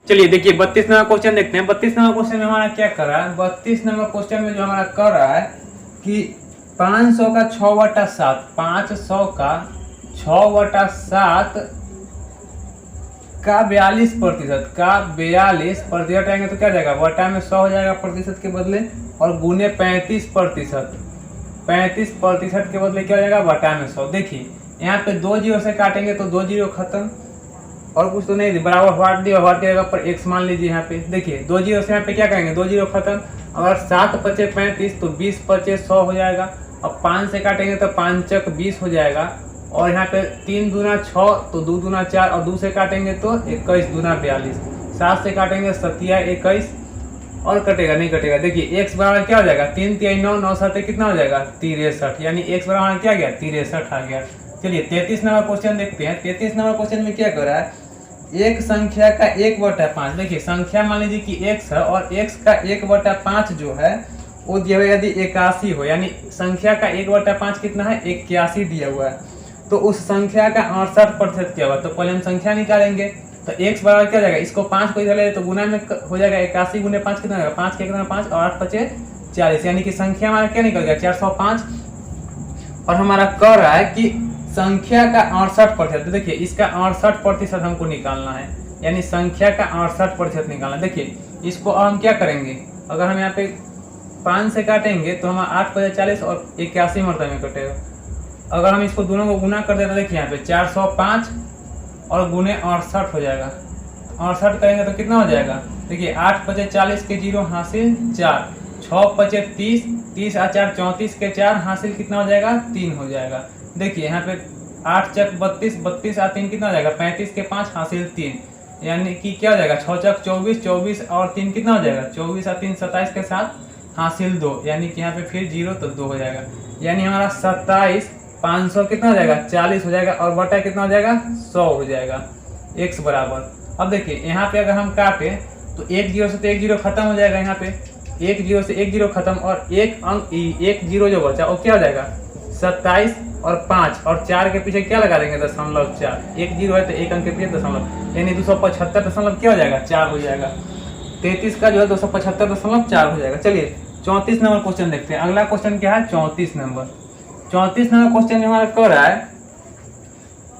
चलिए देखिए 32 number question देखते हैं। 32 नंबर क्वेश्चन में हमारा क्या कर रहा है, 32 नंबर क्वेश्चन में जो हमारा कर रहा है कि 500 का 6/7, 500 का 6/7 का 42% का 42% आएंगे तो क्या जाएगा, बटा में 100 हो जाएगा प्रतिशत के बदले, और गुने 35%, 35% के बदले क्या हो जाएगा, बटा में 100। देखिए यहाँ पे 2 जीरो से काटेंगे तो 2 जीरो खत्म, और कुछ तो नहीं, बराबर हट दिया, हट के जगह पर x मान लीजिए। यहाँ पे देखिए 2 जीरो से यहाँ पे क्या करेंगे, 2 जीरो खत्म, अगर 7 पचे 35 तो 20 पचे 100 हो जाएगा, और 5 से काटेंगे तो 5 चक 20 हो जाएगा, और यहाँ पे 3 दूना 6 तो 2 दूना 4, और 2 से काटेंगे तो 21 दूना 42, 7 से काटेंगे 7 21, और कटेगा नहीं कटेगा। देखिए x बराबर क्या हो जाएगा, 3 3 9 9 7 कितना हो जाएगा, 63, यानी x बराबर क्या गया, 63 आ गया। चलिए 33 नंबर क्वेश्चन देखते हैं। 33 नंबर क्वेश्चन में क्या कर रहा है, एक संख्या का 1/5, देखिए संख्या मान लीजिए कि x है, और x का 1/5 जो है वो दिया हुआ यदि 81 हो, यानी संख्या का 1/5 कितना है, 81 दिया हुआ है, तो उस संख्या का 68% क्या होगा। तो पहले हम संख्या निकालेंगे, तो x बराबर क्या हो जाएगा, इसको 5 को इधर ले तो गुना में हो जाएगा, 81 गुने 5 कितना होगा, 5 के कितना 5, और 8 पचे 40, यानी कि संख्या हमारा क्या निकल गया, 405। और हमारा कह रहा है कि संख्या का 68%, देखिए इसका 68% हमको निकालना है, यानी संख्या का 68% निकालना है। देखिए इसको हम क्या करेंगे, अगर हम यहाँ पे 5 से काटेंगे तो हम 8 पचे 40 और 81 मरतबे में कटेगा। अगर हम इसको दोनों को गुना कर देते हैं, देखिए यहाँ पे 405 और गुने 68 हो जाएगा, 68 करेंगे तो कितना हो जाएगा, देखिए 8 पचे 40 के 0 हासिल 4, 6 पचे 30, 30 और 4 34 के 4 हासिल कितना हो जाएगा, 3 हो जाएगा। देखिए यहाँ पे 8 चक 32, 32 और 3 कितना हो जाएगा, 35 के 5 हासिल 3, यानी कि क्या हो जाएगा, 6 चक 24, 24 और 3 कितना हो जाएगा, 24 और 3 27 के साथ हासिल 2, यानी कि यहाँ पे फिर 0 तो 2 हो जाएगा, यानी हमारा 27 500 कितना हो जाएगा, 40 हो जाएगा, और बटा कितना हो जाएगा, 100 हो जाएगा, x बराबर। अब देखिए यहाँ पे अगर हम काटे तो 1 जीरो से तो 1 जीरो खत्म हो जाएगा, यहाँ पे 1 जीरो से 1 जीरो खत्म, और एक अंक 1 जीरो जो बचा वो क्या हो जाएगा, 27 और 5 और 4 के पीछे क्या लगा देंगे, 0.4, 1 जीरो है तो एक अंक के पीछे दशमलव, यानी 275 दशमलव क्या हो जाएगा, 4 हो जाएगा। 33 का जो है 275.4 हो जाएगा। चलिए 34 नंबर क्वेश्चन देखते हैं। अगला क्वेश्चन क्या है, 34 नंबर क्वेश्चन में हमारा कह रहा है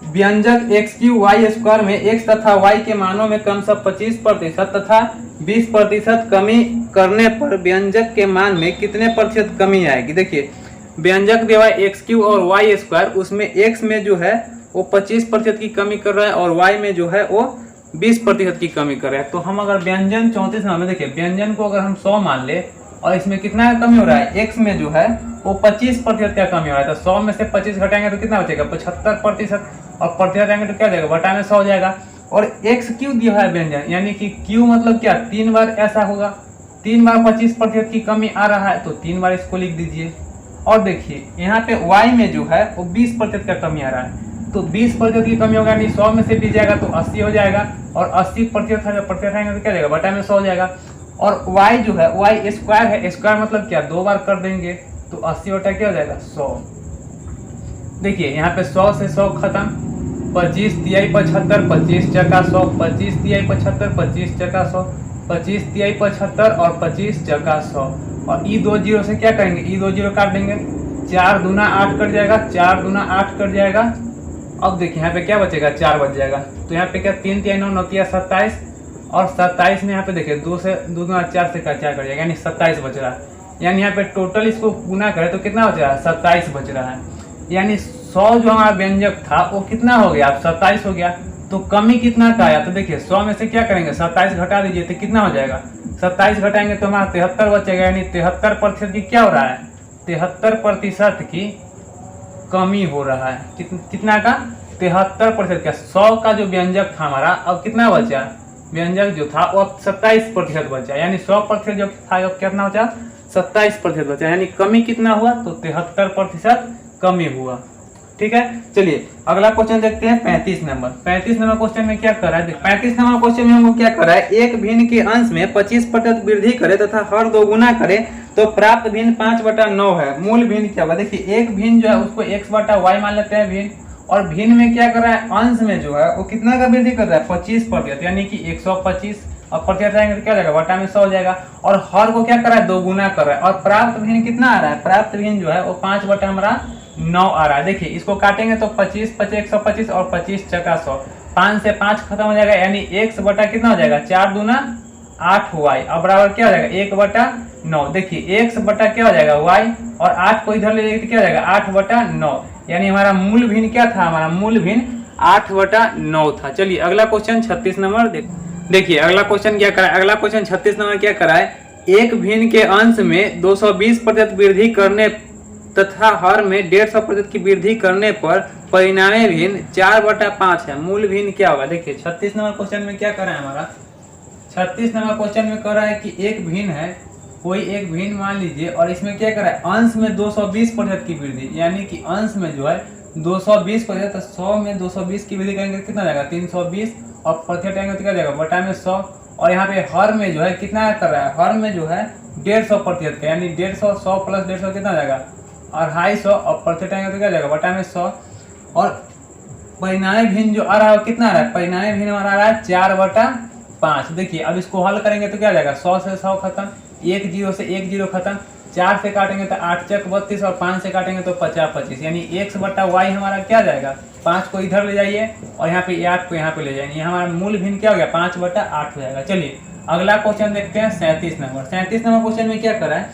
व्यंजक x³ y² में x तथा y के मानों में क्रमशः 25% तथा 20% कमी करने पर व्यंजक के मान में कितने प्रतिशत कमी आएगी। देखिए व्यंजक दिया है x³ और y², उसमें x में जो है वो 25% की कमी कर रहा है, और y में जो है वो 20% की कमी कर रहा है। तो हम अगर व्यंजन 34 नंबर में देखिए, व्यंजन को अगर हम 100 मान ले और इसमें कितना कमी हो रहा है, x में जो है वो 25% का कमी हो रहा है, तो 100 में से 25 घटाएंगे तो कितना बचेगा, 75%, और प्रतिशत आएंगे तो क्या जाएगा, बटा में 100 हो जाएगा। और x³ दिया है व्यंजन, यानी कि q मतलब क्या, 3 बार ऐसा होगा, 3 बार 25% की कमी आ रहा है, तो 3 बार इसको लिख दीजिए। और देखिए यहाँ पे y में जो है वो 20% का कमी आ रहा है, तो 20% की कमी होगा, यानी 100 में से 20 जाएगा तो 80 हो जाएगा, और 80% आएंगे तो क्या जाएगा, बटा में 100 हो जाएगा। और y जो है y² है, स्क्वायर मतलब क्या, 2 बार कर देंगे तो 80 बटा क्या हो जाएगा, 100। देखिए यहाँ पे 100 से 100 खत्म, 25 तिहाई 75, 25 चका 100, 25 तिहाई 75, 25 चका 100, 25 तिहाई 75 और 25 चका 100, और ई 2 जीरो से क्या करेंगे, ई 2 जीरो काट देंगे, 4 दूना 8 कट जाएगा, 4 दूना 8 कट जाएगा। अब देखिए यहाँ पे क्या बचेगा, 4 बच जाएगा, तो यहाँ पे क्या 3 तिहाई 9 9 तिहाई 27, और 27 में यहाँ पे देखिए 2 से 2 दूना 4 से 4 कट जाएगा, यानी 27 बच रहा है। यानी यहाँ पे टोटल इसको गुना करें तो कितना बच रहा है, 27 बच रहा है, यानी 100 जो हमारा व्यंजक था वो कितना हो गया, 27 हो गया। तो कमी कितना का आया, तो देखिए 100 में से क्या करेंगे, 27 घटा दीजिए तो कितना हो जाएगा, 27 घटाएंगे तो हमारा 73 बचेगा, यानी 73% की क्या हो रहा है, 73% की कमी हो रहा है। कितना का, 73% का। 100 का जो व्यंजक था हमारा, अब कितना बचा, व्यंजक जो था वो अब 27% बचा, यानी 100% जो था कितना बचा, 27% बचा, यानी कमी कितना हुआ, तो 73% कमी हुआ। ठीक है, चलिए अगला क्वेश्चन देखते हैं 35 नंबर। 35 नंबर क्वेश्चन में क्या कर रहा है, 35 नंबर क्वेश्चन में हमको क्या कर रहा है, एक भिन्न के अंश में 25% वृद्धि करे तथा हर 2 गुना करे तो प्राप्त भिन्न 5/9 है। मूल भिन्न क्या होगा, देखिए एक भिन्न जो है उसको x/y मान लेते हैं भिन्न, और भिन्न में क्या कर रहा है, अंश में जो है वो कितना का वृद्धि कर रहा है, 25%, यानी कि 125 और प्रतिशत आएंगे तो क्या हो जाएगा, बटा में 100 हो जाएगा। और हर को क्या कर रहा है, 2 गुना कर रहा है। और प्राप्त भिन्न कितना आ रहा है, प्राप्त भिन्न जो है वो 5 बटा हमारा 9 आ रहा है। देखिए इसको काटेंगे तो 25 25 125 और 25 चका 100, 5 से 5 खत्म हो जाएगा, यानी x बटा कितना हो जाएगा, 4 दूना 8 y। अब बराबर क्या हो जाएगा, 1 बटा 9। देखिए x बटा क्या हो जाएगा y, और 8 को इधर ले जाएंगे तो क्या हो जाएगा, 8 बटा 9। यानी हमारा मूल भिन्न क्या था, हमारा मूल भिन्न 8 बटा 9 था। चलिए अगला क्वेश्चन 36 नंबर देखिए अगला क्वेश्चन क्या करा है, अगला क्वेश्चन 36 नंबर क्या करा है, एक भिन्न के अंश में 220% वृद्धि करने तथा हर में 150% की वृद्धि करने पर परिणामी भिन्न 4/5 है। मूल भिन्न क्या होगा, देखिए 36 नंबर क्वेश्चन में क्या करा है हमारा, 36 नंबर क्वेश्चन में कह रहा है कि एक भिन्न है, कोई एक भिन्न मान लीजिए, और इसमें क्या करा है, अंश में 220% की वृद्धि, यानी कि अंश में जो है 220%, तो 100 में 220 की वृद्धि करेंगे कितना जाएगा, 320, और प्रतिशत आएंगे तो क्या जाएगा, बटा में 100। और यहाँ पे हर में जो है कितना कर रहा है, हर में जो है 150% का, यानी 150, 100 प्लस 150 कितना जाएगा, 250, और प्रतिशत आएंगे तो क्या जाएगा, बटा में 100। और परिणामी भिन्न जो आ रहा है कितना आ रहा है, परिणामी भिन्न हमारा आ रहा है 4/5। देखिए अब इसको हल करेंगे तो क्या जाएगा, 100 से 100 खत्म, 1 0 से 1 0 खत्म, 4 से काटेंगे तो 8 चक 32, और 5 से काटेंगे तो 50 25, यानी x बटा y हमारा क्या जाएगा, 5 को इधर ले जाइए और यहाँ पे 8 को यहाँ पे ले जाइए, हमारा मूल भिन्न क्या हो गया, 5/8 हो जाएगा। चलिए अगला क्वेश्चन देखते हैं 37 नंबर। 37 नंबर क्वेश्चन में क्या करा है,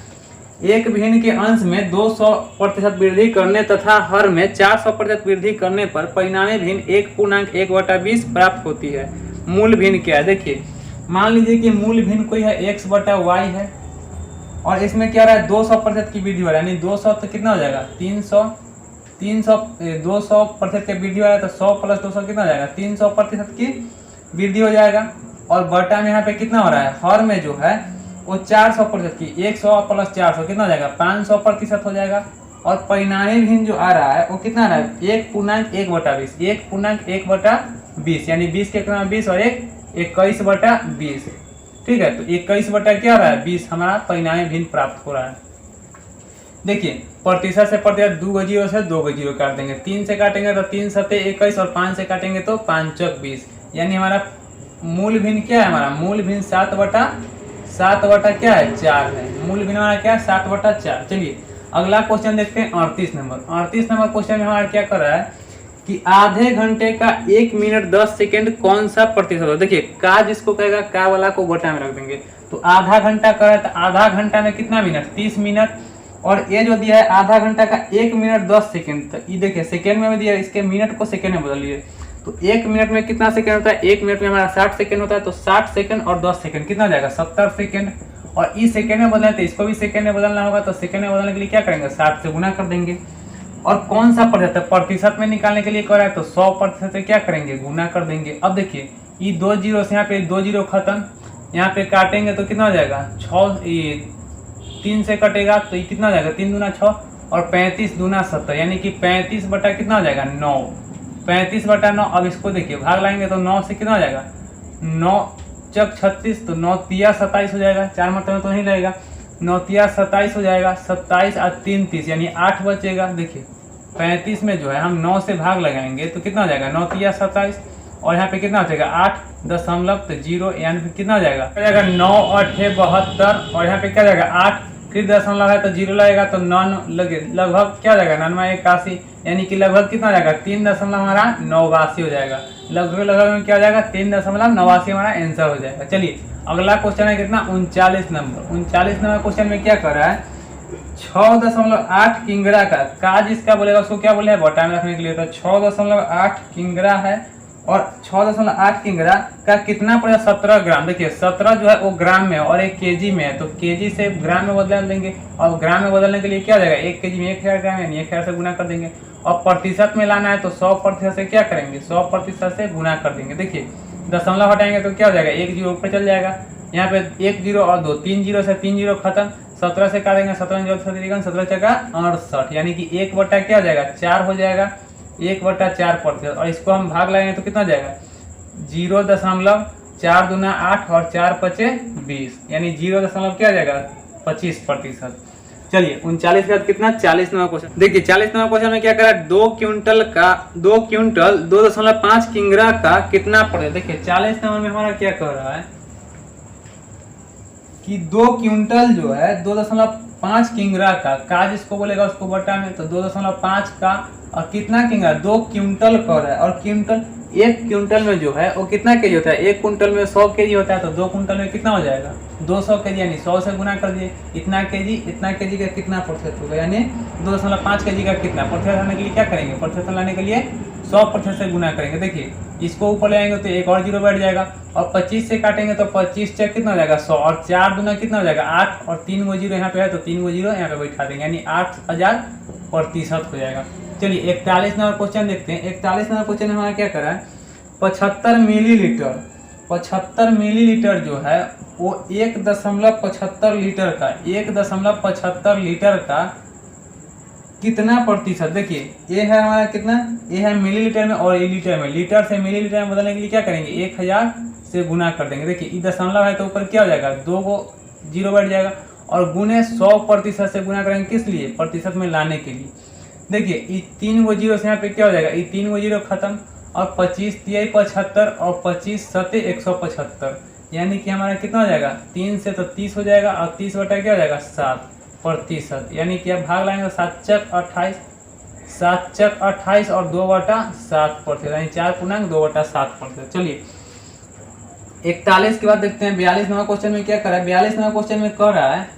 एक भिन्न के अंश में 200% वृद्धि करने तथा हर में 400% वृद्धि करने पर परिणामी भिन्न 1/1/20 प्राप्त होती है। मूल भिन्न क्या है, देखिए मान लीजिए कि मूल भिन्न कोई है x बटा y है, और इसमें क्या रहा है 200% की वृद्धि हो रहा है, यानी 200 तो कितना हो जाएगा, 300 200% की वृद्धि हो रहा है, तो 100 प्लस 200 कितना हो जाएगा, 300% की वृद्धि हो जाएगा। और बटा में यहाँ पे कितना हो रहा है, हर में जो है वो 400% की, 100 प्लस 400 कितना हो जाएगा, 500% हो जाएगा। और परिणामी भिन्न जो आ रहा है वो कितना आ रहा है, 1/1/20, 1/1/20, यानी 20 के क्रम 20 और 21/20। ठीक है, तो 21 बटा क्या रहा है, 20 हमारा परिणामी भिन्न प्राप्त हो रहा है। देखिए प्रतिशत से प्रतिशत 2 जीरो से 2 जीरो काट देंगे, 3 से काटेंगे तो 3 सत्ते 21, और 5 से काटेंगे तो 5 चौक 20, यानी हमारा मूल भिन्न क्या है, हमारा मूल भिन्न 7/7 क्या है, 4 है। मूल भिन्न हमारा क्या है, 7/4। चलिए अगला क्वेश्चन देखते हैं 38 नंबर। 38 नंबर क्वेश्चन में हमारा क्या कर रहा है कि आधे घंटे का 1 मिनट 10 सेकेंड कौन सा प्रतिशत हो। देखिए का जिसको कहेगा का वाला को बटा में रख देंगे, तो आधा घंटा कर रहा है, तो आधा घंटा में कितना मिनट, 30 मिनट। और ये जो दिया है आधा घंटा का 1 मिनट 10 सेकेंड, तो ये देखिए सेकेंड में भी दिया है, इसके मिनट को सेकेंड में बदलिए, तो 1 मिनट में कितना सेकेंड होता है, 1 मिनट में हमारा 60 सेकेंड होता है, तो 60 सेकेंड और 10 सेकेंड कितना जाएगा, 70 सेकेंड। और इस सेकेंड में बदलना, तो इसको भी सेकेंड में बदलना होगा, तो सेकेंड में बदलने के लिए क्या करेंगे, 60 से गुना कर देंगे। और कौन सा प्रतिशत, प्रतिशत में निकालने के लिए कर रहा है, तो 100% से क्या करेंगे, गुना कर देंगे। अब देखिए ये 2 जीरो से यहाँ पे 2 जीरो खत्म, यहाँ पे काटेंगे तो कितना हो जाएगा, 6, ये 3 से कटेगा तो ये कितना हो जाएगा, 3 दूना 6, और 35 दूना 70, यानी कि 35 बटा कितना हो जाएगा, 9, 35/9। अब इसको देखिए भाग लाएंगे तो 9 से कितना हो जाएगा, 9 चक 36, तो 9 तिया 27 हो जाएगा, 4 मतलब में तो नहीं लगेगा, 9 तिया 27 हो जाएगा, 27 और 3 30, यानी 8 बचेगा। देखिए 35 में जो है हम 9 से भाग लगाएंगे तो कितना हो जाएगा, 9 तिया 27, और यहाँ पे कितना हो जाएगा 8.0, यानी कितना हो जाएगा 9 8 72, और यहाँ पे क्या जाएगा 8 फिर दशमलव है तो 0 लगेगा, तो 9 लगे लगभग क्या जाएगा 981, यानी कि लगभग कितना जाएगा 3 हमारा 89 हो जाएगा। लगभग में क्या हो जाएगा 3.89 हमारा आंसर हो जाएगा। चलिए अगला क्वेश्चन है कितना, 39 नंबर। 39 नंबर क्वेश्चन में क्या कर रहा है, 6.8 किंगरा का जिसका बोलेगा उसको क्या बोले, बटा में रखने के लिए, तो 6.8 किंगरा है, और 6.8 किंगरा का कितना पड़ेगा, 17 ग्राम। देखिए 17 जो है वो ग्राम में है और 1 केजी में है, तो केजी से ग्राम में बदल देंगे, और ग्राम में बदलने के लिए क्या जाएगा, 1 केजी में 1000 ग्राम, यानी 1000 से गुना कर देंगे। और प्रतिशत में लाना है तो 100% से क्या करेंगे, 100% से गुना कर देंगे। देखिए दशमलव हटाएंगे तो क्या हो जाएगा, 1 जीरो ऊपर चल जाएगा, यहाँ पे 1 जीरो और 2, 3 जीरो से 3 जीरो खत्म, 17 से काटेंगे, 17 जीरो 17 चका 68, यानी कि 1 बटा क्या हो जाएगा 4 हो जाएगा, 1/4%। और इसको हम भाग लगाएंगे तो कितना जाएगा, 0.4 दूना 8 और 4 पचे 20, यानी 0. क्या जाएगा 25%। चलिए 39 का कितना, 40 नंबर क्वेश्चन देखिए। 40 नंबर क्वेश्चन में क्या करा, 2 क्विंटल 2.5 किंगरा का कितना पड़ेगा। देखिए 40 नंबर में हमारा क्या कह रहा है, कि 2 क्विंटल जो है 2.5 किंगरा का जिसको बोलेगा उसको बटा में, तो 2.5 का और कितना किंगरा 2 क्विंटल कर है, और क्विंटल 1 क्विंटल में जो है वो कितना केजी होता है, 1 क्विंटल में 100 केजी होता है, तो 2 क्विंटल में कितना हो जाएगा 200 केजी, यानी 100 से गुना कर दिए, इतना केजी का कितना प्रतिशत होगा, यानी 2.5 केजी का कितना प्रतिशत लाने के लिए क्या करेंगे, प्रतिशत लाने के लिए 100% से गुना करेंगे। देखिए इसको ऊपर ले आएंगे तो एक और जीरो बैठ जाएगा, और 25 से काटेंगे तो 25 से कितना हो जाएगा 100, और 4 दूना कितना हो जाएगा 8, और 3 गो जीरो यहाँ पे है तो 3 गो जीरो यहाँ पे बैठा देंगे, यानी 8000% हो जाएगा। चलिए 41 नंबर क्वेश्चन देखते हैं। 41 नंबर क्वेश्चन में हमारा क्या करा है, 75 मिलीलीटर जो है वो 1.75 लीटर का 1.75 लीटर का कितना प्रतिशत, देखिए ये है हमारा कितना, ये है मिलीलीटर में और ये लीटर में, लीटर से मिलीलीटर में बदलने के लिए क्या करेंगे 1000 से गुना कर देंगे। देखिए ये दशमलव है तो ऊपर क्या हो जाएगा 2 को जीरो बैठ जाएगा, और गुने 100% से गुना करेंगे, किस लिए, प्रतिशत में लाने के लिए। देखिए ये 3 गो जीरो से यहाँ पे क्या हो जाएगा, ये 3 गो जीरो खत्म, और 25 तिहाई 75 और 25 सते 175, यानी कि हमारा कितना हो जाएगा 3 से तो 30 हो जाएगा, और 30 बटा क्या हो जाएगा 7%, यानी कि अब भाग लाएंगे तो 7 चक 28 और 2/7%, यानी 4×2/7%। चलिए 41 के बाद देखते हैं 42 नंबर क्वेश्चन में क्या कर रहा है। 42 नंबर क्वेश्चन में कर रहा है,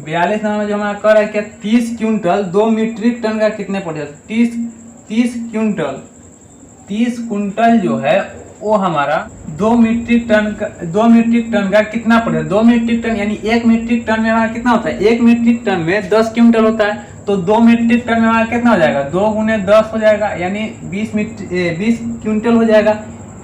42 नंबर में जो हमारा कर रहा है क्या, 30 क्विंटल 2 मीट्रिक टन का कितने प्रतिशत, 30 क्विंटल जो है वो हमारा 2 मीट्रिक टन का कितना प्रतिशत, 2 मीट्रिक टन यानी 1 मीट्रिक टन में हमारा कितना होता है, 1 मीट्रिक टन में 10 क्विंटल होता है, तो 2 मीट्रिक टन में हमारा कितना हो जाएगा 2 × 10 हो जाएगा, यानी 20 क्विंटल हो जाएगा।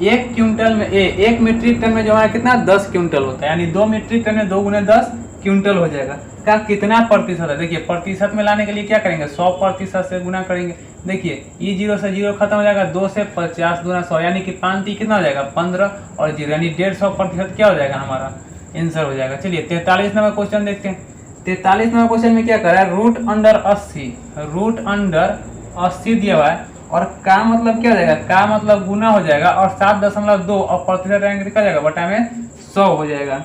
1 मीट्रिक टन में जो हमारा कितना 10 क्विंटल होता है, यानी 2 मीट्रिक टन में 2 × 10 क्विंटल हो जाएगा। का कितना प्रतिशत है, देखिए प्रतिशत में लाने के लिए क्या करेंगे 100% से गुना करेंगे। देखिए ये 0 से 0 खत्म हो जाएगा, 2 से 50 गुना 100, यानी कि 5 कितना हो जाएगा 15, और 0 यानी 150% क्या हो जाएगा हमारा आंसर हो जाएगा। चलिए 43 नंबर क्वेश्चन देखते हैं। 43 नंबर क्वेश्चन में क्या कर रहा है, रूट अंडर 80 दिया हुआ है, और का मतलब क्या हो जाएगा, का मतलब गुना हो जाएगा, और 7.2 और प्रतिशत रहेंगे क्या हो जाएगा बटा में 100 हो जाएगा।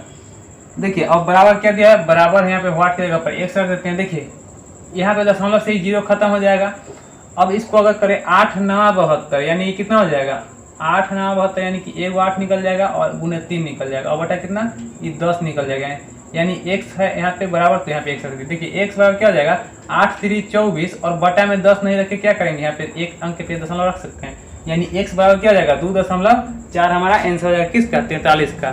देखिए अब बराबर क्या दिया है, बराबर यहाँ पे व्हाट की जगह पर एक रख देते हैं। देखिए यहाँ पे दशमलव से ही 0 खत्म हो जाएगा। अब इसको अगर करें 8 9 72, यानी ये कितना हो जाएगा 8 9 72, यानी कि 1 8 निकल जाएगा और गुने 3 निकल जाएगा, और बटा कितना ये 10 निकल जाएगा, यानी x है यहाँ पे बराबर, तो यहाँ पे x रख दीजिए। देखिए x बराबर क्या हो जाएगा 8 3 24, और बटा में 10 नहीं रख के क्या करेंगे यहाँ पे एक अंक पे दशमलव रख सकते हैं, यानी x बराबर क्या हो जाएगा 2.4 हमारा आंसर हो जाएगा किसका 43 का।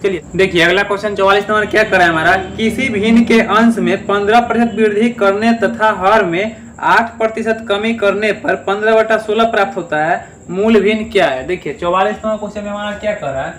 चलिए देखिए अगला क्वेश्चन 44 नंबर क्या करा है हमारा, किसी भिन्न के अंश में 15% वृद्धि करने तथा हर में 8% कमी करने पर 15/16 प्राप्त होता है, मूल भिन्न क्या है। देखिए 44 नंबर क्वेश्चन में हमारा क्या कर रहा है,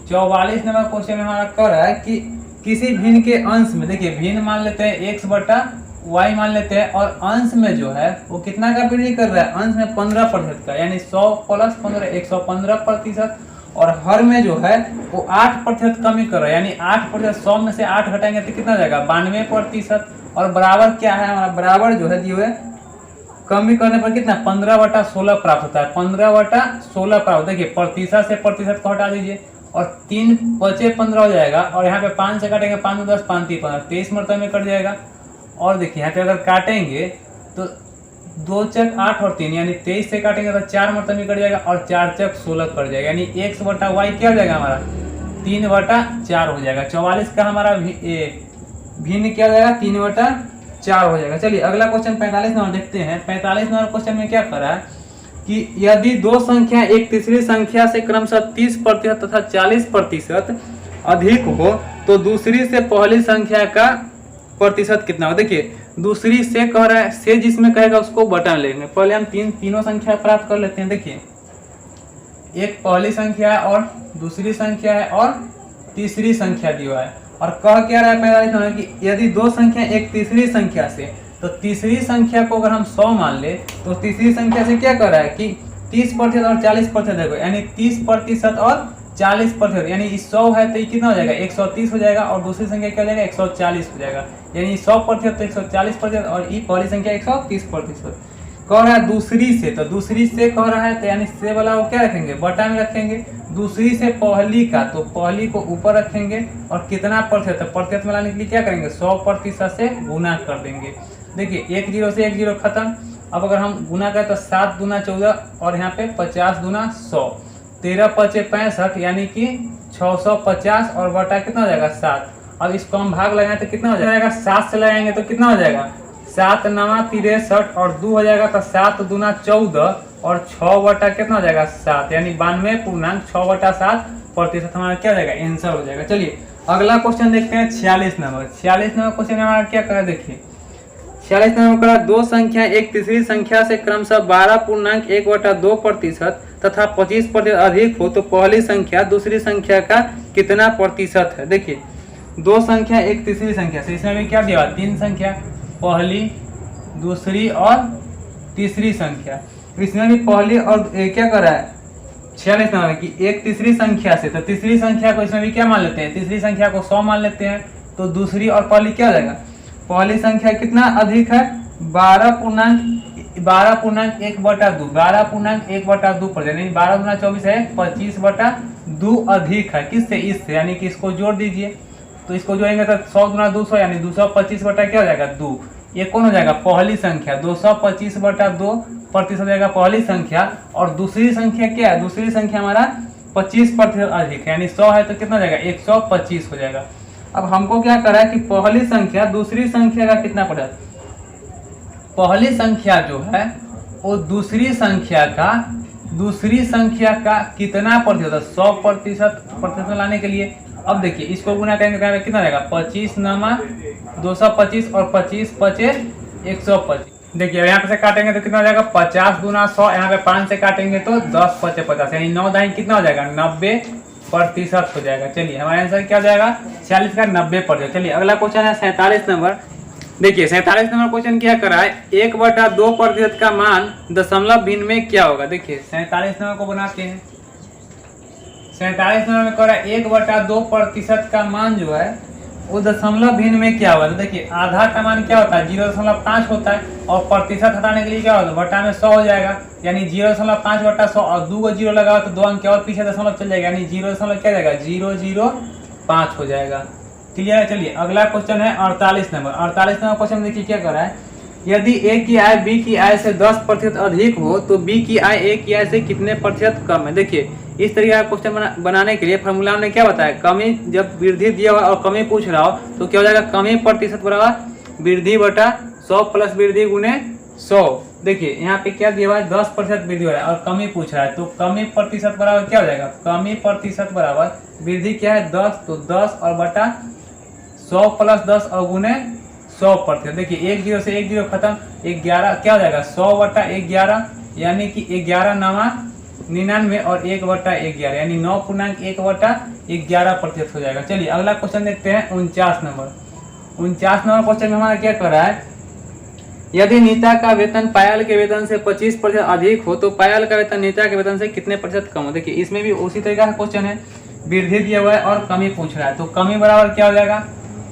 44 नंबर क्वेश्चन में हमारा कर रहा है कि किसी भिन्न के अंश में, देखिए भिन्न मान लेते हैं x/y मान लेते हैं, और अंश में जो है वो कितना का वृद्धि कर रहा है, अंश में 15% का, यानी 100 + 15 115%, और हर में जो है वो 8% कमी कर रहा है, यानी 8%, 100 में से 8 घटाएंगे तो कितना हो जाएगा 92%, और बराबर क्या है हमारा, बराबर जो है दिए हुए कमी करने पर कितना 15/16 प्राप्त होता है, 15/16 प्राप्त। देखिए प्रतिशत से प्रतिशत को हटा दीजिए, और 3 बचे 15 हो जाएगा, और यहाँ पे 5 से काटेंगे 5 10 5 3 15 23 मरतबे में कट जाएगा। और देखिए यहाँ पे अगर काटेंगे तो 2 चक 8 और 3, यानी 23 से काटेंगे तो 4 मरतबे में कट जाएगा, और 4 चक 16 कट जाएगा, यानी x/y क्या हो जाएगा हमारा 3/4 हो जाएगा। 44 का हमारा भिन्न क्या हो जाएगा 3/4 हो जाएगा। चलिए अगला क्वेश्चन 45 नंबर देखते हैं। 45 नंबर क्वेश्चन में क्या करा है कि यदि दो संख्या एक तीसरी संख्या से क्रमशः 30% तथा 40% अधिक हो तो दूसरी से पहली संख्या का प्रतिशत कितना हो। देखिए दूसरी से कह रहा है, से जिसमें कहेगा उसको बटा लेंगे। पहले हम तीनों संख्या प्राप्त कर लेते हैं। देखिए एक पहली संख्या है और दूसरी संख्या है और तीसरी संख्या दी हुआ है, और कह क्या रहा है 45 नंबर कि यदि दो संख्या एक तीसरी संख्या से, तो तीसरी संख्या को अगर हम 100 मान ले तो तीसरी संख्या से क्या कर रहा है कि 30% और 40% देखो, यानी 30% और 40%, यानी 100 है तो ये कितना हो जाएगा 130 हो जाएगा, और दूसरी संख्या क्या हो जाएगा 140 हो जाएगा, यानी 100% तो 140% और ये पहली संख्या 130%। कह रहा है दूसरी से, तो दूसरी से कह रहा है तो यानी से वाला वो क्या रखेंगे, बटा में रखेंगे। दूसरी से पहली का, तो पहली को ऊपर रखेंगे और कितना प्रतिशत, तो प्रतिशत में लाने के लिए क्या करेंगे, 100% से गुना कर देंगे। देखिए 1 0 से 1 0 खत्म। अब अगर हम गुना करें तो 7 दूना 14 और यहाँ पे 50 दूना 100, 13 पचे 65 यानी कि 650 और बटा कितना हो जाएगा 7। अब इसको हम भाग लगाएं तो कितना हो जाएगा, 7 से लगाएंगे तो कितना हो जाएगा, 7 9 63 और 2 हो जाएगा तो 7 दूना 14 और 6 बटा कितना हो जाएगा 7, यानी 92.6/7% हमारा क्या हो जाएगा, आंसर हो जाएगा। चलिए अगला क्वेश्चन देखते हैं 46 नंबर। 46 नंबर क्वेश्चन हमारा क्या करा, देखिए 46 नंबर का दो संख्या एक तीसरी संख्या से क्रमशः 12.1/2% तथा 25% अधिक हो तो पहली संख्या दूसरी संख्या का कितना प्रतिशत है। देखिए दो संख्या एक तीसरी संख्या से, इसमें भी क्या दिया, 3 संख्या, पहली दूसरी और तीसरी संख्या। इसमें भी पहली और क्या कर रहा है 46 नंबर की एक तीसरी संख्या से, तो तीसरी संख्या को इसमें भी क्या मान लेते हैं, तीसरी संख्या को 100 मान लेते हैं। तो दूसरी और पहली क्या हो जाएगा, पहली संख्या कितना अधिक है, 12.1/2, 12.1/2 यानी 12 गुना 24 है, 25/2 अधिक है किससे, इससे, यानी कि इसको जोड़ दीजिए। तो इसको जोड़ेंगे तो 100 गुना 200 यानी 225 बटा क्या हो जाएगा 2। ये कौन हो जाएगा, पहली संख्या, 225/2% हो जाएगा पहली संख्या। और दूसरी संख्या क्या है, दूसरी संख्या हमारा 25% अधिक है, यानी 100 है तो कितना हो जाएगा 125 हो जाएगा। अब हमको क्या करा है कि पहली संख्या दूसरी संख्या का कितना प्रतिशत, पहली संख्या जो है वो दूसरी संख्या का कितना प्रतिशत, 100% लाने के लिए। अब देखिए इसको गुना करेंगे तो कितना रहेगा, 25 9 225 और 25 पचे 125। देखिए यहाँ पे से काटेंगे तो कितना हो जाएगा, 50 दूना 100, यहाँ पे 5 से काटेंगे तो 10 पचे 50, यानी 9 दाएं कितना हो जाएगा 90% हो जाएगा। चलिए हमारा आंसर क्या हो जाएगा, 46 का 90%। चलिए अगला क्वेश्चन है 47 नंबर। देखिए 47 नंबर क्वेश्चन क्या करा है, 1/2% का मान दशमलव भिन्न में क्या होगा। देखिए 47 नंबर को बनाते हैं। 47 नंबर में कह रहा है 1/2% का मान जो है वो दशमलव भिन्न में क्या होगा। तो देखिए आधा का मान क्या होता है 0.5 होता है, और प्रतिशत हटाने के लिए क्या होता है, बटा में 100 हो जाएगा, यानी 0.5/100 और 2 को 0 लगा तो 2 अंक और पीछे दशमलव चल जाएगा, यानी 0 क्या जाएगा 0.05 हो जाएगा। क्लियर है। चलिए अगला क्वेश्चन है 48 नंबर। 48 नंबर क्वेश्चन देखिए क्या कर रहा है, यदि ए की आय बी की आय से 10% अधिक हो तो बी की आय ए की आय से कितने प्रतिशत कम है। देखिए इस तरीके का क्वेश्चन बनाने के लिए फॉर्मूला ने क्या बताया, कमी जब वृद्धि दिया हुआ और कमी पूछ रहा हो तो क्या हो जाएगा, कमी प्रतिशत बराबर वृद्धि बटा 100 प्लस वृद्धि गुने 100। देखिए यहाँ पे क्या दिया हुआ है 10% वृद्धि हो रहा है और कमी पूछ रहा है, तो कमी प्रतिशत बराबर क्या हो जाएगा, कमी प्रतिशत बराबर वृद्धि क्या है 10, तो 10 और बटा 100 प्लस 10 और गुने 100%। देखिए 1 0 से 1 0 खत्म, 11 क्या हो जाएगा 100/11 यानी कि 11 9 99 और 1/11 यानी 9.1/11% हो जाएगा। चलिए अगला क्वेश्चन देखते हैं 49 नंबर। 49 नंबर क्वेश्चन में हमारा क्या कर रहा है, यदि नीता का वेतन पायल के वेतन से 25% अधिक हो तो पायल का वेतन नीता के वेतन से कितने प्रतिशत कम हो। देखिए इसमें भी उसी तरीका का क्वेश्चन है, वृद्धि दिया हुआ है और कमी पूछ रहा है, तो कमी बराबर क्या हो जाएगा,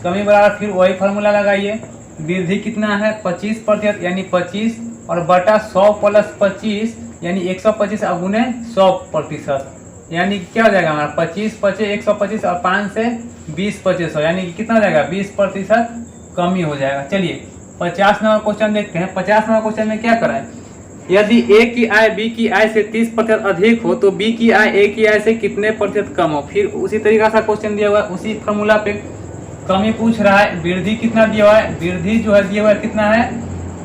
कमी बराबर फिर वही फॉर्मूला लगाइए, वृद्धि कितना है 25% यानी 25 और बटा 100 प्लस 25 यानी 125 और गुने 100%, यानी क्या हो जाएगा हमारा 25 पचे 125 और 5 से 20 100 यानी कि कितना हो जाएगा 20% कमी हो जाएगा। चलिए 50 नंबर क्वेश्चन देखते हैं। 50 नंबर क्वेश्चन में क्या करा है, यदि ए की आय बी की आय से 30% अधिक हो तो बी की आय ए की आय से कितने प्रतिशत कम हो। फिर उसी तरीका सा क्वेश्चन दिया हुआ है, उसी फॉर्मूला पे कमी पूछ रहा है, वृद्धि कितना दिया हुआ है, वृद्धि जो है दिया हुआ है कितना है,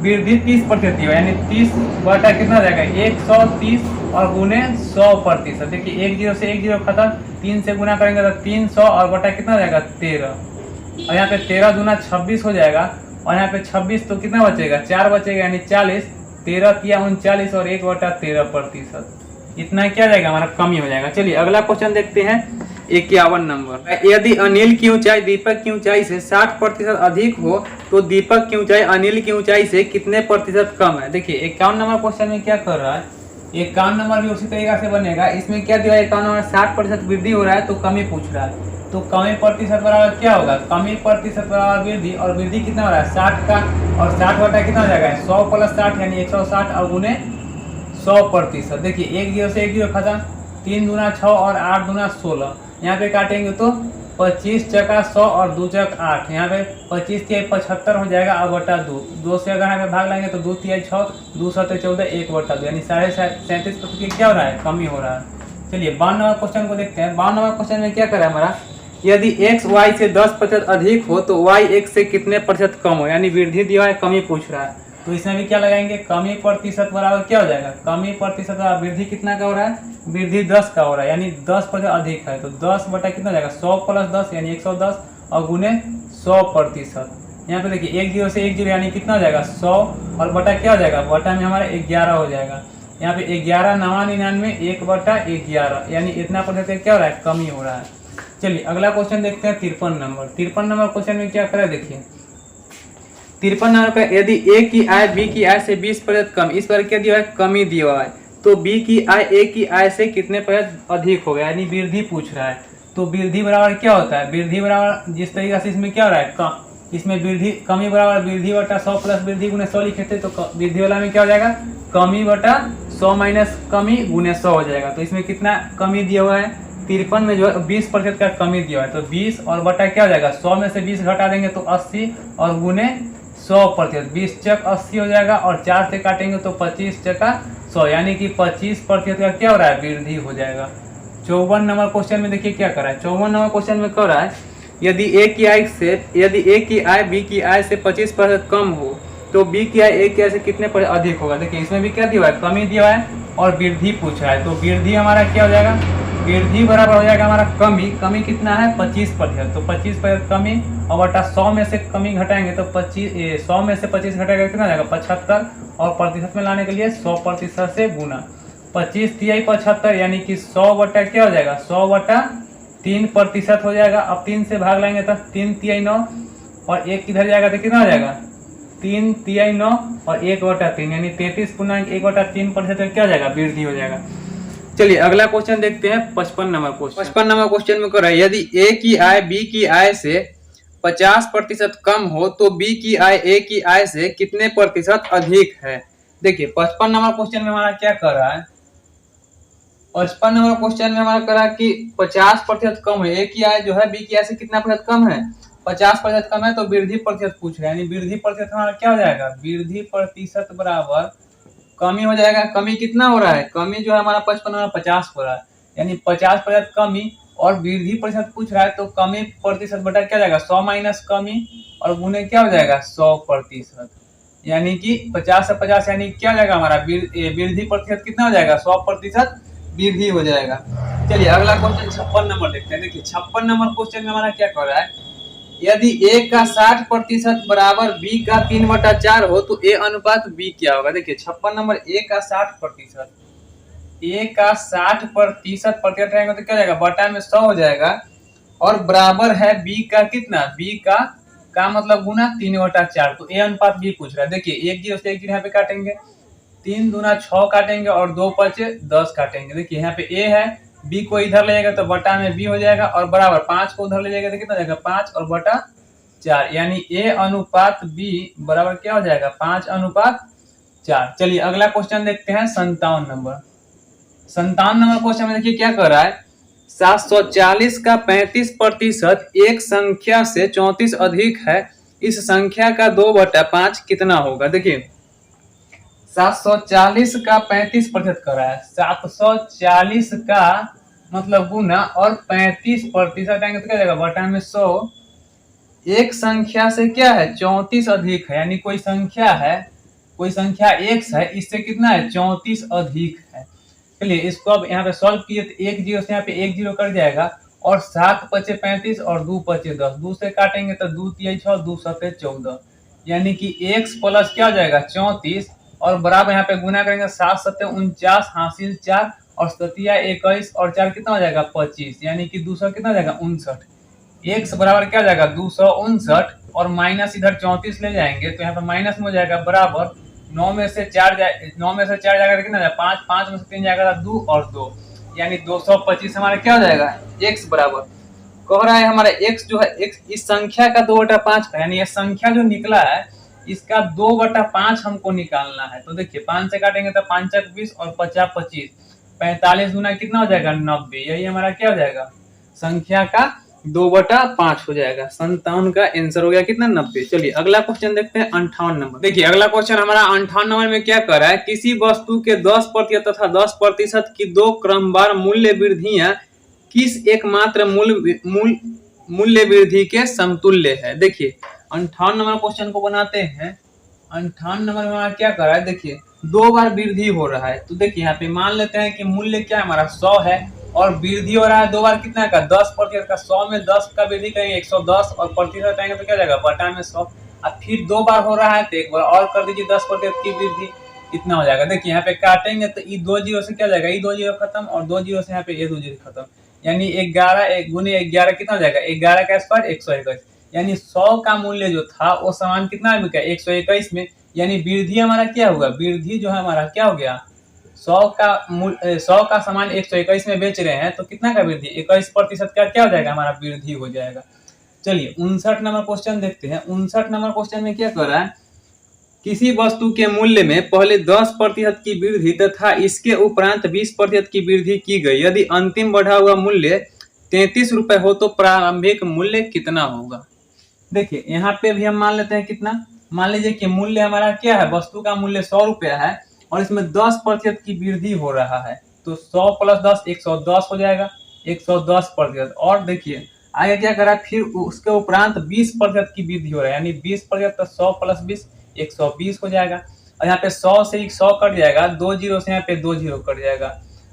वृद्धि 30% दिया हुआ है, यानी 30 बटा कितना जाएगा 130 और गुने 100%। देखिए 1 0 से 1 0 खत्म, 3 से गुना करेंगे तो 300 और बटा कितना जाएगा 13, और यहाँ पे 13 दूना 26 हो जाएगा, और यहाँ पे 26 तो कितना बचेगा 4 बचेगा यानी 40, 13 तिया 39 और 1/13%, इतना क्या जाएगा हमारा कमी हो जाएगा। चलिए अगला क्वेश्चन देखते हैं 51 नंबर। यदि अनिल की ऊंचाई दीपक की ऊंचाई से 60% अधिक हो तो दीपक की ऊंचाई अनिल की ऊंचाई से कितने प्रतिशत कम है। देखिए 51 नंबर क्वेश्चन में क्या कर रहा है, 51 नंबर भी उसी तरीका से बनेगा। इसमें क्या दिया है 51 नंबर 60% वृद्धि हो रहा है तो कमी पूछ रहा है, तो कमी प्रतिशत बराबर क्या होगा, कमी प्रतिशत बराबर वृद्धि, और वृद्धि कितना हो रहा है 60 का, और 60 बटा कितना हो जाएगा 100 प्लस 60 यानी 160 और गुने 100%। देखिए 1 0 से 1 0 खत्म, 3 दूना 6 और 8 दूना 16, यहाँ पे काटेंगे तो 25 चका 100 और 2 चक 8, यहाँ पे 25 तिहाई 75 हो जाएगा और बटा 2 से अगर यहाँ पे भाग लाएंगे तो 2 तिहाई 6, 2 7 14, 1 बटा 2 यानी 37.37% क्या हो रहा है, कमी हो रहा है। चलिए 52 नंबर क्वेश्चन को देखते हैं। 52 नंबर क्वेश्चन में क्या करा है हमारा, यदि x y से 10% अधिक हो तो y x से कितने प्रतिशत कम हो, यानी वृद्धि दिया है कमी पूछ रहा है, तो इसमें भी क्या लगाएंगे, कमी प्रतिशत बराबर क्या हो जाएगा, कमी प्रतिशत बराबर वृद्धि कितना का हो रहा है, वृद्धि 10 का हो रहा है, यानी 10% अधिक है तो 10 बटा कितना हो जाएगा 100 प्लस 10 यानी 110 और गुने 100%। यहाँ पे देखिए 1 0 से 1 0 यानी कितना हो जाएगा 100 और बटा क्या हो जाएगा, बटा में हमारा 11 हो जाएगा, यहाँ पे 11 9 99 1 बटा 11 यानी इतना प्रतिशत क्या हो रहा है, कमी हो रहा है। चलिए अगला क्वेश्चन देखते हैं 53 नंबर। 53 नंबर क्वेश्चन में क्या करें, देखिए 53 नंबर पे यदि ए की आय बी की आय से 20% कम, इस पर क्या दिया है, कमी दिया हुआ है, तो बी की आय ए की आय से कितने प्रतिशत अधिक हो गया, यानी वृद्धि पूछ रहा है। तो वृद्धि बराबर क्या होता है, वृद्धि बराबर जिस तरीके से इसमें क्या हो रहा है, कम, इसमें वृद्धि कमी बराबर वृद्धि बटा 100 प्लस वृद्धि गुने 100 लिखे थे, तो वृद्धि वाला में क्या हो जाएगा, कमी बटा 100 माइनस कमी गुने 100 हो जाएगा। तो इसमें कितना कमी दिया हुआ है, 53 में जो है 20% का कमी दिया है, तो 20 और बटा क्या हो जाएगा 100 में से 20 घटा देंगे तो 80 और गुने 100%, 20 चक 80 हो जाएगा और 4 से काटेंगे तो 25 चका 100 यानी कि 25% का क्या हो रहा है, वृद्धि हो जाएगा। 54 नंबर क्वेश्चन में देखिए क्या कर रहा है, 54 नंबर क्वेश्चन में क्या रहा है, यदि ए की आय बी की आय से 25% कम हो तो बी की आय ए की आय से कितने पर अधिक होगा। देखिए इसमें भी क्या दिया है, कमी दिया है और वृद्धि पूछ रहा है, तो वृद्धि हमारा क्या हो जाएगा, वृद्धि बराबर हो जाएगा हमारा कमी कितना है 25%, तो 25% कमी और बटा 100 में से कमी घटाएंगे तो 100 में से 25 घटाएगा कितना हो जाएगा 75 और प्रतिशत में लाने के लिए 100% से गुना, 25 तिहाई 75 यानी कि 100 बटा क्या हो जाएगा 100 बटा 3% हो जाएगा। अब 3 से भाग लाएंगे तो 3 तिहाई 9 और 1 किधर जाएगा तो कितना हो जाएगा 3 तिहाई 9 और 1 बटा 3 यानी 33.1/3% क्या हो जाएगा, वृद्धि हो जाएगा। चलिए अगला क्वेश्चन देखते हैं 55 नंबर क्वेश्चन। 55 नंबर क्वेश्चन में कर रहा है, यदि ए की आय बी की आय से 50% कम हो तो बी की आय ए की आय से कितने प्रतिशत अधिक है। देखिए 55 नंबर क्वेश्चन में हमारा क्या कर रहा है, 55 नंबर क्वेश्चन में हमारा कर रहा है कि 50% कम है, ए की आय जो है बी की आय से कितना प्रतिशत कम है, 50% कम है, तो वृद्धि प्रतिशत पूछ रहे हैं, यानी वृद्धि प्रतिशत हमारा क्या हो जाएगा, वृद्धि प्रतिशत बराबर कमी हो जाएगा। कमी कितना हो रहा है, कमी जो है हमारा 55 में 50 हो रहा है, यानी 50% कमी और वृद्धि प्रतिशत पूछ रहा है, तो कमी प्रतिशत बटा क्या जाएगा 100 माइनस कमी और गुने क्या हो जाएगा 100%, यानी कि 50 से 50 यानी क्या जाएगा हमारा वृद्धि प्रतिशत कितना हो जाएगा 100% वृद्धि हो जाएगा। चलिए अगला क्वेश्चन 56 नंबर देखते हैं। देखिए 56 नंबर क्वेश्चन में हमारा क्या कर रहा है, यदि ए का 60% बराबर बी का 3/4 हो तो ए अनुपात बी क्या होगा। देखिए 56 नंबर ए का 60%, ए का 60% प्रतिशत रहेगा तो क्या जाएगा बटा में 100 हो जाएगा और बराबर है बी का कितना, बी का मतलब गुना 3/4, तो ए अनुपात बी पूछ रहा है। देखिए 1 0 से 1 0 यहाँ पे काटेंगे, 3 दूना 6 काटेंगे और 2 5 10 काटेंगे। देखिए यहाँ पे ए है, बी को इधर ले जाएगा तो बटा में बी हो जाएगा और बराबर 5 को उधर ले जाएगा तो कितना जाएगा 5 और बटा 4, यानी ए अनुपात बी बराबर क्या हो जाएगा 5/4। चलिए अगला क्वेश्चन देखते हैं 57 नंबर। 57 नंबर क्वेश्चन में देखिए क्या कर रहा है, 740 का 35% एक संख्या से 34 अधिक है, इस संख्या का 2/5 कितना होगा। देखिए 740 का 35% कर रहा है, 740 का मतलब गुना और 35% आएंगे तो क्या जाएगा बटा में 100, एक संख्या से क्या है 34 अधिक है, यानी कोई संख्या है, कोई संख्या x है, इससे कितना है 34 अधिक है। चलिए इसको अब यहाँ पे सॉल्व किए तो 1 0 से यहाँ पे 1 0 कर जाएगा और 7 5 35 और 2 5 10, 2 से काटेंगे तो 2 3 6 2 7 14, यानी कि x प्लस क्या हो जाएगा 34 और बराबर यहाँ पे गुना करेंगे 7 7 49 हासिल 4 और 7 21 और 4 कितना हो जाएगा 25, यानी कि 200 कितना हो जाएगा 59। x बराबर क्या हो जाएगा 259 और माइनस इधर 34 ले जाएंगे तो यहाँ पे माइनस में हो जाएगा बराबर 9 में से 4 जाएगा कितना जाएगा 5, 5 में से 3 जाएगा 2 और 2, यानी 225 हमारा क्या हो जाएगा x बराबर कह रहा है हमारा x जो है x इस संख्या का 2/5 का, यानी ये संख्या जो निकला है इसका 2/5 हमको निकालना है। तो देखिए 5 से काटेंगे तो 5 20 और 50 25, 45 गुना कितना हो जाएगा 90, यही हमारा क्या हो जाएगा संख्या का 2/5 हो जाएगा। 57 का आंसर हो गया कितना 90। चलिए अगला क्वेश्चन देखते हैं 58 नंबर। देखिए अगला क्वेश्चन हमारा 58 नंबर में क्या कर रहा है, किसी वस्तु के 10% तथा 10% की दो क्रमवार मूल्य वृद्धियां किस एकमात्र मूल्य वृद्धि के समतुल्य है। देखिए 58 नंबर क्वेश्चन को बनाते हैं। 58 नंबर में हमारा क्या कर रहा है, देखिए 2 बार वृद्धि हो रहा है। तो देखिए यहाँ पे मान लेते हैं कि मूल्य क्या हमारा 100 है और वृद्धि हो रहा है 2 बार कितना का 10% का। 100 में 10 का वृद्धि करेंगे 110 और प्रतिशत आएंगे तो क्या जाएगा बटा में 100। अब फिर 2 बार हो रहा है तो एक बार और कर दीजिए 10% की वृद्धि, इतना हो जाएगा। देखिए यहाँ पे काटेंगे तो ये 2 जीरो से क्या जाएगा, ये 2 जीरो खत्म और 2 जीरो से यहाँ पे ये 2 जीरो खत्म, यानी 11 गुने 11 कितना हो जाएगा 11 का स्क्वायर 121, यानी 100 का मूल्य जो था वो समान कितना बिका 121 में, यानी वृद्धि हमारा क्या होगा, वृद्धि जो है हमारा क्या हो गया 100 का सामान 121 में बेच रहे हैं तो कितना का वृद्धि 21% का क्या हो जाएगा हमारा वृद्धि हो जाएगा। चलिए 59 नंबर क्वेश्चन देखते हैं। 59 नंबर क्वेश्चन में क्या कर रहा है, किसी वस्तु के मूल्य में पहले 10% की वृद्धि तथा इसके उपरांत 20% की वृद्धि की गई। यदि अंतिम बढ़ा हुआ मूल्य 33 रुपए हो तो प्रारंभिक मूल्य कितना होगा। देखिए यहाँ पे भी हम मान लेते हैं कितना, मान लीजिए कि मूल्य हमारा क्या है, वस्तु का मूल्य 100 रुपया है और इसमें 10% की वृद्धि हो रहा है तो 100 प्लस 10 110 हो जाएगा, 110%। और देखिए आगे क्या करा, फिर उसके उपरांत 20% की वृद्धि हो रहा है, यानी 20% तो 100 प्लस 20 120 हो जाएगा। और यहाँ पे 100 से 100 कट जाएगा, 2 जीरो से यहाँ पे 2 जीरो कट जाएगा।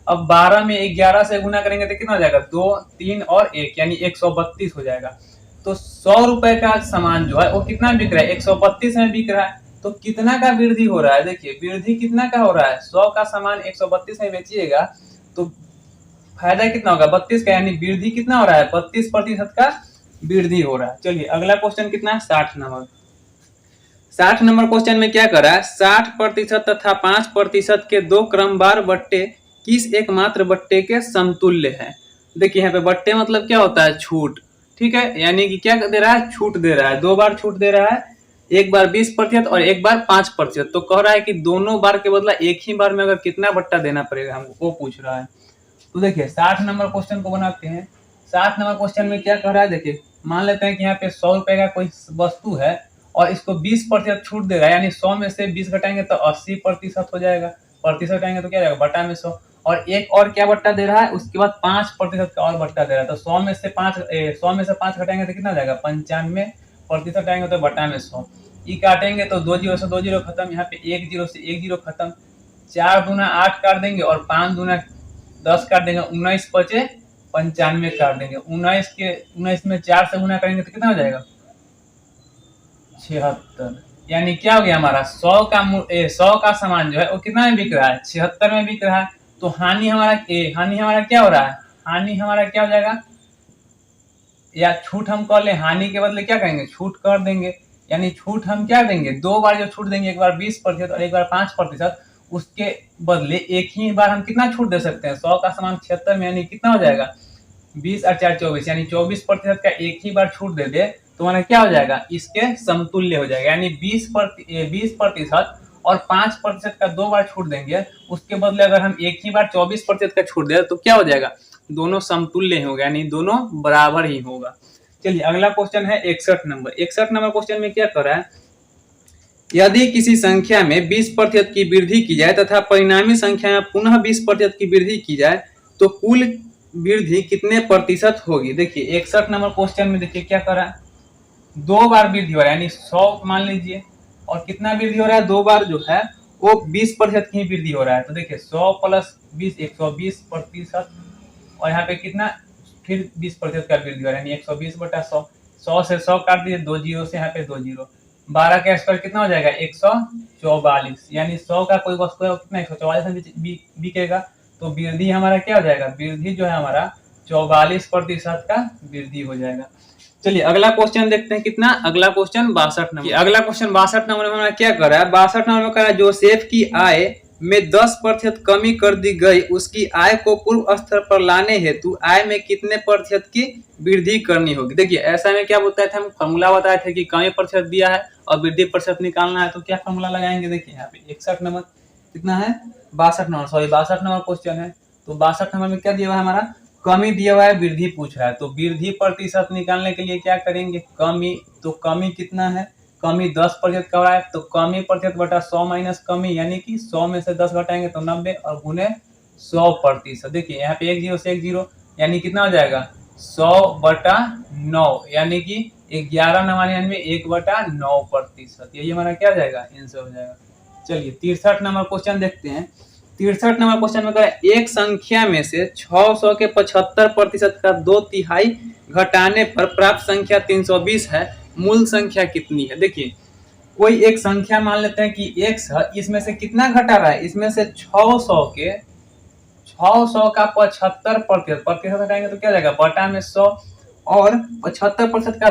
अब 12 में 11 से गुना करेंगे तो कितना हो जाएगा 2 3 और 1, यानी 132 हो जाएगा। तो 100 रुपए का सामान जो है वो कितना बिक रहा है 132 में बिक रहा है, तो कितना का वृद्धि हो रहा है। देखिए वृद्धि कितना का हो रहा है, 100 का सामान 132 में बेचिएगा तो फायदा कितना होगा 32 का, यानी वृद्धि कितना हो रहा है 32% का वृद्धि हो रहा है। चलिए अगला क्वेश्चन कितना है 60 नंबर। 60 नंबर क्वेश्चन में क्या कर रहा है, 60% तथा 5% के दो क्रमवार बट्टे किस एकमात्र बट्टे के समतुल्य है। देखिए यहाँ पे बट्टे मतलब क्या होता है छूट, ठीक है, यानी कि क्या दे रहा है छूट दे रहा है, 2 बार छूट दे रहा है, एक बार 20% और एक बार 5%। तो कह रहा है कि दोनों बार के बदला एक ही बार में अगर कितना बट्टा देना पड़ेगा हमको, वो पूछ रहा है। तो देखिए 60 नंबर क्वेश्चन को बनाते हैं। 60 नंबर क्वेश्चन में क्या कह रहा है, देखिए मान लेते हैं कि यहाँ पे 100 रुपए का कोई वस्तु है और इसको 20% छूट दे रहा है, यानी 100 में से 20 घटाएंगे तो 80% हो जाएगा, प्रतिशत आएंगे तो क्या जाएगा बटा में 100। और एक और क्या बट्टा दे रहा है, उसके बाद 5% का और बट्टा दे रहा है, तो 100 में से 5 घटाएंगे तो कितना हो जाएगा 95%, आएंगे तो बटा में 100। ये काटेंगे तो 2 जीरो से 2 जीरो खत्म, यहाँ पे 1 जीरो से 1 जीरो खत्म, 4 दूना 8 काट देंगे और 5 दूना 10 काट देंगे, 19 बचे 95 काट देंगे, 19 में 4 से गुना करेंगे तो कितना हो जाएगा 76, यानी क्या हो गया हमारा 100 का सामान जो है वो कितना में बिक रहा है 76 में बिक रहा है। तो हानि हमारा क्या हो रहा है, हानि हमारा क्या हो जाएगा, या छूट हम कर ले, हानि के बदले क्या करेंगे छूट कर देंगे, यानी छूट हम क्या देंगे 2 बार जो छूट देंगे, एक बार 20% और एक बार 5%, उसके बदले एक ही बार हम कितना छूट दे सकते हैं 100 का सामान 76 में, यानी कितना हो जाएगा 20 और 4 24, यानी 24% का एक ही बार छूट दे दे तो हमारा क्या हो जाएगा इसके समतुल्य हो जाएगा, यानी 20% और 5% का 2 बार छूट देंगे, उसके बदले अगर हम एक ही बार 24% का छूट दे तो क्या हो जाएगा दोनों समतुल्य होगा, यानी दोनों बराबर ही होगा। चलिए अगला क्वेश्चन है 61 नंबर। 61 नंबर क्वेश्चन में क्या कर रहा है, यदि किसी संख्या में 20% की वृद्धि की जाए तथा परिणामी संख्या में पुनः 20% की वृद्धि की जाए तो कुल वृद्धि कितने प्रतिशत होगी। देखिए 61 नंबर क्वेश्चन में देखिए क्या कर रहा है, 2 बार वृद्धि हो रहा है, यानी 100 मान लीजिए और कितना वृद्धि हो रहा है 2 बार जो है वो 20% की वृद्धि हो रहा है। तो देखिए 100 प्लस 20 120%, और यहाँ पे कितना फिर 20% का वृद्धि हो रहा है, यानी 120 बटा 100, 100 से 100 काट दीजिए 2 जीरो से यहाँ पे 2 जीरो, 12 का स्क्वायर कितना हो जाएगा 144, यानी 100 का कोई वस्तु है कितना 144 में बिकेगा, तो वृद्धि हमारा क्या हो जाएगा, वृद्धि जो है हमारा 44% का वृद्धि हो जाएगा। चलिए अगला क्वेश्चन देखते हैं कितना, अगला क्वेश्चन 62 नंबर। अगला क्वेश्चन 62 नंबर में क्या कर रहा है, 62 नंबर में कर रहा है जोसेफ की आय में 10% कमी कर दी गई, उसकी आय को पूर्व स्तर पर लाने हेतु आय में कितने प्रतिशत की वृद्धि करनी होगी। देखिए ऐसा में क्या बताए थे, हम फॉर्मूला बताए थे कि कमी प्रतिशत दिया है और वृद्धि प्रतिशत निकालना है, तो क्या फॉर्मूला लगाएंगे। देखिए यहाँ पे 61 नंबर कितना है, 62 नंबर, सॉरी 62 नंबर क्वेश्चन है। तो 62 नंबर में क्या दिया हुआ है हमारा, कमी दिया हुआ है, वृद्धि पूछ रहा है। तो वृद्धि प्रतिशत निकालने के लिए क्या करेंगे, कमी, तो कमी कितना है, कमी 10% का है, तो कमी प्रतिशत बटा 100 माइनस कमी, यानी कि 100 में से 10 घटाएंगे तो 90 और गुने 100%। देखिए यहाँ पे 1 0 से 1 0 यानी कितना हो जाएगा 100/9, यानी कि 1199 1/9%। यही हमारा क्या हो जाएगा, आंसर हो जाएगा। चलिए 63 नंबर क्वेश्चन देखते हैं। 63 नंबर क्वेश्चन में कह एक संख्या में से 600 के 75% का 2/3 घटाने पर प्राप्त संख्या 320 है, मूल संख्या कितनी है। देखिए कोई एक संख्या मान लेते हैं कि x है, इसमें से कितना घटा रहा है, इसमें से 600 का 75% प्रतिशत घटाएंगे तो क्या जाएगा, बटा में 100 और 75% का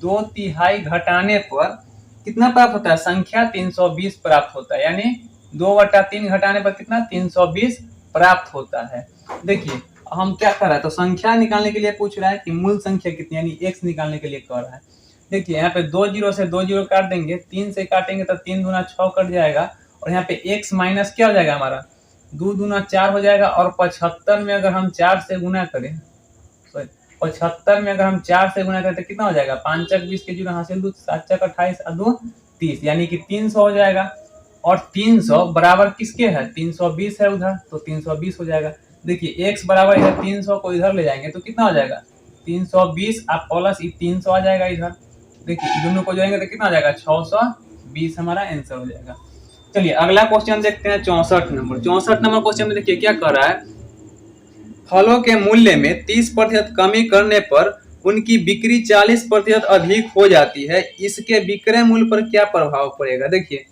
2/3 घटाने पर कितना प्राप्त होता है, संख्या 320 प्राप्त होता है, यानी 2/3 घटाने पर कितना 320 प्राप्त होता है। देखिए हम क्या कर रहा है, तो संख्या निकालने के लिए पूछ रहा है कि मूल संख्या कितनी, यानी x निकालने के लिए कर रहा है। देखिए यहाँ पे 2 0 से 2 0 काट देंगे, 3 से काटेंगे तो 3 दूना 6 कट जाएगा, और यहाँ पे x माइनस क्या हो जाएगा हमारा 2 दूना 4 हो जाएगा, और 75 में अगर हम 4 से गुना करें, 75 में अगर हम 4 से गुना करें तो कितना हो जाएगा, 5 चक 20 के जीरो हासिल 2, 7 चक 28 और 2 30, यानी कि 300 हो जाएगा। और 300 बराबर किसके है, 320 है उधर, तो 320 हो जाएगा। देखिए x बराबर इधर 300 को इधर ले जाएंगे तो कितना हो जाएगा 320 आप प्लस 300 आ जाएगा इधर। देखिए दोनों को जोड़ेंगे तो कितना हो जाएगा 620 हमारा आंसर हो जाएगा। चलिए अगला क्वेश्चन देखते हैं 64 नंबर। 64 नंबर क्वेश्चन में देखिए क्या कर रहा है, फलों के मूल्य में 30% कमी करने पर उनकी बिक्री 40% अधिक हो जाती है, इसके विक्रय मूल्य पर क्या प्रभाव पड़ेगा। देखिए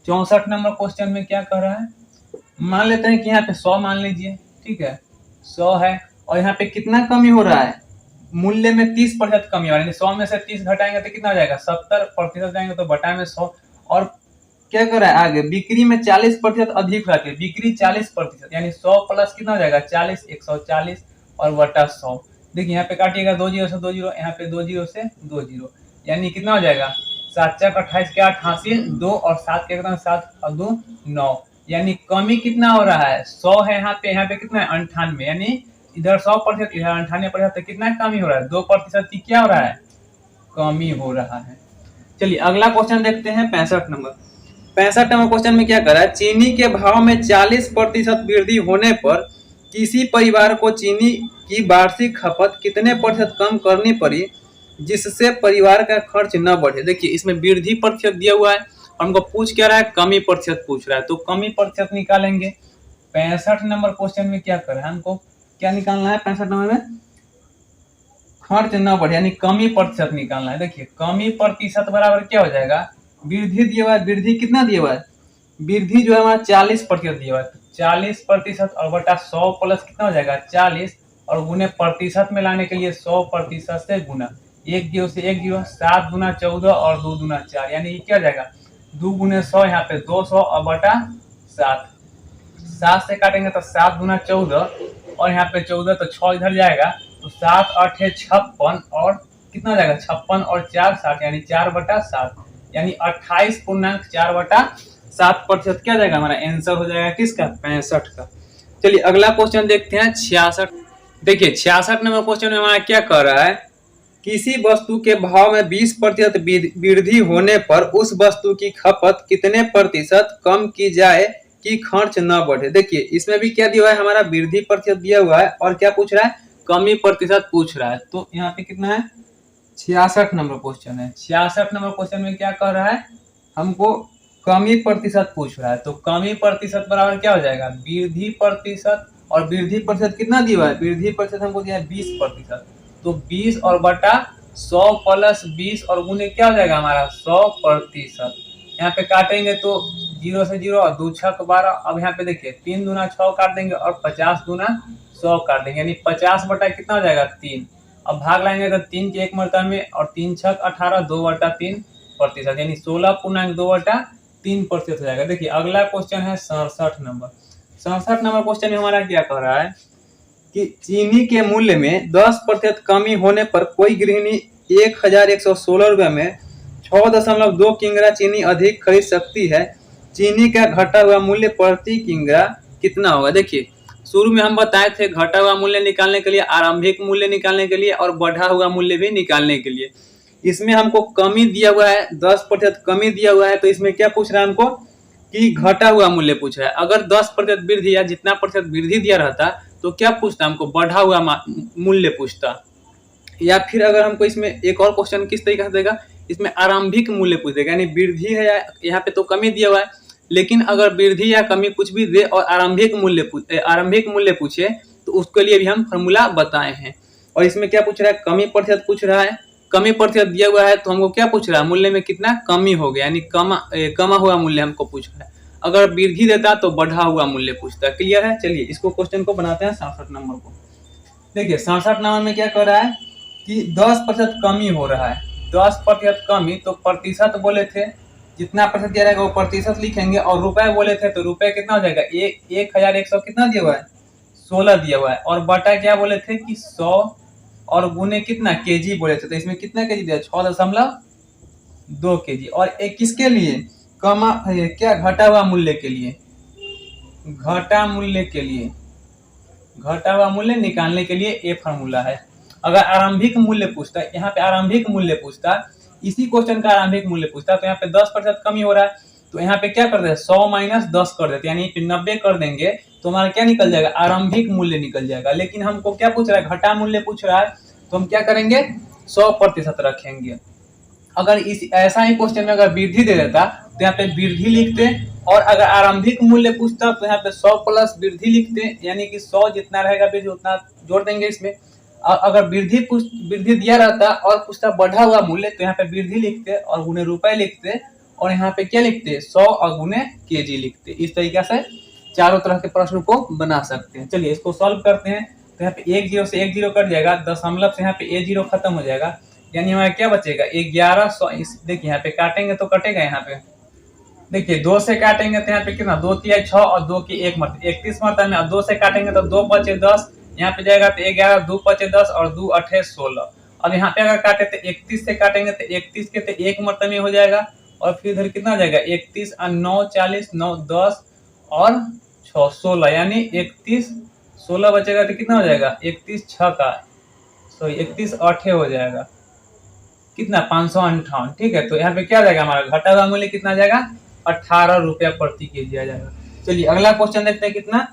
64 नंबर क्वेश्चन में क्या कर रहा है, मान लेते हैं कि यहाँ पे 100 मान लीजिए, ठीक है 100 है, और यहाँ पे कितना कमी हो रहा है, मूल्य में 30% कमी हो रहा है, 100 में से 30 घटाएंगे तो कितना हो जाएगा 70% जाएंगे तो बटा में 100, और क्या कर रहा है आगे बिक्री में 40% अधिक रहती है, बिक्री 40% यानी 100 प्लस कितना हो जाएगा 40, 140 और बटा 100। देखिए यहाँ पे काटिएगा 2 0 से 2 0, यहाँ पे 2 0 से 2 0, यानी कितना हो जाएगा 7 चक 28 के 8 हासिल 2 और 7 के कितना 7 और 2 9, यानी कमी कितना हो रहा है 100 है, यहाँ पे कितना है 98, यानी इधर 100% इधर 98%, तो कितना कमी हो रहा है 2% की क्या हो रहा है कमी हो रहा है। चलिए अगला क्वेश्चन देखते हैं 65 नंबर। 65 नंबर क्वेश्चन में क्या कर रहा है, चीनी के भाव में 40% वृद्धि होने पर किसी परिवार को चीनी की वार्षिक खपत कितने प्रतिशत कम करनी पड़ी जिससे परिवार का खर्च न बढ़े। देखिए इसमें वृद्धि प्रतिशत दिया हुआ है, हमको पूछ क्या रहा है कमी प्रतिशत पूछ रहा है, तो कमी प्रतिशत निकालेंगे। 65 नंबर क्वेश्चन में क्या कर रहा है, हमको क्या निकालना है, 65 नंबर में खर्च न बढ़े यानी कमी प्रतिशत निकालना है। देखिए कमी प्रतिशत बराबर क्या हो जाएगा, वृद्धि दिया हुआ है, वृद्धि कितना दिया हुआ है, वृद्धि जो है हमारा 40% दिया हुआ है, 40% और बटा 100 प्लस कितना हो जाएगा 40, और गुने प्रतिशत में लाने के लिए 100% से गुना, 1 0 से 1 0, 7 दूना 14 और 2 दूना 4, यानी क्या हो जाएगा 2 गुने 100, यहाँ पे 200 और बटा 7, 7 से काटेंगे तो 7 दूना 14 और यहाँ पे 14 तो 6 इधर जाएगा, तो 7 8 है 56 और कितना हो जाएगा 56 और 4 60, यानी 4/7, यानी 28.4/7% क्या जाएगा हमारा आंसर हो जाएगा किसका 65 का। चलिए अगला क्वेश्चन देखते हैं 66। देखिए 66 नंबर क्वेश्चन में हमारा क्या कर रहा है, किसी वस्तु के भाव में 20% वृद्धि होने पर उस वस्तु की खपत कितने प्रतिशत कम की जाए कि खर्च न बढ़े। देखिए इसमें भी क्या दिया हुआ है हमारा वृद्धि प्रतिशत दिया हुआ है, और क्या पूछ रहा है कमी प्रतिशत पूछ रहा है। तो यहाँ पे कितना है 66 नंबर क्वेश्चन है। 66 नंबर क्वेश्चन में क्या कर रहा है, हमको कमी प्रतिशत पूछ रहा है, तो कमी प्रतिशत बराबर क्या हो जाएगा वृद्धि प्रतिशत, और वृद्धि प्रतिशत कितना दिया हुआ है, वृद्धि प्रतिशत हमको दिया है 20%, तो 20 और बटा 100 प्लस 20 और गुने क्या हो जाएगा हमारा 100%। यहाँ पे काटेंगे तो 0 से 0 और 2 6 12, अब यहाँ पे देखिए 3 दूना 6 काट देंगे और 50 दूना 100 काट देंगे, यानी 50 बटा कितना हो जाएगा 3, अब भाग लाएंगे तो 3 के 1 मरतबा में और 3 6 18 2/3%, यानी 16.2/3 3% हो जाएगा। देखिए अगला क्वेश्चन है 67 नंबर। 67 नंबर क्वेश्चन में हमारा क्या कह रहा है कि चीनी के मूल्य में 10% कमी होने पर कोई गृहिणी 1116 रुपये में 6.2 किंगरा चीनी अधिक खरीद सकती है। चीनी का घटा हुआ मूल्य प्रति किंगरा कितना होगा। देखिए शुरू में हम बताए थे घटा हुआ मूल्य निकालने के लिए, आरंभिक मूल्य निकालने के लिए और बढ़ा हुआ मूल्य भी निकालने के लिए। इसमें हमको कमी दिया हुआ है, 10% कमी दिया हुआ है, तो इसमें क्या पूछ रहा है हमको कि घटा हुआ मूल्य पूछा है। अगर 10% वृद्धि या जितना प्रतिशत वृद्धि दिया रहता तो क्या पूछता हमको, बढ़ा हुआ मूल्य पूछता। या फिर अगर हमको इसमें एक और क्वेश्चन किस तरीके से देगा, इसमें आरंभिक मूल्य पूछ देगा, यानी वृद्धि है यहाँ पे तो कमी दिया हुआ है, लेकिन अगर वृद्धि या कमी कुछ भी दे और आरंभिक मूल्य पूछे तो उसके लिए भी हम फॉर्मूला बताए हैं। और इसमें क्या पूछ रहा है, कमी प्रतिशत पूछ रहा है। कमी प्रतिशत दिया हुआ है तो हमको क्या पूछ रहा है, मूल्य में कितना कमी हो गया, यानी कमा हुआ मूल्य हमको पूछ रहा है। अगर वृद्धि देता तो बढ़ा हुआ मूल्य पूछता। क्लियर है। चलिए इसको क्वेश्चन को बनाते हैं 67 नंबर को। देखिए 67 नंबर में क्या कर रहा है कि 10% कमी हो रहा है। 10% कमी, तो प्रतिशत बोले थे, जितना प्रतिशत दिया रहेगा वो प्रतिशत लिखेंगे, और रुपए बोले थे तो रुपए कितना हो जाएगा, 1100 कितना दिया हुआ है, 16 दिया हुआ है, और बटा क्या बोले थे कि 100, और गुने कितना केजी बोले थे, तो इसमें कितना केजी दिया, 6.2 केजी। और एक किसके लिए, क्या घटा हुआ मूल्य के लिए, घटा हुआ मूल्य निकालने के लिए ये फार्मूला है। अगर आरंभिक मूल्य पूछता है, यहाँ पे आरंभिक मूल्य पूछता, इसी क्वेश्चन का आरंभिक मूल्य पूछता, तो यहाँ पे 10% कमी हो रहा है, तो यहाँ पे क्या कर देते, 100 माइनस 10 कर देते, यानी 90 कर देंगे तो हमारा क्या निकल जाएगा, आरंभिक मूल्य निकल जाएगा। लेकिन हमको क्या पूछ रहा है, घटा मूल्य पूछ रहा है, तो हम क्या करेंगे, 100% रखेंगे। अगर इस ऐसा ही क्वेश्चन में अगर वृद्धि दे देता तो यहाँ पे वृद्धि लिखते, और अगर आरंभिक मूल्य पूछता तो यहाँ पे 100 प्लस वृद्धि लिखते, यानी कि 100 जितना रहेगा वृद्धि उतना जोड़ देंगे इसमें। और अगर वृद्धि दिया रहता और पूछता बढ़ा हुआ मूल्य, तो यहाँ पे वृद्धि लिखते और गुने रुपए लिखते, और यहाँ पे क्या लिखते, 100 और गुने केजी लिखते। इस तरीके से चारों तरह के प्रश्न को बना सकते हैं। चलिए इसको सॉल्व करते हैं। तो यहाँ पे 1 0 से 1 0 कट जाएगा, दशमलव से यहाँ पे A0 खत्म हो जाएगा, यानी हमारा क्या बचेगा, 1100। देखिए यहाँ पे काटेंगे तो कटेगा, यहाँ पे देखिए 2 से काटेंगे तो यहाँ पे कितना, 2 तिया 6 और 2 की 1 मरतबा 31 मरतबा में, और 2 से काटेंगे तो 2 बचे 10, यहाँ पे जाएगा तो 11, 2 बचे 10 और 2 8 16। और यहाँ पे अगर काटे तो 31 से काटेंगे तो 31 के तो 1 मरतबा में हो जाएगा, और फिर इधर कितना हो जाएगा, 31 और 9 40, 9 10 और 6 16, यानी 31 16 बचेगा तो कितना हो जाएगा, 31 6 का, सॉरी 31 8 हो जाएगा, कितना, 558। ठीक है, तो यहाँ पे क्या जाएगा, हमारा घटा हुआ मूल्य कितना जाएगा, 18 रुपया प्रति केजी आ जाएगा। चलिए अगला क्वेश्चन देखते हैं, कितना,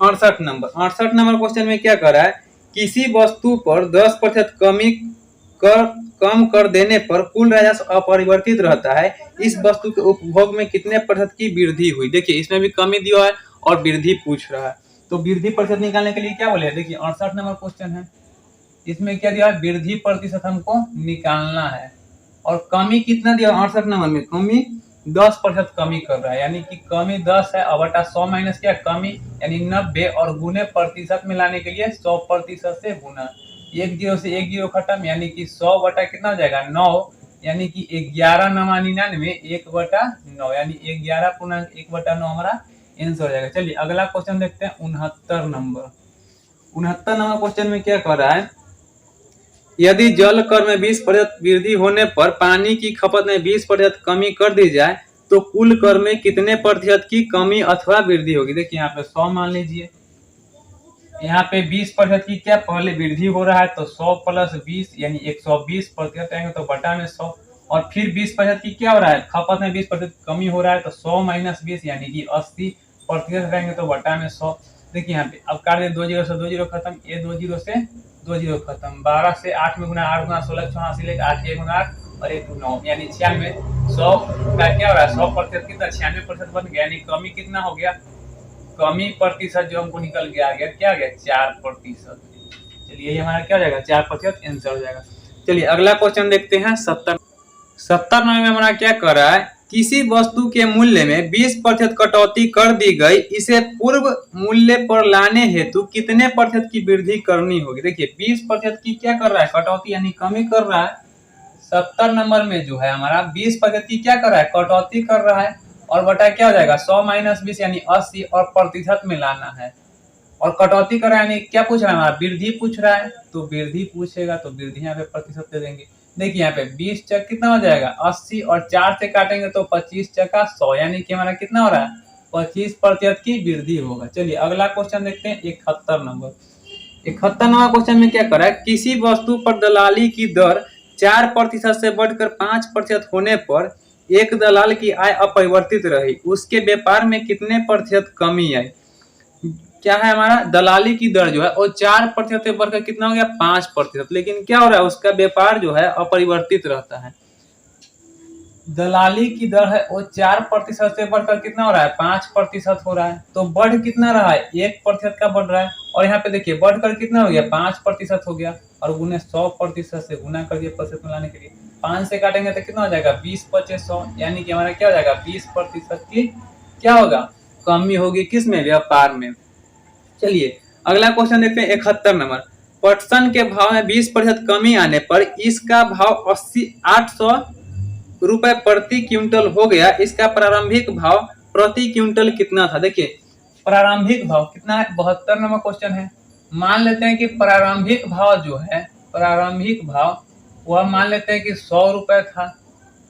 68 नंबर। 68 नंबर क्वेश्चन में क्या कर रहा है, किसी वस्तु पर 10% कम कर देने पर कुल राजस्व अपरिवर्तित रहता है, इस वस्तु के उपभोग में कितने प्रतिशत की वृद्धि हुई। देखिए इसमें भी कमी दिया है और वृद्धि पूछ रहा है, तो वृद्धि प्रतिशत निकालने के लिए क्या बोले, देखिए 68 नंबर क्वेश्चन है, इसमें क्या दिया है, वृद्धि प्रतिशत हमको निकालना है। और कमी कितना दिया, 68 नंबर में कमी 10% कमी कर रहा है, यानी कि कमी 10 है, और बटा 100 माइनस क्या कमी, यानी 90, और गुने प्रतिशत में लाने के लिए 100% से गुना, 1 0 से 1 0 खत्म, यानी कि 100 बटा कितना हो जाएगा, 9, यानी कि 11 9 99, 1/9, यानी 11 पूर्णांक 1/9 हमारा आंसर हो जाएगा। चलिए अगला क्वेश्चन देखते हैं, 69 नंबर। 69 नंबर क्वेश्चन में क्या कर रहा है, यदि जल कर में 20% वृद्धि होने पर पानी की खपत में 20% कमी कर दी जाए तो कुल कर में कितने प्रतिशत की कमी अथवा वृद्धि होगी। देखिए यहाँ पे 100 मान लीजिए, यहाँ पे 20% की क्या पहले वृद्धि हो रहा है, तो 100 प्लस 20 यानी 120% आएंगे, तो बटा में 100, और फिर 20% की क्या हो रहा है, खपत में 20% कमी हो रहा है, तो 100 माइनस 20 यानी कि 80% रहेंगे, तो बटा में 100। देखिए यहाँ पे अब काट दे, 2 0 से 2 0 खत्म, ये 2 0 से 2 0 खत्म, 12 से 8 में गुना, 8 गुना 16 84 लेके 8 1 गुना 8 और 1 9, यानी 96। 100 का क्या हो रहा है, 100% कितना, 96% बन गया, यानी कमी कितना हो गया, कमी प्रतिशत जो हमको निकल के आ गया, क्या आ गया, 4%। चलिए ये हमारा क्या हो जाएगा, 4% आंसर हो जाएगा। चलिए अगला क्वेश्चन देखते हैं, 70 में हमारा क्या कर रहा है, किसी वस्तु के मूल्य में 20% कटौती कर दी गई, इसे पूर्व मूल्य पर लाने हेतु कितने प्रतिशत की वृद्धि करनी होगी। देखिए 20% की क्या कर रहा है, कटौती यानी कमी कर रहा है। 70 नंबर में जो है हमारा 20% की क्या कर रहा है, कटौती कर रहा है, और बटा क्या हो जाएगा 100 माइनस 20 यानी 80 और प्रतिशत में लाना है। और कटौती करा यानी क्या पूछ रहा है हमारा, वृद्धि पूछ रहा है, तो वृद्धि पूछेगा तो वृद्धि यहाँ पे प्रतिशत दे देंगे। देखिए यहाँ पे 20 चक कितना हो जाएगा 80 और 4 से काटेंगे तो 25 चका 100 यानी कि हमारा कितना हो रहा है 25% की वृद्धि होगा। चलिए अगला क्वेश्चन देखते हैं 71 नंबर। 71 नंबर क्वेश्चन में क्या करा है, किसी वस्तु पर दलाली की दर 4% से बढ़कर 5% होने पर एक दलाल की आय अपरिवर्तित रही, उसके व्यापार में कितने प्रतिशत कमी आई। क्या है हमारा दलाली की दर जो है वो 4% से बढ़कर कितना हो गया 5%, लेकिन क्या हो रहा है उसका व्यापार जो है अपरिवर्तित रहता है। दलाली की दर है वो 4% से बढ़कर कितना हो रहा है 5% हो रहा है, तो बढ़ कितना रहा है 1% का बढ़ रहा है। और यहाँ पे देखिए बढ़कर कितना हो गया 5% हो गया और गुने 100% से गुना कर दिया प्रतिशत में लाने के लिए। 5 से काटेंगे तो कितना हो जाएगा 20 25 100 यानी कि हमारा क्या हो जाएगा 20% की क्या होगा कमी होगी किसमें व्यापार में। चलिए अगला क्वेश्चन देखते हैं 71 नंबर। पटसन के भाव में 20% कमी आने पर इसका भाव 800 रुपए प्रति क्विंटल हो गया, इसका प्रारंभिक भाव प्रति क्विंटल कितना था। देखिए प्रारंभिक भाव कितना है 72 नंबर क्वेश्चन है। मान लेते हैं कि प्रारंभिक भाव जो है प्रारंभिक भाव वह मान लेते हैं कि 100 रुपए था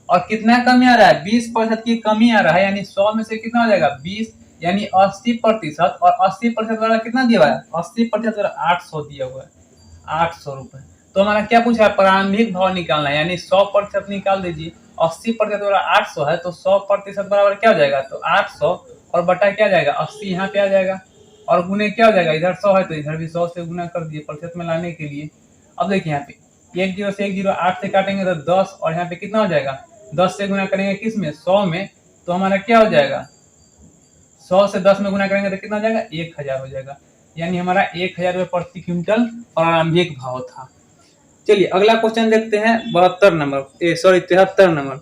और कितना कमी आ रहा है 20% की कमी आ रहा है, यानी 100 में से कितना हो जाएगा 20 यानी 80% और 80% वाला कितना दिया हुआ है 80% वाला 800 दिया हुआ है 800 रुपए। तो हमारा क्या पूछा है प्रारंभिक भाव निकालना है, यानी 100% निकाल दीजिए। 80% वाला 800 है तो 100% बराबर क्या हो जाएगा तो 800 और बटा क्या जाएगा 80 यहाँ पे आ जाएगा और गुने क्या हो जाएगा इधर 100 है तो इधर भी 100 से गुना कर दिए प्रतिशत में लाने के लिए। अब देखिए यहाँ पे 1 0 से 1 0 8 से काटेंगे तो 10 और यहाँ पे कितना हो जाएगा 10 से गुना करेंगे किस में 100 में, तो हमारा क्या हो जाएगा 100 से 10 में गुना करेंगे तो कितना हो जाएगा 1000 हो जाएगा, यानी हमारा 1000 रुपये प्रति क्विंटल प्रारंभिक भाव था। चलिए अगला क्वेश्चन देखते हैं 73 नंबर 73 नंबर।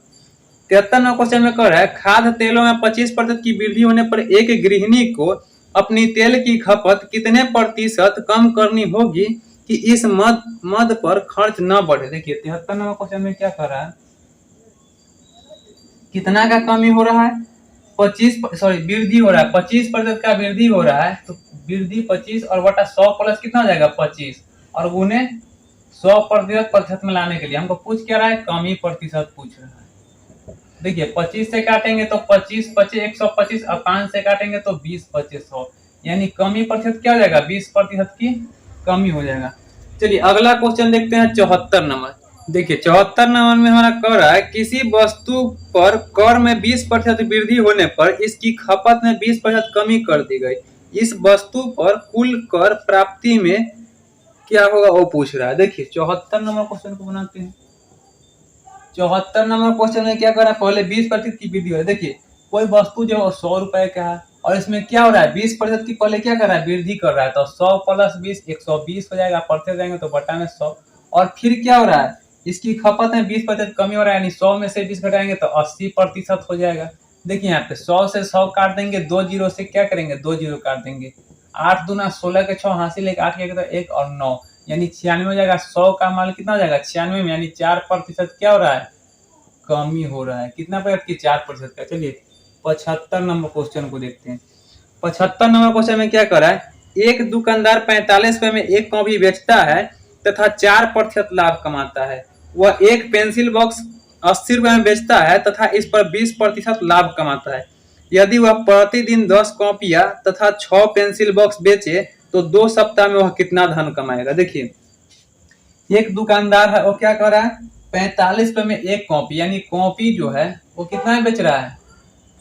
73 नंबर क्वेश्चन में कह रहा है खाद्य तेलों में 25% की वृद्धि होने पर एक गृहिणी को अपनी तेल की खपत कितने प्रतिशत कम करनी होगी कि इस मद पर खर्च न बढ़े। देखिए 73 नंबर क्वेश्चन में क्या कर रहा है कितना का कमी हो रहा है वृद्धि हो रहा है 25% का वृद्धि हो रहा है, तो वृद्धि 25 और बटा 100 प्लस कितना हो जाएगा 25 और गुने 100% प्रतिशत में लाने के लिए हमको पूछ क्या रहा है कमी प्रतिशत पूछ रहा है। देखिए 25 से काटेंगे तो 25 25 125 और 5 से काटेंगे तो 20 25 100 यानी कमी प्रतिशत क्या हो जाएगा 20% की कमी हो जाएगा। चलिए अगला क्वेश्चन देखते हैं 74 नंबर। देखिए 74 नंबर में हमारा कह रहा है किसी वस्तु पर कर में 20% वृद्धि होने पर इसकी खपत में 20% कमी कर दी गई, इस वस्तु पर कुल कर प्राप्ति में क्या होगा वो पूछ रहा है। देखिए 74 नंबर क्वेश्चन को बनाते हैं। 74 नंबर क्वेश्चन में क्या कर रहा है पहले 20% की वृद्धि हो रहा है। देखिए कोई वस्तु जो 100 रुपए का है और इसमें क्या हो रहा है 20% की पहले क्या कर रहा है वृद्धि कर रहा है, तो 100 प्लस 20 120 हो जाएगा, प्रतिशत जाएंगे तो बटा में 100 और फिर क्या हो रहा है इसकी खपत में 20% कमी हो रहा है, यानी 100 में से 20 घटाएंगे तो 80% हो जाएगा। देखिए यहाँ पे 100 से 100 काट देंगे, 2 जीरो से क्या करेंगे 2 जीरो काट देंगे, 8 दूना 16 के 6 हासिल 8 के तो 1 और 9 यानी 96 हो जाएगा। 100 का मान कितना हो जाएगा 96 में, यानी 4% क्या हो रहा है कमी हो रहा है। कितना प्रतिशत की 4% का। चलिए 75 नंबर क्वेश्चन को देखते हैं। 75 नंबर क्वेश्चन में क्या कर रहा है एक दुकानदार 45 रुपए में एक कॉपी बेचता है तथा 4% लाभ कमाता है। वह एक पेंसिल बॉक्स 80 रुपए में बेचता है तथा इस पर 20% लाभ कमाता है। यदि वह प्रतिदिन 10 कॉपियां तथा 6 पेंसिल बॉक्स बेचे तो 2 सप्ताह में वह कितना धन कमाएगा। देखिए एक दुकानदार है वो क्या कर रहा है 45 रुपए में एक कॉपी, यानी कॉपी जो है वो कितना में बेच रहा है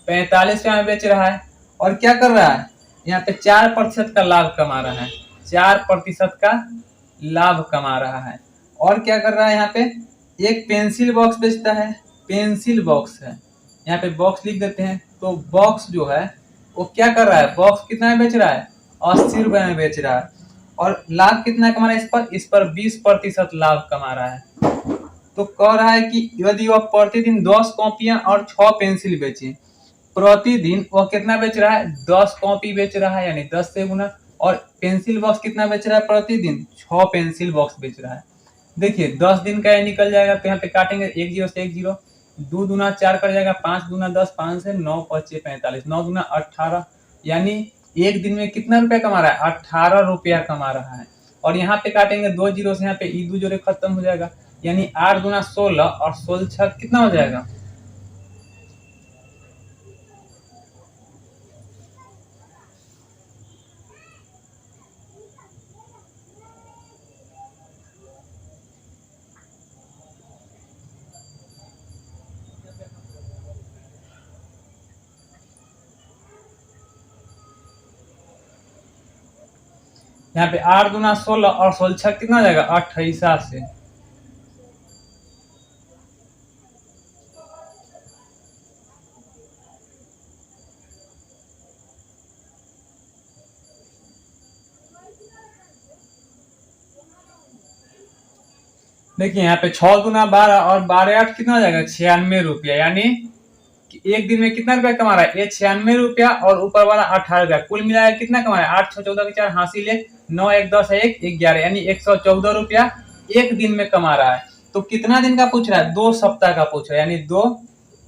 45 रुपए में बेच रहा है और क्या कर रहा है यहाँ पे 4% का लाभ कमा रहा है, 4% का लाभ कमा रहा है। और क्या कर रहा है यहाँ पे एक पेंसिल बॉक्स बेचता है, पेंसिल बॉक्स है यहाँ पे बॉक्स लिख देते हैं, तो बॉक्स जो है वो क्या कर रहा है बॉक्स कितना में बेच रहा है 80 रुपए में बेच रहा है और लाभ कितना कमा रहा है इस पर 20% लाभ कमा रहा है। तो कह रहा है कि यदि वह प्रतिदिन 10 कॉपियां और 6 पेंसिल बेचे, प्रतिदिन वह कितना बेच रहा है 10 कॉपी बेच रहा है यानी 10 से गुना, और पेंसिल बॉक्स कितना बेच रहा है प्रतिदिन 6 पेंसिल बॉक्स बेच रहा है। देखिए 10 दिन का ये निकल जाएगा तो यहाँ पे काटेंगे 1 0 से 1 0 2 दूना 4 कर जाएगा, 5 दूना 10, 5 से 9 पचे 45, 9 दूना 18, यानी एक दिन में कितना रुपया कमा रहा है? 18 रुपया कमा रहा है। और यहाँ पे काटेंगे 2 जीरो से, यहाँ पे ई 2 जोड़े खत्म हो जाएगा, यानी 8 दूना 16 और 16 छह कितना हो जाएगा? यहाँ पे 8 दूना 16 और 16 छह कितना हो जाएगा? 88। देखिए यहाँ पे 6 दूना 12 और 12 8 कितना हो जाएगा? 96 रुपया, यानी कि एक दिन में कितना रुपया कमा रहा है? ये 96 रुपया और ऊपर वाला 18 रुपया, कुल मिलाया कितना कमा रहा है? 8 6 14 के 4 हासिल 1, 9 1 10 1 11, यानी 114 रुपया एक दिन में कमा रहा है। तो कितना दिन का पूछ रहा है? 2 सप्ताह का पूछ रहा है, यानी 2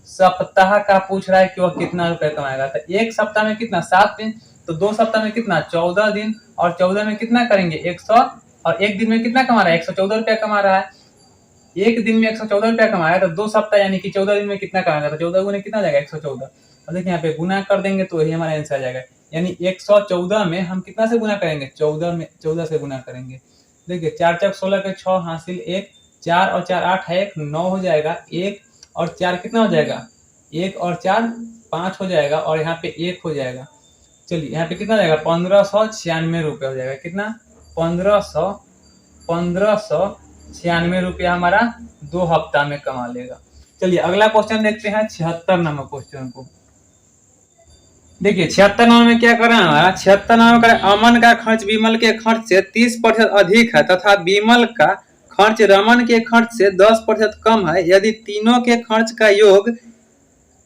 सप्ताह का पूछ रहा है कि वह कितना रुपया कमाएगा। तो एक सप्ताह में कितना? 7 दिन, तो 2 सप्ताह में कितना? 14 दिन, और 14 में कितना करेंगे? 100, और एक दिन में कितना कमा रहा है? 114 रुपया कमा रहा है। एक दिन में 114 रुपया कमाया, तो 2 सप्ताह यानी कि 14 दिन में कितना कमाएगा? तो 14 गुने कितना जाएगा? 114। और देखिए यहाँ पे गुना कर देंगे तो यही हमारा आंसर आ जाएगा, यानी 114 में हम कितना से गुना करेंगे? 14 से गुना करेंगे। देखिए 4 चक 16 के 6 हासिल 1, 4 और 4 8 है 1, 9 हो जाएगा, 1 और 4 कितना हो जाएगा? 1 और 4 5 हो जाएगा, और यहाँ पे 1 हो जाएगा। चलिए यहाँ पे कितना जाएगा? 1596 रुपये हो जाएगा। कितना? 1596 रुपया हमारा 2 हफ्ता में कमा लेगा। चलिए अगला क्वेश्चन देखते हैं, 76 नंबर क्वेश्चन को। देखिए 76 नंबर में क्या कर रहा है हमारा? 76 नंबर में अमन का खर्च विमल के खर्च से 30% अधिक है तथा विमल का खर्च रमन के खर्च से 10% कम है। यदि तीनों के खर्च का योग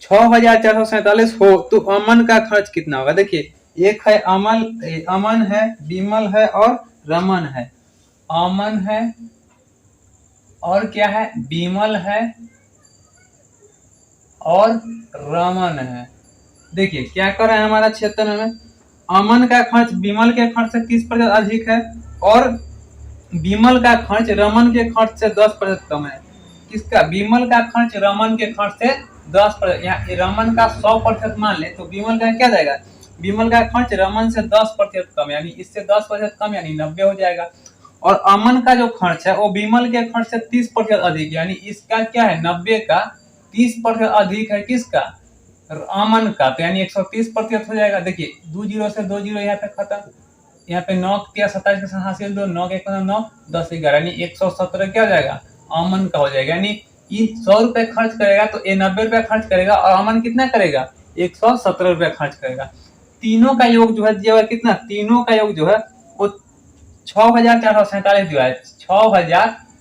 6447 हो तो अमन का खर्च कितना होगा? देखिए एक है अमन है, विमल है और रमन है। अमन है और क्या है? विमल है और रमन है। देखिए क्या कर रहा है हमारा 76 में? अमन का खर्च विमल के खर्च से 30% अधिक है और विमल का खर्च रमन के खर्च से 10% कम है। किसका? विमल का खर्च रमन के खर्च से 10%, यहाँ रमन का 100% मान ले तो विमल का क्या जाएगा? विमल का खर्च रमन से 10% कम, यानी इससे 10% कम, यानी 90 हो जाएगा। और अमन का जो खर्च है वो विमल के खर्च से 30% अधिक, यानी इसका क्या है? 90 का 30% अधिक है। किसका? अमन का, तो यानी 130% हो जाएगा। देखिए 2 जीरो से 2 जीरो यहाँ पे खत्म, यहाँ पे 9 क्या 27 के साथ हासिल 2, 9 के 9 10 11, यानी 117 क्या हो जाएगा? अमन का हो जाएगा। यानी 100 रुपए खर्च करेगा तो ये 90 रुपया खर्च करेगा, और अमन कितना करेगा? 117 रुपया खर्च करेगा। तीनों का योग जो है दिया हुआ कितना? तीनों का योग जो है वो 6447 दिया है,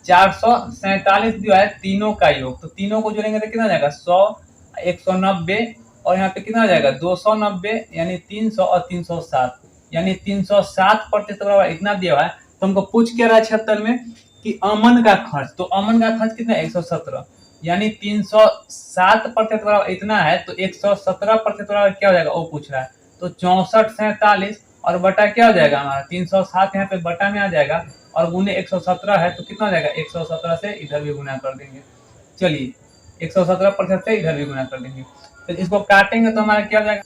6447 दिया है तीनों का योग। तो तीनों को जोड़ेंगे तो कितना जाएगा? 100 190, और यहाँ पे कितना हो जाएगा? 290, यानी 300 और 307, यानी 307% बराबर इतना दिया हुआ है। तो हमको पूछ क्या रहा है 76 में कि अमन का खर्च, तो अमन का खर्च कितना? 117, यानी 307% बराबर इतना है, तो 117% बराबर क्या हो जाएगा वो पूछ रहा है। तो 64 47 और बटा क्या हो जाएगा हमारा? 307 यहाँ पे बटा में आ जाएगा, और गुने 117 है तो कितना हो जाएगा? 117 से इधर भी गुना कर देंगे। चलिए 117% से इधर भी गुना कर देंगे। तो इसको काटेंगे तो हमारा क्या हो जाएगा?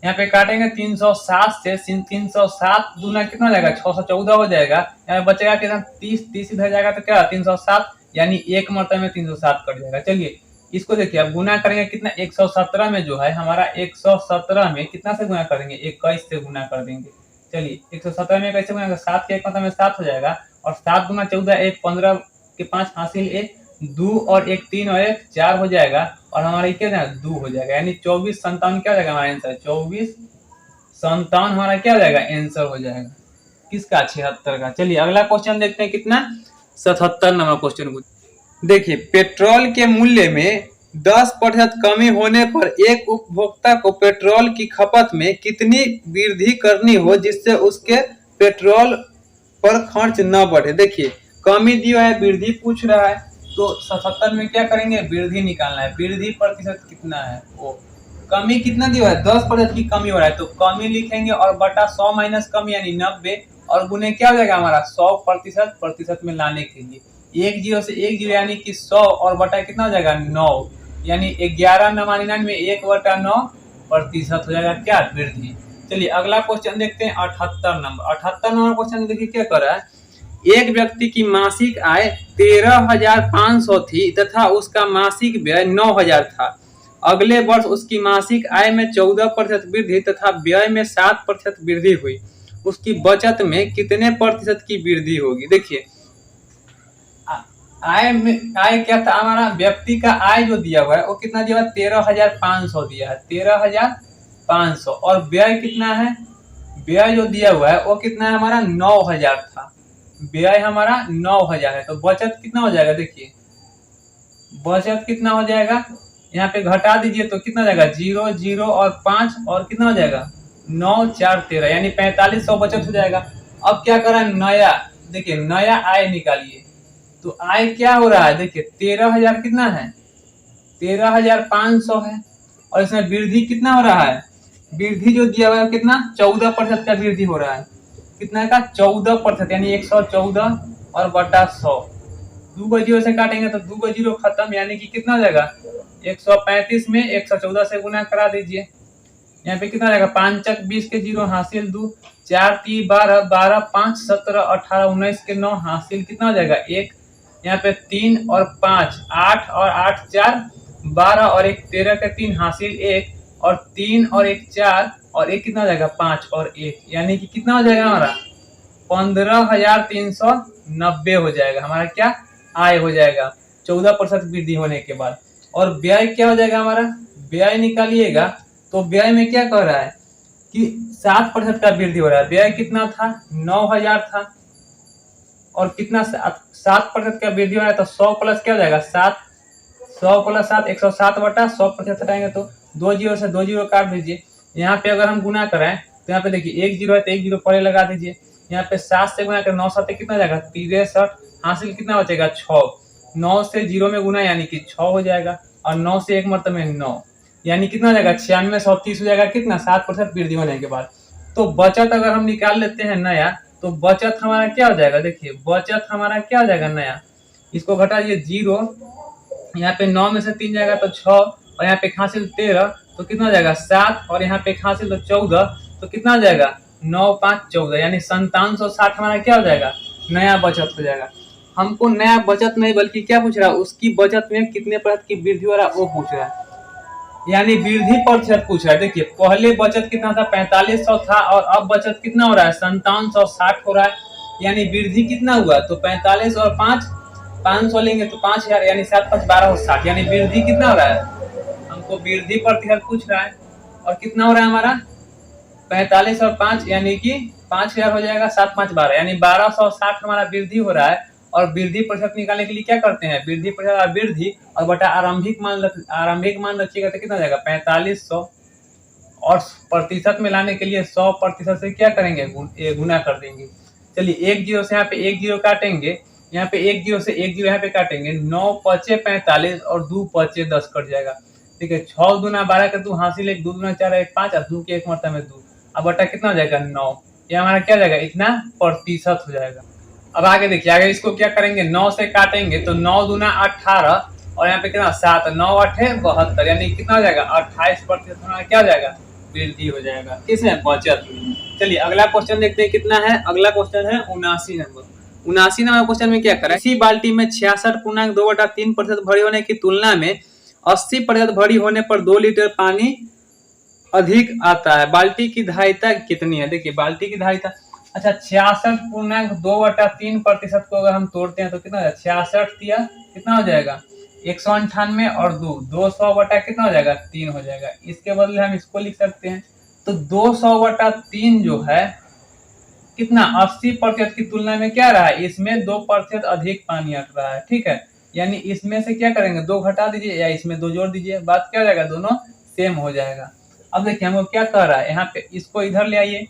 यहाँ पे काटेंगे 307 से, 307 दूना कितना हो जाएगा? 614 हो जाएगा। यहाँ बचेगा कितना? 30 इधर जाएगा तो क्या? 307, यानी एक मरतबे में 307 कट जाएगा। चलिए इसको देखिए अब गुना करेंगे कितना? 117 में जो है हमारा 117 में कितना से गुना कर देंगे? 21 से गुना कर देंगे। चलिए 117 में कैसे गुना? 7 के 1 मतलब में 7 हो जाएगा, और 7 गुना 14 1 15 के 5 हासिल 1 2 और 1 3 और 1 4 हो जाएगा, और हमारा क्या जाएगा? 2 हो जाएगा, यानी 24 57 क्या हो जाएगा हमारा आंसर? 24 57 हमारा क्या हो जाएगा? आंसर हो जाएगा किसका? 76 का। चलिए अगला क्वेश्चन देखते हैं, कितना? 77 नंबर क्वेश्चन को देखिए। पेट्रोल के मूल्य में 10% कमी होने पर एक उपभोक्ता को पेट्रोल की खपत में कितनी वृद्धि करनी हो जिससे उसके पेट्रोल पर खर्च न बढ़े? देखिए कमी दिया है, वृद्धि पूछ रहा है, तो 77 में क्या करेंगे, वृद्धि निकालना है। वृद्धि प्रतिशत कितना है, वो कमी कितना दिया है, 10% की कमी हो रहा है, तो कमी लिखेंगे और बटा 100 माइनस कमी यानी 90 और गुने क्या हो जाएगा हमारा 100% प्रतिशत में लाने के लिए 1 जीरो से 1 जीरो यानी कि 100 और बटा कितना हो जाएगा 9 यानी 11/99 में 1/9% हो जाएगा क्या, वृद्धि। चलिए अगला क्वेश्चन देखते हैं 78 नंबर। 78 नंबर क्वेश्चन देखिए क्या कर रहा है। एक व्यक्ति की मासिक आय 13,500 थी तथा उसका मासिक व्यय 9,000 था। अगले वर्ष उसकी मासिक आय में 14% वृद्धि तथा व्यय में 7% वृद्धि हुई। उसकी बचत में कितने प्रतिशत की वृद्धि होगी। देखिए आय क्या था हमारा, व्यक्ति का आय जो दिया हुआ है वो कितना दिया हुआ है, 13,500 दिया है, 13,500 और व्यय कितना है, व्यय जो दिया हुआ है वो कितना है हमारा 9,000 था, व्यय हमारा 9,000 है। तो बचत कितना हो जाएगा, देखिए बचत कितना हो जाएगा, यहाँ पे घटा दीजिए तो कितना हो जाएगा 0 0 और 5 और कितना हो जाएगा 9 4 13 यानी 4500 बचत हो जाएगा। अब क्या करा नया, देखिए नया आय निकालिए। तो आय क्या हो रहा है, देखिए 13,000 कितना है 13,500 है और इसमें वृद्धि कितना हो रहा है, वृद्धि जो दिया हुआ है कितना 14% का वृद्धि हो रहा है, कितना का 14% यानी 114 और बटा 100। 2 जीरो से काटेंगे तो 2 जीरो खत्म यानी कि कितना हो जाएगा 135 में 114 से गुना करा दीजिए। यहाँ पे कितना हो जाएगा 5 चक 20 के जीरो हासिल 2 4 3 12 12 5 17 18 19 के 9 हासिल कितना हो जाएगा 1। यहाँ पे 3 और 5 8 और 8 4 12 और 1 13 के 3 हासिल 1 और 3 और 1 4 और 1 कितना हो जाएगा 5 और 1 यानी कि कितना हो जाएगा हमारा 15,390 हो जाएगा हमारा क्या आय हो जाएगा 14% वृद्धि होने के बाद। और व्यय क्या हो जाएगा हमारा, व्यय निकालिएगा तो व्यय में क्या कह रहा है कि 7% का वृद्धि हो रहा है। व्यय कितना था 9,000 था और कितना 7% का वृद्धि हो रहा है तो 100 प्लस क्या हो जाएगा 7, 100 प्लस 7 107 बटा 100% हटाएंगे तो 2 जीरो से 2 जीरो काट दीजिए। यहाँ पे अगर हम गुना कराएं तो यहाँ पे देखिए 1 जीरो है तो 1 जीरो पहले लगा दीजिए। यहाँ पे 7 से गुना कर 9 7 कितना हो जाएगा 63 हासिल कितना बचेगा 6। 9 से 0 में गुना यानी कि 6 हो जाएगा और 9 से 1 मरतबे 9 यानी कितना हो जाएगा 9630 हो जाएगा कितना 7% वृद्धि होने के बाद। तो बचत अगर हम निकाल लेते हैं नया तो बचत हमारा क्या हो जाएगा, देखिए बचत हमारा क्या हो जाएगा नया, इसको घटा दीजिए 0, यहाँ पे 9 में से 3 जाएगा तो 6 और यहाँ पे हासिल 13 तो कितना हो जाएगा 7 और यहाँ पे हासिल तो 14 तो कितना हो जाएगा 9 5 14 यानी 5760 हमारा क्या हो जाएगा नया बचत हो जाएगा। हमको नया बचत नहीं बल्कि क्या पूछ रहा है उसकी बचत में कितने प्रतिशत की वृद्धि हो रहा है वो पूछ रहा है, यानी वृद्धि प्रतिशत पूछ रहा है। देखिए पहले बचत कितना था 4500 था और अब बचत कितना हो रहा है 5760 हो रहा है, यानी वृद्धि कितना हुआ तो 45 और 5 500 लेंगे तो 5000 यानी 7 5 1260 यानी वृद्धि कितना हो रहा है, हमको वृद्धि प्रतिशत पूछ रहा है। और कितना हो रहा है हमारा 45 और 5 यानी कि 5000 हो जाएगा 7 5 12 यानी 1260 हमारा वृद्धि हो रहा है। और वृद्धि प्रतिशत निकालने के लिए क्या करते हैं वृद्धि प्रतिशत वृद्धि और बटा आरंभिक मान रखिएगा तो कितना हो जाएगा 4500 और प्रतिशत में लाने के लिए 100% से क्या करेंगे गुना कर देंगे। चलिए 1 जीरो से यहाँ पे 1 जीरो काटेंगे, यहाँ पे 1 जीरो से 1 जीरो यहाँ पे काटेंगे 9 पचे 45 और 2 पचे 10 कट जाएगा। ठीक है 6 दूना 12 का 2 हासिल 1 2 दूना 4 1 5 और 2 के 1 मरतबे में 2 अब बटा कितना हो जाएगा 9, ये हमारा क्या जाएगा इतना प्रतिशत हो जाएगा। अब आगे देखिए आगे इसको क्या करेंगे 9 से काटेंगे तो 9 दूना 18 और यहाँ पे कितना 7 9 8 72 यानी कितना हो जाएगा 28% हमारा क्या हो जाएगा वृद्धि हो जाएगा किसमें बचत। चलिए अगला क्वेश्चन देखते हैं कितना है, अगला क्वेश्चन है 79 नंबर। 79 नंबर क्वेश्चन में क्या करें, इसी बाल्टी में 66.2/3% भरी होने की तुलना में 80% भरी होने पर 2 लीटर पानी अधिक आता है, बाल्टी की धारिता कितनी है। देखिए बाल्टी की धारिता अच्छा 66.2/3% को अगर हम तोड़ते हैं तो कितना हो जाएगा 66 दिया कितना हो जाएगा 198 और 200 बटा कितना हो जाएगा 3 हो जाएगा। इसके बदले हम इसको लिख सकते हैं तो 200/3 जो है कितना 80% की तुलना में क्या रहा है इसमें 2% अधिक पानी अट रहा है। ठीक है यानी इसमें से क्या करेंगे 2 घटा दीजिए या इसमें 2 जोड़ दीजिए, बात क्या हो जाएगा दोनों सेम हो जाएगा। अब देखिए हमको क्या कह रहा है यहाँ पे इसको इधर ले आइए,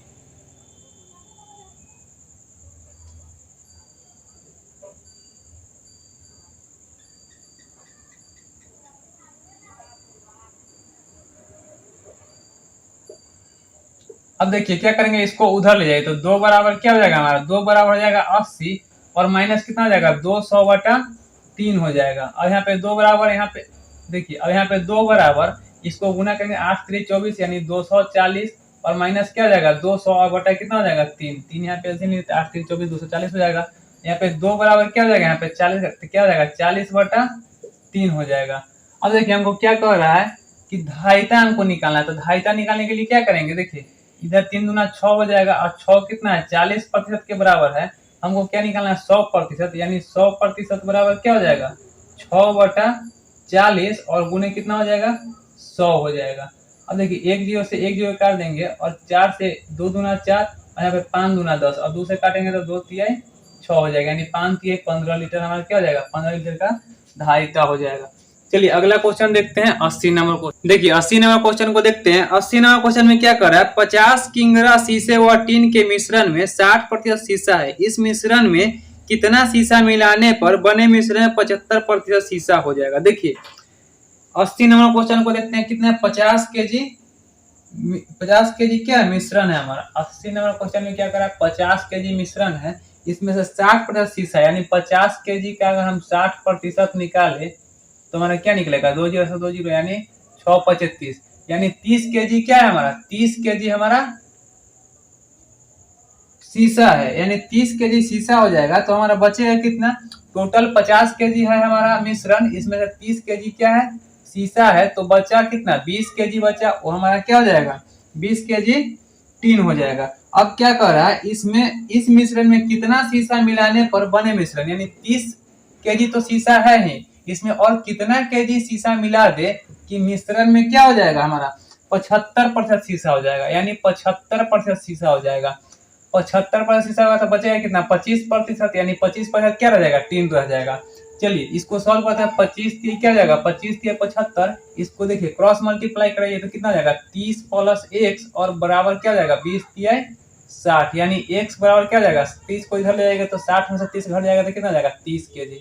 अब देखिए क्या करेंगे, इसको उधर ले जाइए तो 2 बराबर क्या हो जाएगा हमारा, 2 बराबर हो जाएगा 80 और माइनस कितना हो जाएगा 200/3 हो जाएगा। अब यहाँ पे 2 बराबर, यहाँ पे देखिए अब यहाँ पे 2 बराबर, इसको गुना करेंगे 8 3 24 यानी 240 और माइनस क्या हो जाएगा 200 और बटा कितना हो जाएगा 3, 3 यहाँ पे एलसीएम लेते 8 3 24 240 हो जाएगा। यहाँ पे 2 बराबर क्या हो जाएगा, यहाँ पे 40 क्या हो जाएगा 40/3 हो जाएगा। अब देखिए हमको क्या कह रहा है कि धारिता हमको निकालना है, तो धारिता निकालने के लिए क्या करेंगे, देखिए इधर 3 दूना 6 हो जाएगा और 6 कितना है 40% के बराबर है। हमको क्या निकालना है 100%, यानी 100% बराबर क्या हो जाएगा 6/40 और गुने कितना हो जाएगा 100 हो जाएगा। अब देखिए 1 जीरो से 1 जीरो काट देंगे और 4 से 2 दूना 4 और यहाँ पे 5 दूना 10 और 2 से काटेंगे तो 2 तिहाई 6 हो जाएगा, यानी 5 तिहाई 15 लीटर हमारा क्या हो जाएगा 15 लीटर का धारिता हो जाएगा। चलिए अगला क्वेश्चन देखते हैं 80 नंबर क्वेश्चन। देखिए 80 नंबर क्वेश्चन को देखते हैं। 80 नंबर क्वेश्चन में क्या कर रहा है, 50 किंगरा शीशे व टीन के मिश्रण में 60% शीशा है। इस मिश्रण में कितना शीशा मिलाने पर बने मिश्रण में 75% शीशा हो जाएगा। देखिए 80 नंबर क्वेश्चन को देखते हैं, कितने 50 केजी क्या है मिश्रण है हमारा। 80 नंबर क्वेश्चन में क्या करा है 50 केजी मिश्रण है, इसमें से 60% शीशा, यानी 50 केजी का अगर हम 60% निकाले तो हमारा क्या निकलेगा 2 जीरो से 2 जीरो यानी 6 25 30, यानी 30 केजी क्या है हमारा 30 केजी हमारा शीशा है, यानी 30 केजी शीशा हो जाएगा। तो हमारा बचेगा कितना, टोटल 50 केजी है हमारा मिश्रण, इसमें से 30 केजी क्या है शीशा है, तो बचा कितना 20 केजी बचा, वो हमारा क्या हो जाएगा 20 केजी टीन हो जाएगा। अब क्या कर रहा है, इसमें इस मिश्रण में कितना शीशा मिलाने पर बने मिश्रण, यानी 30 केजी तो शीशा है ही, इसमें और कितना केजी शीशा मिला दे कि मिश्रण में क्या हो जाएगा हमारा 75% शीशा हो जाएगा, यानी 75% शीशा हो जाएगा। 75% शीशा होगा तो बचेगा कितना 25%, यानी 25% क्या रह जाएगा टीन रह जाएगा। चलिए इसको सॉल्व करते हैं, 25 क्या हो जाएगा 25 75, इसको देखिए क्रॉस मल्टीप्लाई कराइए तो कितना हो जाएगा 30 + x और बराबर क्या हो जाएगा 20 तिहाई 60, यानी x बराबर क्या हो जाएगा 30 को इधर ले जाएगा तो 60 में से 30 घट जाएगा तो कितना हो जाएगा 30 केजी,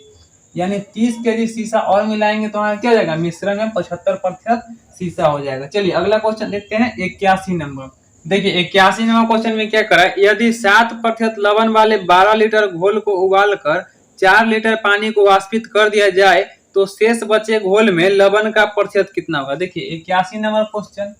यानी 30 केजी शीशा और मिलाएंगे तो हमारा क्या हो जाएगा मिश्रण में 75% शीशा हो जाएगा। चलिए अगला क्वेश्चन देखते हैं 81 नंबर। देखिए 81 नंबर क्वेश्चन में क्या करा है, यदि 7% लवण वाले 12 लीटर घोल को उबालकर 4 लीटर पानी को वाष्पित कर दिया जाए तो शेष बचे घोल में लवण का प्रतिशत कितना होगा। देखिए 81 नंबर क्वेश्चन,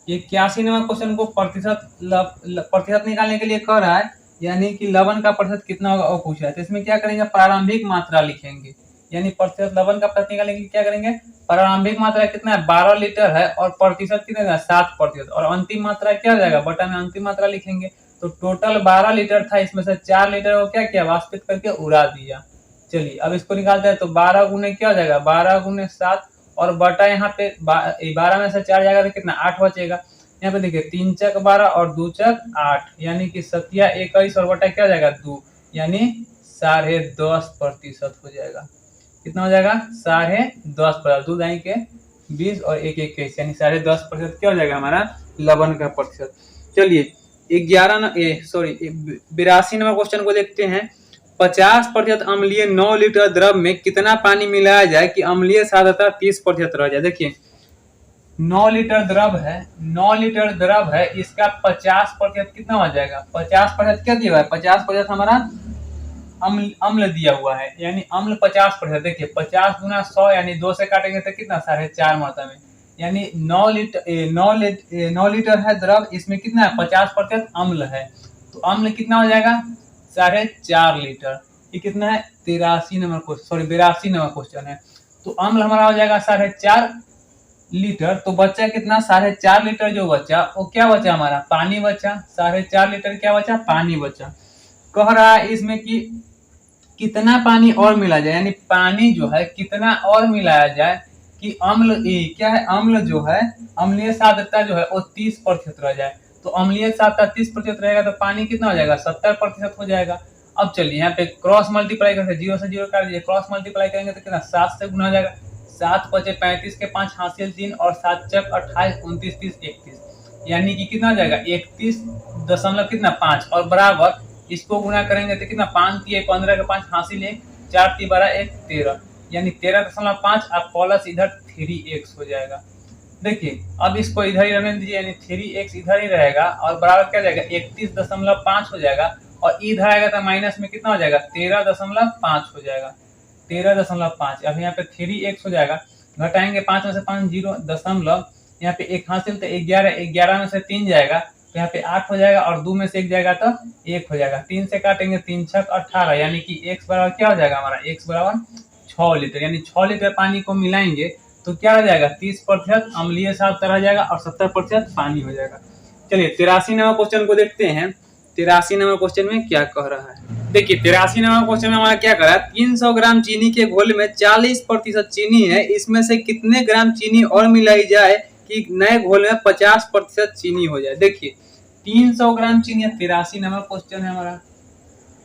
81 नंबर क्वेश्चन को प्रतिशत निकालने के लिए कह रहा है, यानी कि लवण का प्रतिशत कितना होगा वो पूछा है। तो इसमें क्या करेंगे प्रारंभिक मात्रा लिखेंगे, यानी प्रतिशत लवण का प्रतिशत निकालने के लिए क्या करेंगे प्रारंभिक मात्रा कितना है 12 लीटर है और प्रतिशत कितना है 7%, और अंतिम मात्रा क्या हो जाएगा बटा में अंतिम मात्रा लिखेंगे। तो टोटल 12 लीटर था, इसमें से 4 लीटर को क्या किया वाष्पित करके उड़ा दिया। चलिए अब इसको निकालते हैं, तो 12 गुने क्या हो जाएगा 12 गुने 7 और बटा यहाँ पे 12 में से 4 जाएगा तो कितना 8 बचेगा। यहाँ पे देखिए 3 चक 12 और 2 चक 8, यानी कि 7 21 और बटा क्या हो जाएगा 2, यानी 10.5% हो जाएगा। कितना हो जाएगा 10.5%, 2 दाई के 20 और 1 21, यानी 10.5% क्या हो जाएगा हमारा लवण का प्रतिशत। चलिए 82 नंबर क्वेश्चन को देखते हैं। 50% अम्लीय 9 लीटर द्रव में कितना पानी मिलाया जाए कि अम्लीय साध्यता 30% रह जाए। देखिए 9 लीटर द्रव है, 9 लीटर द्रव है, इसका 50% कितना हो जाएगा 50% क्या दिया हुआ है 50% हमारा अम्ल दिया हुआ है, यानी अम्ल 50%। देखिए 50 गुना 100 यानी 2 से काटेंगे तो कितना 4.5 मात्रा में, यानी 9 लीटर है द्रव, इसमें कितना है 50% अम्ल है, तो अम्ल कितना हो जाएगा 4.5 लीटर। ये कितना है 82 नंबर क्वेश्चन है। तो अम्ल हमारा हो जाएगा 4.5 लीटर, तो बच्चा कितना 4.5 लीटर जो बचा वो क्या बचा हमारा पानी बचा, 4.5 लीटर क्या बचा पानी बचा। कह रहा है इसमें कि कितना पानी और मिला जाए, यानी पानी जो है कितना और मिलाया जाए कि अम्ल क्या है अम्ल जो है अम्लीय साध्यता जो है वो 30% रह जाए। तो अम्लीय साध्यता 30% रहेगा तो पानी कितना हो जाएगा 70% हो जाएगा। अब चलिए यहाँ पे क्रॉस मल्टीप्लाई करते 0 से 0 काट दीजिए, क्रॉस मल्टीप्लाई करेंगे तो कितना 7 से गुना हो जाएगा, 7 × 5 = 35 के 5 हासिल 3 और 7 × 28 29 30 31, यानी कि कितना हो जाएगा 31.5 और बराबर इसको गुना करेंगे तो कितना 5 × 15 के 5 हासिल 1 4 × 12 1 13, यानी 13.5 और प्लस इधर 3x हो जाएगा। देखिए अब इसको इधर ही रहने दीजिए, यानी 3x इधर ही रहेगा और बराबर क्या जाएगा 31.5 हो जाएगा, और इधर आएगा तो माइनस में कितना हो जाएगा 13.5 हो जाएगा, 13.5। अब यहाँ पे 3x हो जाएगा, घटाएंगे 5 में से 5 जीरो दशमलव, यहाँ पे एक हासिल तो 11, 11 में से 3 जाएगा तो यहाँ पे 8 हो जाएगा, और 2 में से 1 जाएगा तो 1 हो जाएगा, 3 से काटेंगे 3 छक 18, यानी कि x बराबर क्या हो जाएगा हमारा, x बराबर 6 लीटर, यानी 6 लीटर पानी को मिलाएंगे तो क्या हो जाएगा 30% अम्लीय साल्ट रह जाएगा और 70% पानी हो जाएगा। चलिए 83 नंबर क्वेश्चन को देखते हैं। 83 नंबर क्वेश्चन में क्या कह रहा है, देखिए 83 नंबर क्वेश्चन में हमारा क्या कह रहा है, 300 ग्राम चीनी के घोल में 40% चीनी है, इसमें से कितने ग्राम चीनी और मिलाई जाए कि नए घोल में 50% चीनी हो जाए। देखिए 300 ग्राम चीनी है, 83 नंबर क्वेश्चन है हमारा,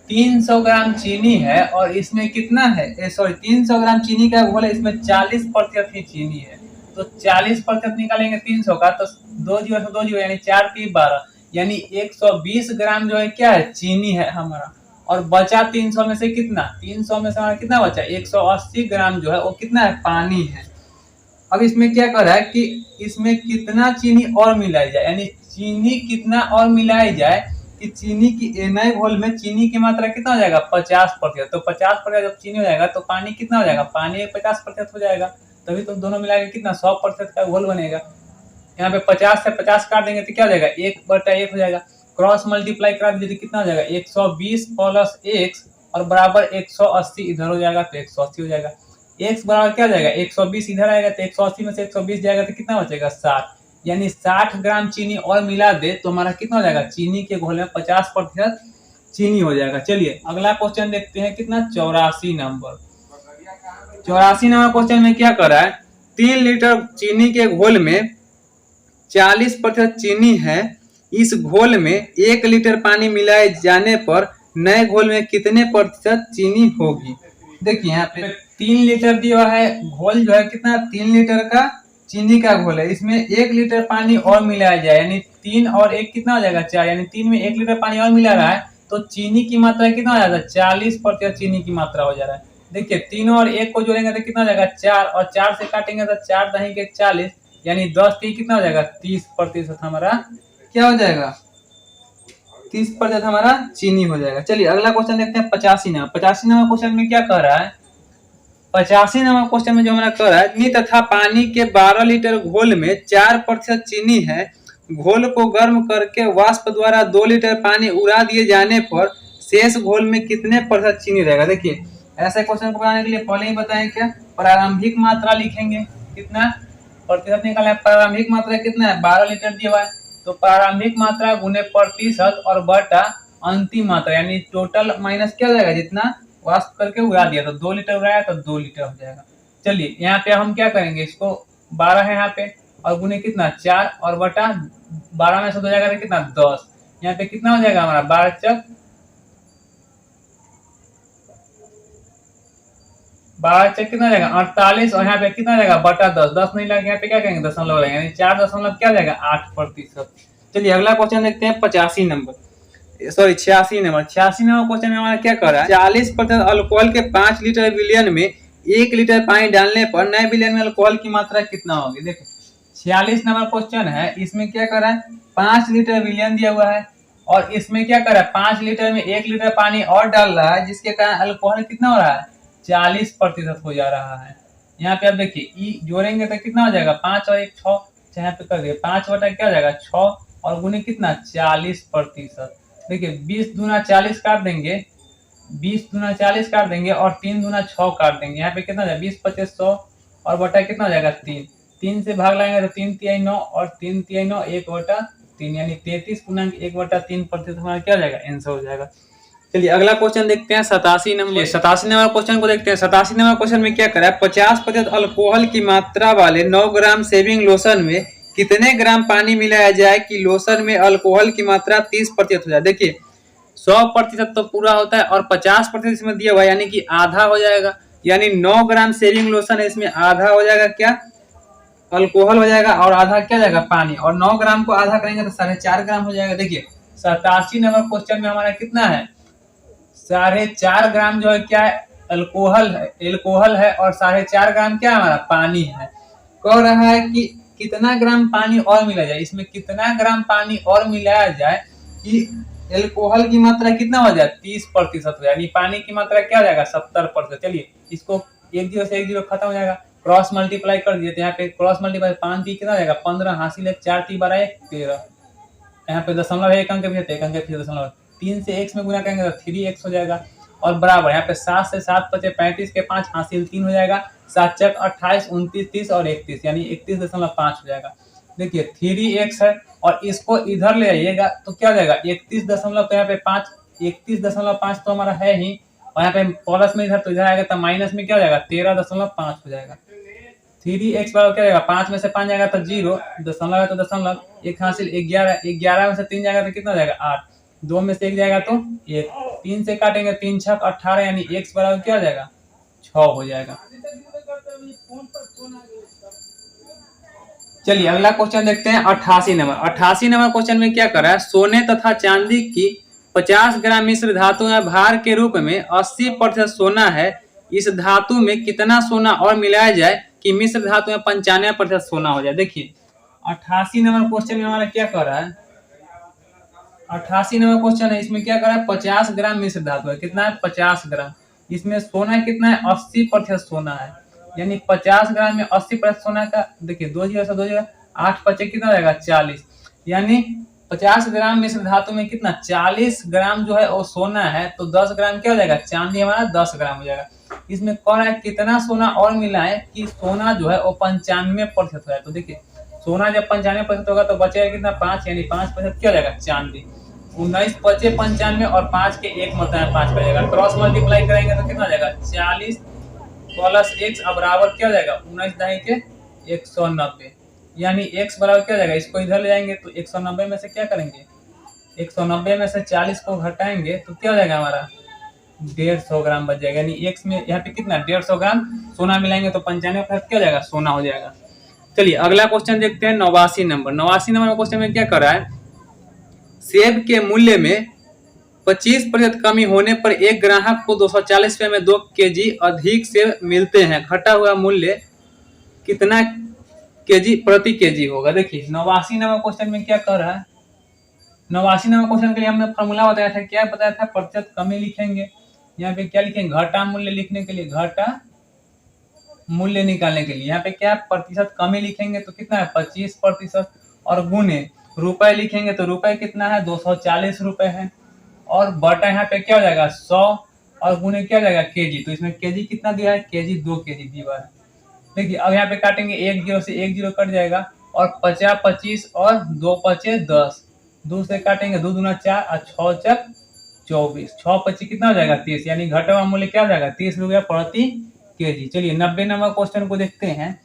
300 ग्राम चीनी है और इसमें कितना है, सॉरी 300 ग्राम चीनी का घोल है, इसमें 40% ही चीनी है, तो 40% निकालेंगे 300 का तो 2 जीरो से 2 जीरो यानी 4 3 12, यानी 120 ग्राम जो है क्या है चीनी है हमारा, और बचा 300 में से कितना, 300 में से हमारा कितना बचा 180 ग्राम जो है वो कितना है पानी है। अब इसमें क्या कर रहा है कि इसमें कितना चीनी और मिलाई जाए, यानी चीनी कितना और मिलाई जाए कि चीनी की नए घोल में चीनी की मात्रा कितना हो जाएगा 50%, तो 50% जब चीनी हो जाएगा तो पानी कितना हो जाएगा, पानी 50% हो जाएगा, तभी तो दोनों मिला के कितना 100% का घोल बनेगा। यहाँ पे 50 से 50 काट देंगे तो क्या हो जाएगा 1/1 हो जाएगा, क्रॉस मल्टीप्लाई करा दीजिए तो कितना हो जाएगा 120 प्लस x और बराबर 180 इधर हो जाएगा तो 180 हो जाएगा, x बराबर क्या हो जाएगा 120 इधर आएगा तो 180 में से 120 जाएगा तो कितना बचेगा 60, यानी 60 ग्राम चीनी और मिला दे तो हमारा कितना हो जाएगा चीनी के घोल में 50% चीनी हो जाएगा। चलिए अगला क्वेश्चन देखते हैं, कितना 84 नंबर। 84 नंबर क्वेश्चन में क्या कर रहा है, 3 लीटर चीनी के घोल में 40% चीनी है, इस घोल में 1 लीटर पानी मिलाए जाने पर नए घोल में कितने प्रतिशत चीनी होगी। देखिए यहाँ पे 3 लीटर दिया है घोल जो है कितना 3 लीटर का चीनी का घोल है, इसमें 1 लीटर पानी और मिलाया जाए, यानी 3 और 1 कितना हो जाएगा 4, यानी 3 में 1 लीटर पानी और मिला रहा है तो चीनी की मात्रा कितना हो जाता है 40% चीनी की मात्रा हो जा रहा है। देखिए 3 और 1 को जोड़ेंगे तो कितना हो जाएगा 4, और 4 से काटेंगे तो 4 दही के 40, यानी 10 की कितना हो जाएगा 30% हमारा क्या हो जाएगा 30% हमारा चीनी हो जाएगा। चलिए अगला क्वेश्चन देखते हैं 85 नंबर। 85 नंबर क्वेश्चन में क्या कह रहा है, 85 नंबर क्वेश्चन में जो हमारा कह रहा है, चीनी तथा पानी के 12 लीटर घोल में 4% चीनी है, घोल को गर्म करके वाष्प द्वारा 2 लीटर पानी उड़ा दिए जाने पर शेष घोल में कितने प्रतिशत चीनी रहेगा। देखिए ऐसे क्वेश्चन को बनाने के लिए पहले ही बताएं क्या प्रारंभिक मात्रा लिखेंगे, कितना प्रतिशत निकालना है, प्रारंभिक मात्रा कितना है 12 लीटर दिया हुआ है, तो प्रारंभिक मात्रा गुने प्रतिशत और बटा अंतिम मात्रा, यानी टोटल माइनस क्या हो जाएगा जितना वाष्प करके उड़ा दिया, तो 2 लीटर उड़ाया तो 2 लीटर हो जाएगा। चलिए यहाँ पे हम क्या करेंगे, इसको 12 है यहाँ पे और गुने कितना 4 और बटा 12 में से 2 जाएगा तो कितना 10, यहाँ पे कितना हो जाएगा हमारा 12 चक 12 चक कितना जाएगा 48, और यहाँ पे कितना जाएगा बटा 10, 10 नहीं लगा यहाँ पे क्या करेंगे दशमलव लगेगा, यानी 4 दशमलव क्या जाएगा 8%। चलिए अगला क्वेश्चन देखते हैं 85 number, sorry 86 number. 86 number question में हमारा क्या कर रहा है, 40% अल्कोहल के 5 लीटर विलियन में 1 लीटर पानी डालने पर नए विलियन में अल्कोहल की मात्रा कितना होगी। देखो 46 नंबर क्वेश्चन है, इसमें क्या कर रहा है 5 लीटर विलियन दिया हुआ है और इसमें क्या कर रहा है 5 लीटर में 1 लीटर पानी और डाल रहा है, जिसके कारण अल्कोहल कितना हो रहा है 40% हो जा रहा है। यहाँ पे आप देखिए ई जोड़ेंगे तो कितना हो जाएगा 5 और 1 6, यहाँ पे कर दिए 5 बटा क्या हो जाएगा 6 और गुने कितना 40%। देखिए 20 दूना 40 काट देंगे, 20 दूना 40 काट देंगे और 3 दूना 6 काट देंगे, यहाँ पे कितना हो जाएगा 20 25 100 और बटा कितना हो जाएगा 3, 3 से भाग लाएंगे तो 3 तिहाई 9 और 3 तिहाई 9 1/3, यानी 33/1/3% हमारा क्या हो जाएगा आंसर हो जाएगा। चलिए अगला क्वेश्चन देखते हैं 87 नंबर। 87 नंबर क्वेश्चन को देखते हैं। 87 नंबर क्वेश्चन में क्या करा है 50% अल्कोहल की मात्रा वाले 9 ग्राम शेविंग लोशन में कितने ग्राम पानी मिलाया जाए कि लोशन में अल्कोहल की मात्रा 30% हो जाए। देखिए 100% तो पूरा होता है और 50% इसमें दिया हुआ है, यानी कि आधा हो जाएगा, यानी 9 ग्राम शेविंग लोशन है इसमें आधा हो जाएगा क्या अल्कोहल हो जाएगा और आधा क्या जाएगा पानी, और 9 ग्राम को आधा करेंगे तो 4.5 ग्राम हो जाएगा। देखिए 87 नंबर क्वेश्चन में हमारा कितना है 4.5 ग्राम जो है क्या है अल्कोहल है और 4.5 ग्राम क्या हमारा पानी है। कह रहा है कि कितना ग्राम पानी और मिलाया जाए, इसमें कितना ग्राम पानी और मिलाया जाए कि एल्कोहल की मात्रा कितना हो जाए 30% हो, यानी पानी की मात्रा क्या हो जाएगा 70%। चलिए इसको एक जीरो से एक जीरो खत्म हो जाएगा, क्रॉस मल्टीप्लाई कर दिए तो यहाँ पे क्रॉस मल्टीप्लाई 5 टी कितना हो जाएगा 15, हासिल है 4 टी बारह 13, यहाँ पे दशमलव एक अंक पीछे एक अंक पीछे दशमलव 3 से x में गुना करेंगे तो 3x हो जाएगा, और बराबर यहाँ पे 7 से 7 बचे 35 के 5 हासिल 3 हो जाएगा, 7 चक 28 29 30 और 31 यानी 31.5 हो जाएगा। देखिए 3x है और इसको इधर ले आइएगा तो क्या हो जाएगा 31 दशमलव, तो यहाँ पे 5 31.5 तो हमारा है ही, और यहाँ पे प्लस में इधर तो इधर आएगा तो माइनस में क्या हो जाएगा 13.5 हो जाएगा। 3x बराबर क्या जाएगा 5 में से 5 जाएगा तो 0, दशमलव है तो दशमलव, एक हासिल 11, 11 में से 3 जाएगा तो कितना हो जाएगा 8, 2 में से 1 जाएगा तो 1, 3 से काटेंगे 3 छक 18 यानी x बराबर क्या हो जाएगा 6 हो जाएगा। चलिए अगला क्वेश्चन देखते हैं 88 नंबर। 88 नंबर क्वेश्चन में क्या कर रहा है, सोने तथा चांदी की 50 ग्राम मिश्र धातु में भार के रूप में 80% सोना है, इस धातु में कितना सोना और मिलाया जाए कि मिश्र धातु में 95% सोना हो जाए। देखिए 88 नंबर क्वेश्चन में हमारा क्या कर रहा है, 88 नंबर क्वेश्चन है, इसमें क्या कर रहा है 50 ग्राम मिश्र धातु है, कितना है 50 ग्राम, इसमें सोना कितना है 80% सोना है, यानी 50 ग्राम में 80% सोना का, देखिए 2 जीरो से 2 जीरो 8 पचे कितना हो जाएगा 40, यानी 50 ग्राम मिश्र धातु में कितना 40 ग्राम जो है वो सोना है, तो 10 ग्राम क्या हो जाएगा चांदी हमारा 10 ग्राम हो जाएगा। इसमें कौन है कितना सोना और मिला है कि सोना जो है वो 95% हो जाए, तो देखिए सोना जब 95% होगा तो बचेगा कितना 5, यानी 5% क्या हो जाएगा चांदी, 19 बचे 95 और 5 के एक मतलब है 5 बचेगा, क्रॉस मल्टीप्लाई करेंगे तो कितना हो जाएगा 40 प्लस x अब बराबर क्या हो जाएगा 19 दाई के 190, यानी x बराबर क्या हो जाएगा, इसको इधर ले जाएंगे तो 190 में से क्या करेंगे 190 में से 40 को घटाएंगे तो क्या हो जाएगा हमारा 150 ग्राम बच जाएगा, यानी x में यहाँ पे कितना 150 ग्राम सोना मिलाएंगे तो 95% क्या हो जाएगा सोना हो जाएगा। चलिए अगला क्वेश्चन देखते हैं 89 नंबर। 89 नंबर क्वेश्चन में क्या कर रहा है, सेब के मूल्य में 25% कमी होने पर एक ग्राहक को 240 रुपए में 2 केजी अधिक सेब मिलते हैं, घटा हुआ मूल्य कितना केजी प्रति केजी होगा। देखिए 89 नंबर क्वेश्चन में क्या कर रहा है, 89 नंबर क्वेश्चन के लिए हमने फॉर्मूला बताया था, क्या बताया था प्रतिशत कमी लिखेंगे, यहाँ पे क्या लिखेंगे घटा मूल्य लिखने के लिए, घटा मूल्य निकालने के लिए यहाँ पे क्या प्रतिशत कमी लिखेंगे तो कितना है 25%, और गुने रुपए लिखेंगे तो रुपए कितना है 240 रुपए है, और बटा यहाँ पे क्या हो जाएगा 100, और गुने क्या हो जाएगा केजी, तो इसमें केजी कितना दिया है केजी 2 केजी दिया है। देखिए अब यहाँ पे काटेंगे 1 जीरो से 1 जीरो कट जाएगा, और 50 25 और 2 पचे 10, 2 से काटेंगे 2 दूना 4 और 6 चक 24, 6 25 कितना हो जाएगा 30, यानी घटा हुआ मूल्य क्या हो जाएगा 30 रुपया प्रति केजी। चलिए 90 नंबर क्वेश्चन को देखते हैं।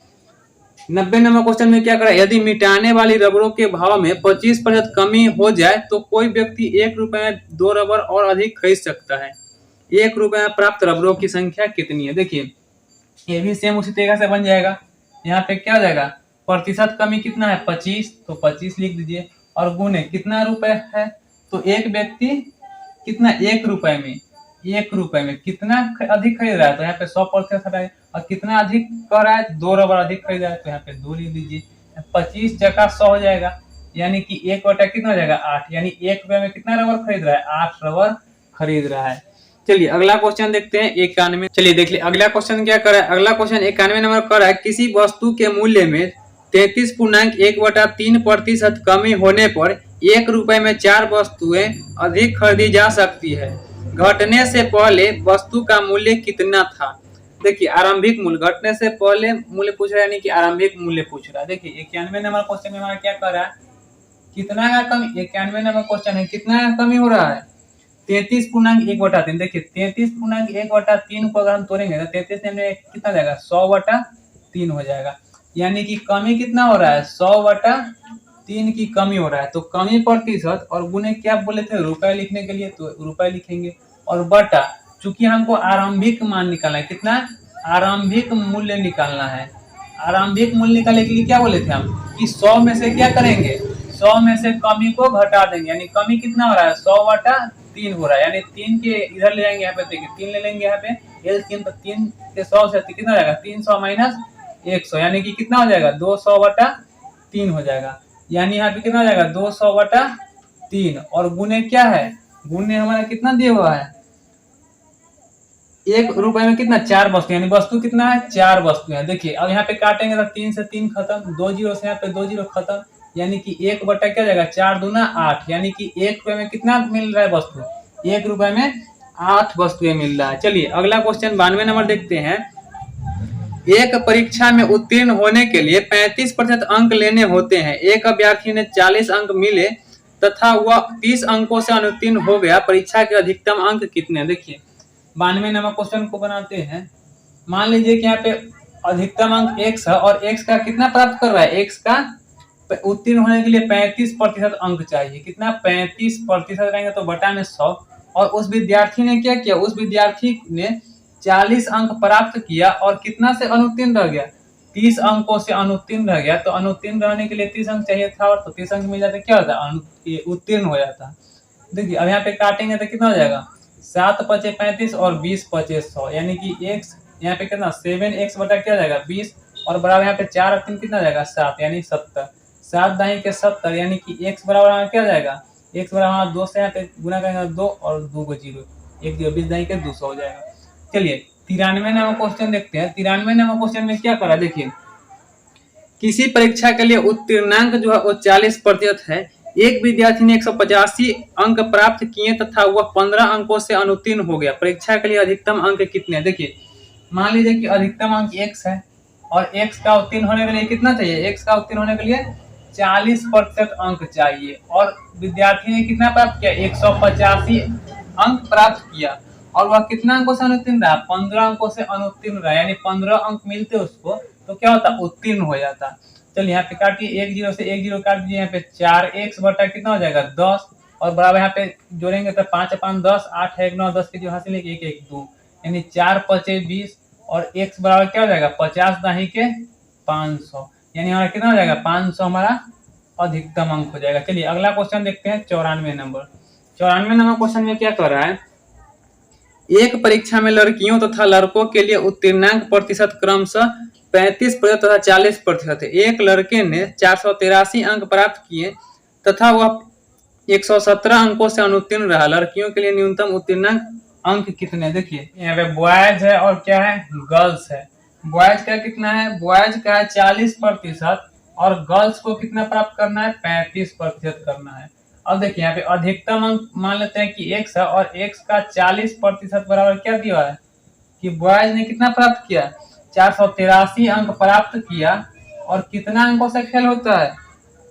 90 नंबर क्वेश्चन में क्या करा, यदि मिटाने वाली रबरों के भाव में 25% कमी हो जाए तो कोई व्यक्ति 1 रुपए में 2 रबर और अधिक खरीद सकता है, 1 रुपए में प्राप्त रबरों की संख्या कितनी है। देखिए ये भी सेम उसी तरीके से बन जाएगा, यहाँ पे क्या हो जाएगा प्रतिशत कमी कितना है 25, तो 25 लिख दीजिए, और गुने कितना रुपए है, तो एक व्यक्ति कितना 1 रुपए में 1 रुपए में कितना अधिक खरीद रहा है, तो यहाँ पे 100% हटाए, और कितना अधिक कर रहा है 2 रबर अधिक खरीद रहा है, तो यहाँ पे 2 लिख दीजिए, 25 जगह 100 हो जाएगा, यानी कि 1 बटा कितना हो जाएगा 8, यानी 1 रुपए में कितना रबर खरीद रहा है 8 रबर खरीद रहा है। चलिए अगला क्वेश्चन देखते हैं 91। चलिए देख लिया अगला क्वेश्चन क्या कर रहा है, अगला क्वेश्चन 91 नंबर कर रहा है, किसी वस्तु के मूल्य में 33.1/3% कमी होने पर 1 रुपए में 4 वस्तुएं अधिक खरीदी जा सकती है, घटने से पहले वस्तु का मूल्य कितना था। देखिए आरंभिक मूल्य, घटने से पहले मूल्य पूछ रहा है, यानी कि आरंभिक मूल्य पूछ रहा है। देखिए 91 नंबर क्वेश्चन में हमारा क्या कर रहा है, कितना का कमी, 91 नंबर क्वेश्चन है कितना का कमी हो रहा है 33.1/3। देखिए 33.1/3 को अगर हम तोड़ेंगे तो 33 में कितना जाएगा 100/3 हो जाएगा, यानी कि कमी कितना हो रहा है 100/3 की कमी हो रहा है। तो कमी प्रतिशत और गुने क्या बोले थे रुपए लिखने के लिए, तो रुपए लिखेंगे, और बटा चूंकि हमको आरंभिक मान निकालना है, कितना आरंभिक मूल्य निकालना है, आरंभिक मूल्य निकालने के लिए क्या बोले थे हम कि 100 में से क्या करेंगे 100 में से कमी को घटा देंगे, यानी कमी कितना हो रहा है 100/3 हो रहा है, यानी 3 के इधर ले जाएंगे, यहाँ पे देखिए 3 ले लेंगे, यहाँ पे L3 तो 3 के 100 से कितना हो जाएगा 300 माइनस 100, यानी कि कितना हो जाएगा 200/3 3 हो जाएगा। यानी यहाँ पे कितना हो जाएगा 200/3 और गुने क्या है, गुने हमारा कितना दिया हुआ है 1 रुपए में कितना 4 वस्तु, यानी वस्तु कितना है 4 वस्तु है। देखिए अब यहाँ पे काटेंगे तो 3 से 3 खत्म, 2 जीरो से यहाँ पे 2 जीरो खत्म, यानी कि 1 बटा क्या जाएगा 4 दूना 8, यानी कि 1 रुपए में कितना मिल रहा है वस्तु, 1 रुपए में 8 वस्तुएं मिल रहा है। चलिए अगला क्वेश्चन 92 नंबर देखते हैं। एक परीक्षा में उत्तीर्ण होने के लिए 35% अंक लेने होते हैं। एक अभ्यर्थी ने 40 अंक मिले तथा वह 30 अंकों से अनुत्तीर्ण हो गया, परीक्षा के अधिकतम अंक कितने। देखिए 92 नंबर क्वेश्चन को बनाते हैं। मान लीजिए कि यहाँ पे अधिकतम अंक x है और x का कितना प्राप्त कर रहा है, x का उत्तीर्ण होने के लिए 35% अंक चाहिए। कितना 35% रहेंगे तो बटा में 100, और उस विद्यार्थी ने क्या किया, उस विद्यार्थी ने 40 अंक प्राप्त किया और कितना से अनुत्तीर्ण रह गया, 30 अंकों से अनुत्तीर्ण रह गया। तो अनुत्तीर्ण रहने के लिए 30 अंक चाहिए था और तो 30 अंक मिल जाते क्या होता है उत्तीर्ण हो जाता। देखिए अब यहाँ पे काटेंगे तो कितना हो जाएगा 7 पचे 35 और 20 पचे 100, यानी कि x यहाँ पे कितना 7x बटा क्या जाएगा 20 और बराबर यहाँ पे 4 और 3 कितना जाएगा 7, यानी 70, 7 दाही के 70, यानी कि x बराबर क्या जाएगा, x बराबर 2 से यहाँ पे गुना करेंगे 2 और 2 को 0, 1 0 20 दाही के 200 हो जाएगा। चलिए 93 नंबर क्वेश्चन देखते हैं। 93 नंबर क्वेश्चन में क्या करा, देखिए किसी परीक्षा के लिए उत्तीर्णांक जो है वो 40% है। एक विद्यार्थी ने 185 अंक प्राप्त किए तथा वह 15 अंकों से अनुत्तीर्ण हो गया, परीक्षा के लिए अधिकतम अंक कितने। देखिए मान लीजिए कि अधिकतम अंक x है और x का उत्तीर्ण होने के लिए कितना चाहिए, x का उत्तीर्ण होने के लिए 40% अंक चाहिए और विद्यार्थी ने कितना प्राप्त किया 185 अंक प्राप्त किया और वह कितना अंकों से अनुत्तीर्ण रहा, 15 अंकों से अनुत्तीर्ण रहा, यानी 15 अंक मिलते उसको तो क्या होता उत्तीर्ण हो जाता। चलिए यहाँ पे काटिए 1 0 से 1 0 काट दीजिए, यहाँ पे 4x बटा कितना हो जाएगा 10 और बराबर यहाँ पे जोड़ेंगे तो 5 5 10 8 1 9 10 के जो हासिल 1 1 2, यानी 4 पचे 20 और x बराबर क्या हो जाएगा 50 दाही के 500, यानी हमारा कितना हो जाएगा 500 हमारा अधिकतम अंक हो जाएगा। चलिए अगला क्वेश्चन देखते हैं 94 नंबर। 94 नंबर क्वेश्चन में क्या कर रहा है, एक परीक्षा में लड़कियों तथा लड़कों के लिए उत्तीर्णांक प्रतिशत क्रमशः 35% तथा 40% है। एक लड़के ने 483 अंक प्राप्त किए तथा वह 117 अंकों से अनुत्तीर्ण रहा, लड़कियों के लिए न्यूनतम उत्तीर्णांक अंक कितने। देखिए यहाँ पे बॉयज है और क्या है गर्ल्स है। बॉयज का कितना है, बॉयज का है 40% और गर्ल्स को कितना प्राप्त करना है 35% करना है। अब देखिए यहाँ पे अधिकतम अंक मान लेते हैं कि x है और x का 40% बराबर क्या दिया है कि बॉयज ने कितना प्राप्त किया 483 अंक प्राप्त किया और कितना अंकों से फेल होता है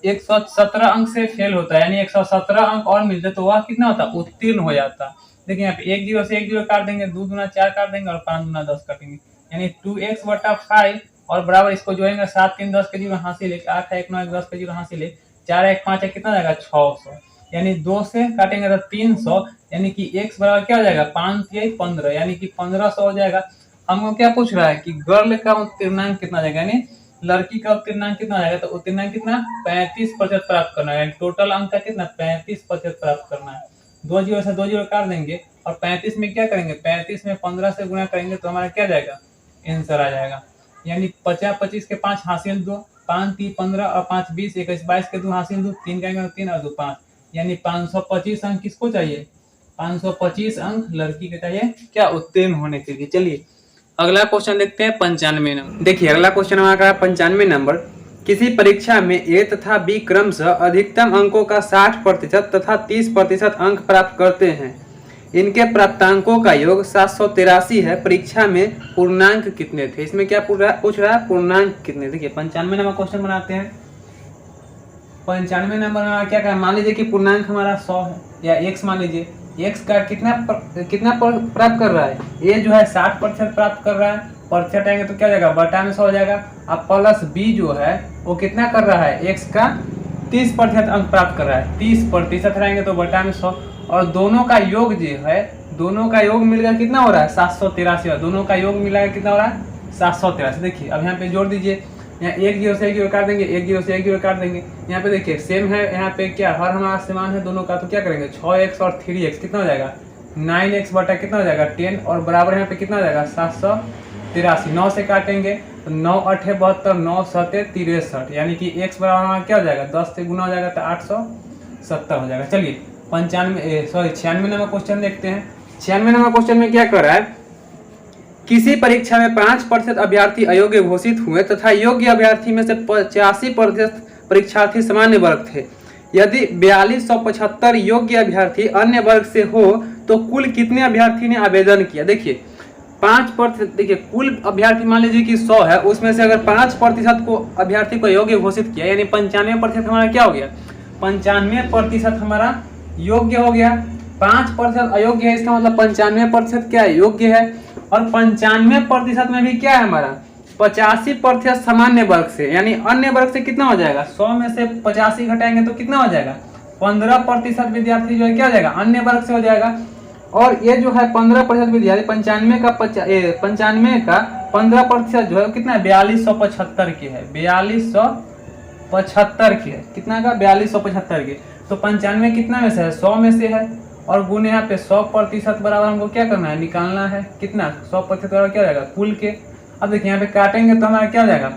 117 अंक से फेल होता है, यानी 117 अंक और मिलते तो वह कितना होता उत्तीर्ण हो जाता। देखिए यहाँ पे 1 0 से 1 0 काट देंगे, 2 दूना 4 काट देंगे और 5 दूना 10 काटेंगे, यानी 2x बटा 5 और बराबर इसको जोड़ेंगे 7 3 10 के 0 हासिल 1 8 1 9 10 के 0 हासिल 4 1 5 कितना जाएगा 600, यानी 2 से काटेंगे तो 300, यानी कि x बराबर क्या हो जाएगा 5 15, यानी कि 1500 हो जाएगा। हमको क्या पूछ रहा है कि गर्ल का उत्तीर्णांक कितना जाएगा, यानी लड़की का उत्तीर्णांक कितना जाएगा, तो उत्तीर्णांक कितना 35% प्राप्त करना है, यानी टोटल अंक का कितना 35% प्राप्त करना है। 2 0 से 2 0 काट देंगे और 35 में क्या करेंगे 35 में 15 से गुना करेंगे तो हमारा क्या जाएगा आंसर आ जाएगा, यानी 50 25 के 5 हासिल 2 5 3 15 और 5 20 21 22 के 2 हासिल 2 3 करेंगे 3 और 2 5, यानी 525 अंक किसको चाहिए 525 अंक लड़की के चाहिए क्या उत्तीर्ण होने के लिए। चलिए अगला क्वेश्चन देखते हैं 95 नंबर। देखिए अगला क्वेश्चन हमारा 95 नंबर, किसी परीक्षा में ए तथा बी क्रमशः अधिकतम अंकों का 60% तथा 30% अंक प्राप्त करते हैं, इनके प्राप्तांकों का योग 783 है, परीक्षा में पूर्णांक कितने थे। इसमें क्या पूछ रहा है पूर्णांक कितने। देखिए 95 नंबर क्वेश्चन बनाते हैं। 95 नंबर में क्या करें, मान लीजिए कि पूर्णांक हमारा 100 है या x मान लीजिए, x का कितना प्राप्त कर रहा है, a जो है 60% प्राप्त कर रहा है, प्रतिशत आएंगे तो क्या जाएगा बटा में 100 हो जाएगा। अब प्लस b जो है वो कितना कर रहा है x का 30% अंक प्राप्त कर रहा है, 30% रहेंगे तो बटा में 100 और दोनों का योग जो है दोनों का योग मिलकर कितना हो रहा है 783, दोनों का योग मिलाकर कितना हो रहा है 783। देखिए अब यहाँ पे जोड़ दीजिए, यहाँ 1 0 से 1 0 काट देंगे, 1 0 से 1 0 काट देंगे, यहाँ पे देखिए सेम है, यहाँ पे क्या हर हमारा समान है दोनों का, तो क्या करेंगे 6x और 3x कितना हो जाएगा 9x बटा कितना हो जाएगा 10 और बराबर यहाँ पे कितना हो जाएगा 783, 9 से काटेंगे तो 9 8 72, 9 7 63, यानी कि x बराबर हमारा क्या हो जाएगा, 10 से गुना हो जाएगा तो 870 हो जाएगा। चलिए 96 नंबर क्वेश्चन देखते हैं। 96 नंबर क्वेश्चन में क्या कर रहा है, किसी परीक्षा में 5% अभ्यर्थी अयोग्य घोषित हुए तथा योग्य अभ्यर्थी में से 85% परीक्षार्थी सामान्य वर्ग थे। यदि 4275 योग्य अभ्यर्थी अन्य वर्ग से हो तो कुल कितने अभ्यर्थी ने आवेदन किया। देखिए 5%, देखिए कुल अभ्यर्थी मान लीजिए कि 100 है, उसमें से अगर 5% को अभ्यर्थी को योग्य घोषित किया, यानी 95% हमारा क्या हो गया, 95% हमारा योग्य हो गया, 5% अयोग्य है, इसका मतलब 95% क्या है, योग्य है। और 95% में भी क्या है हमारा, 85% सामान्य वर्ग से, यानी अन्य वर्ग से कितना हो जाएगा, 100 में से 85 घटाएंगे तो कितना हो जाएगा, 15% विद्यार्थी जो है क्या हो जाएगा, अन्य वर्ग से हो जाएगा। और ये जो है 15% विद्यार्थी 95 का 15% जो है कितना है, 4275 के है, 4275 के है, कितना का 4275 के। तो 95 कितना में से है, 100 में से है, और गुने यहाँ पे 100% बराबर हमको क्या करना है, निकालना है, कितना 100% बराबर क्या हो जाएगा, कुल के। अब देखिए यहाँ पे काटेंगे तो हमारा क्या हो जाएगा,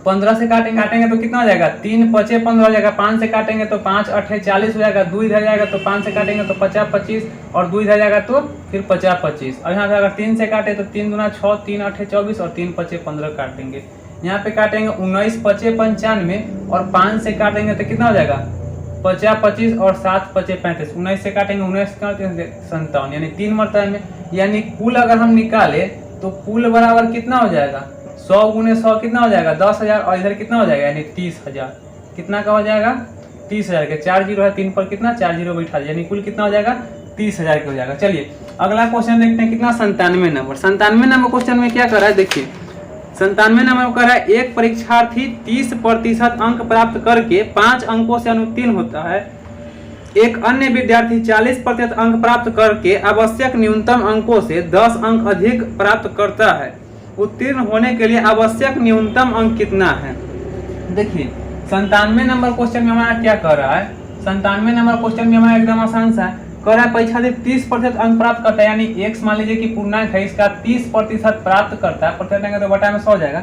15 से काटेंगे तो कितना हो जाएगा, 3 5 15 हो जाएगा, 5 से काटेंगे तो 5 8 40 हो जाएगा, 2 इधर जाएगा तो 5 से काटेंगे तो 50 25, और 2 इधर जाएगा तो फिर 50 25। और यहाँ पे अगर 3 से काटे तो 3 दूना 6, 3 8 24, और 3 5 15 काटेंगे। यहाँ पे काटेंगे 19 5 95, और 5 से काटेंगे तो कितना हो जाएगा, 50 25, और 7 5 35, 19 से काटेंगे 19 57, यानी 3 मरतबा में। यानी कुल अगर हम निकाले तो कुल बराबर कितना हो जाएगा, 100 गुने 100 कितना हो जाएगा, 10,000, और इधर कितना हो जाएगा, यानी 30,000, कितना का हो जाएगा, 30,000 के 4 जीरो है, 3 पर कितना 4 जीरो बैठा, यानी कुल कितना हो जाएगा, 30,000 के हो जाएगा। चलिए अगला क्वेश्चन देखते हैं, कितना 97 नंबर। 97 नंबर क्वेश्चन में क्या कर रहा है, देखिए 97 नंबर कर रहा है, एक परीक्षार्थी 30% अंक प्राप्त करके 5 अंकों से अनुत्तीर्ण होता है, एक अन्य विद्यार्थी 40% अंक प्राप्त करके आवश्यक न्यूनतम अंकों से 10 अंक अधिक प्राप्त करता है। उत्तीर्ण होने के लिए आवश्यक न्यूनतम अंक कितना है। देखिए 97 नंबर क्वेश्चन में हमारा क्या कर रहा है, 97 नंबर क्वेश्चन में हमारा एकदम आसान सा है, कह रहा है परीक्षार्थी 30% अंक प्राप्त करता है, यानी x मान लीजिए कि पूर्णांक है, इसका 30% प्राप्त करता है, प्रतिशत तो बटा में 100 हो जाएगा,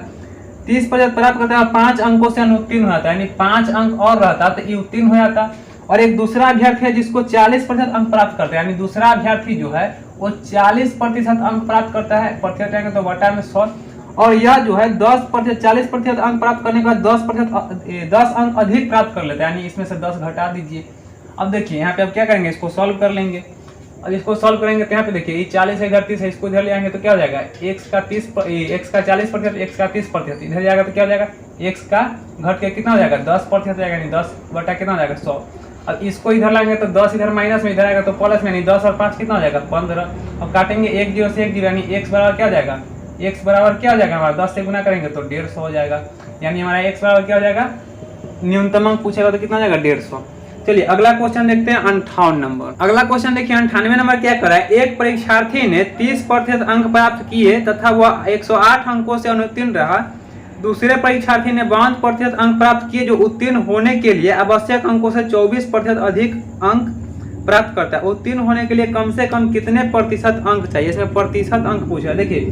30% प्राप्त करता है और 5 अंकों से अनुत्तीर्ण होता है, यानी 5 अंक और रहता तो ये उत्तीर्ण हो जाता। और एक दूसरा अभ्यर्थी है जिसको 40% अंक प्राप्त करता है, यानी दूसरा अभ्यर्थी जो है वो 40% अंक प्राप्त करता है, प्रतिशत तो बटा में 100, और यह जो है 10% 40% अंक प्राप्त करने के बाद 10 अंक अधिक प्राप्त कर लेता है, यानी इसमें से 10 घटा दीजिए। अब देखिए यहाँ पे अब क्या करेंगे, इसको सॉल्व कर लेंगे। अब इसको सॉल्व करेंगे तो यहाँ पे देखिए ये 40 है, इधर 30 है, इसको इधर ले आएंगे तो क्या हो जाएगा, x का 40%, x का 30%, इधर जाएगा तो क्या हो जाएगा, x का घट के कितना हो जाएगा 10% हो जाएगा, यानी 10 बटा कितना हो जाएगा 100। अब इसको इधर लाएंगे तो 10 इधर माइनस में, इधर आएगा तो प्लस में, यानी 10 और 5 कितना हो जाएगा 15। अब काटेंगे 1 0 से 1 0, यानी x बराबर क्या हो जाएगा, x बराबर क्या हो जाएगा हमारा 10 से गुना करेंगे तो 150 हो जाएगा, यानी हमारा x बराबर क्या हो जाएगा, न्यूनतम अंक पूछेगा तो कितना हो जाएगा 150। चलिए अगला क्वेश्चन देखते हैं 58 नंबर। अगला क्वेश्चन देखिए 98 नंबर क्या कर रहा है, एक परीक्षार्थी ने 30% अंक प्राप्त किए तथा वह 108 अंकों से अनुत्तीर्ण रहा, दूसरे परीक्षार्थी ने 52% अंक प्राप्त किए जो उत्तीर्ण होने के लिए आवश्यक अंकों से 24% अधिक अंक प्राप्त करता है। उत्तीर्ण होने के लिए कम से कम कितने प्रतिशत अंक चाहिए, इसमें प्रतिशत अंक पूछा है। देखिए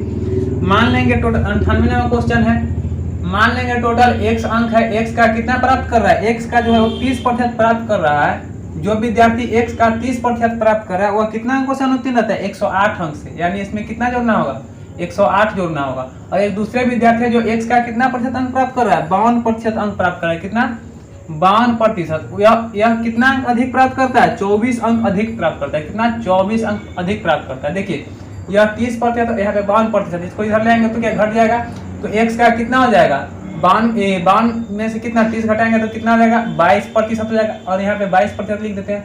मान लेंगे टोटल 98 नंबर क्वेश्चन है, मान लेंगे टोटल x अंक है, x का कितना प्राप्त कर रहा है, x का जो है वो 30% प्राप्त कर रहा है। जो विद्यार्थी x का 30% प्राप्त कर रहा है वह कितना अंकों से अनुत्तीर्ण रहता है, 108 अंक से, यानी इसमें कितना जोड़ना होगा 108 जोड़ना होगा। और एक दूसरे विद्यार्थी जो x का कितना प्रतिशत अंक प्राप्त कर रहा है, 52% अंक प्राप्त कर रहा है, कितना 52%, यह कितना अंक अधिक प्राप्त करता है, 24 अंक अधिक प्राप्त करता है, कितना 24 अंक अधिक प्राप्त करता है। देखिए यह 30%, यहाँ पे 52%, इसको इधर ले आएंगे तो क्या घट जाएगा, तो x का कितना हो जाएगा 52 में से कितना 30 घटाएंगे तो कितना हो जाएगा 22% हो जाएगा, और यहाँ पे 22% लिख देते हैं।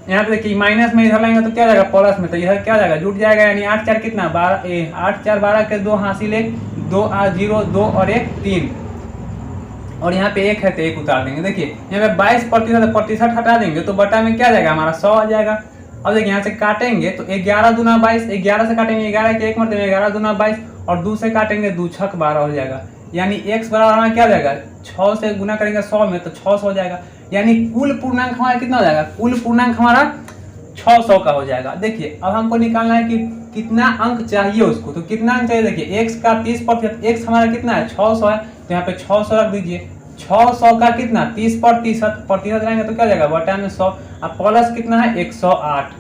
यहाँ पे देखिए माइनस में इधर लाएंगे तो क्या जाएगा प्लस में, तो इधर क्या जाएगा जुट जाएगा, यानी 8 4 कितना 12, 8 4 12 के 2 हासिल 1, 2 0 2 और 1 3, और यहाँ पे 1 है तो 1 उतार देंगे। देखिए यहाँ पे 22% हटा देंगे तो बटा में क्या जाएगा हमारा 100 आ जाएगा। अब देखिए यहाँ से काटेंगे तो 11 दूना 22, 11 से काटेंगे 11 के 1 मरते 11 दूना 22, और 2 से काटेंगे 2 छक 12 हो जाएगा, यानी x बराबर हमारा क्या हो जाएगा 6 से गुना करेंगे 100 में तो 600 हो जाएगा, यानी कुल पूर्णांक हमारा कितना हो जाएगा, कुल पूर्णांक हमारा 600 का हो जाएगा। देखिए अब हमको निकालना है कि कितना अंक चाहिए उसको, तो कितना अंक चाहिए देखिए x का 30%, x हमारा कितना है 600 है, तो यहाँ पे 600 रख दीजिए। 600 का कितना 30%, प्रतिशत रहेंगे तो क्या जाएगा बटा में 100, अब प्लस कितना है 108,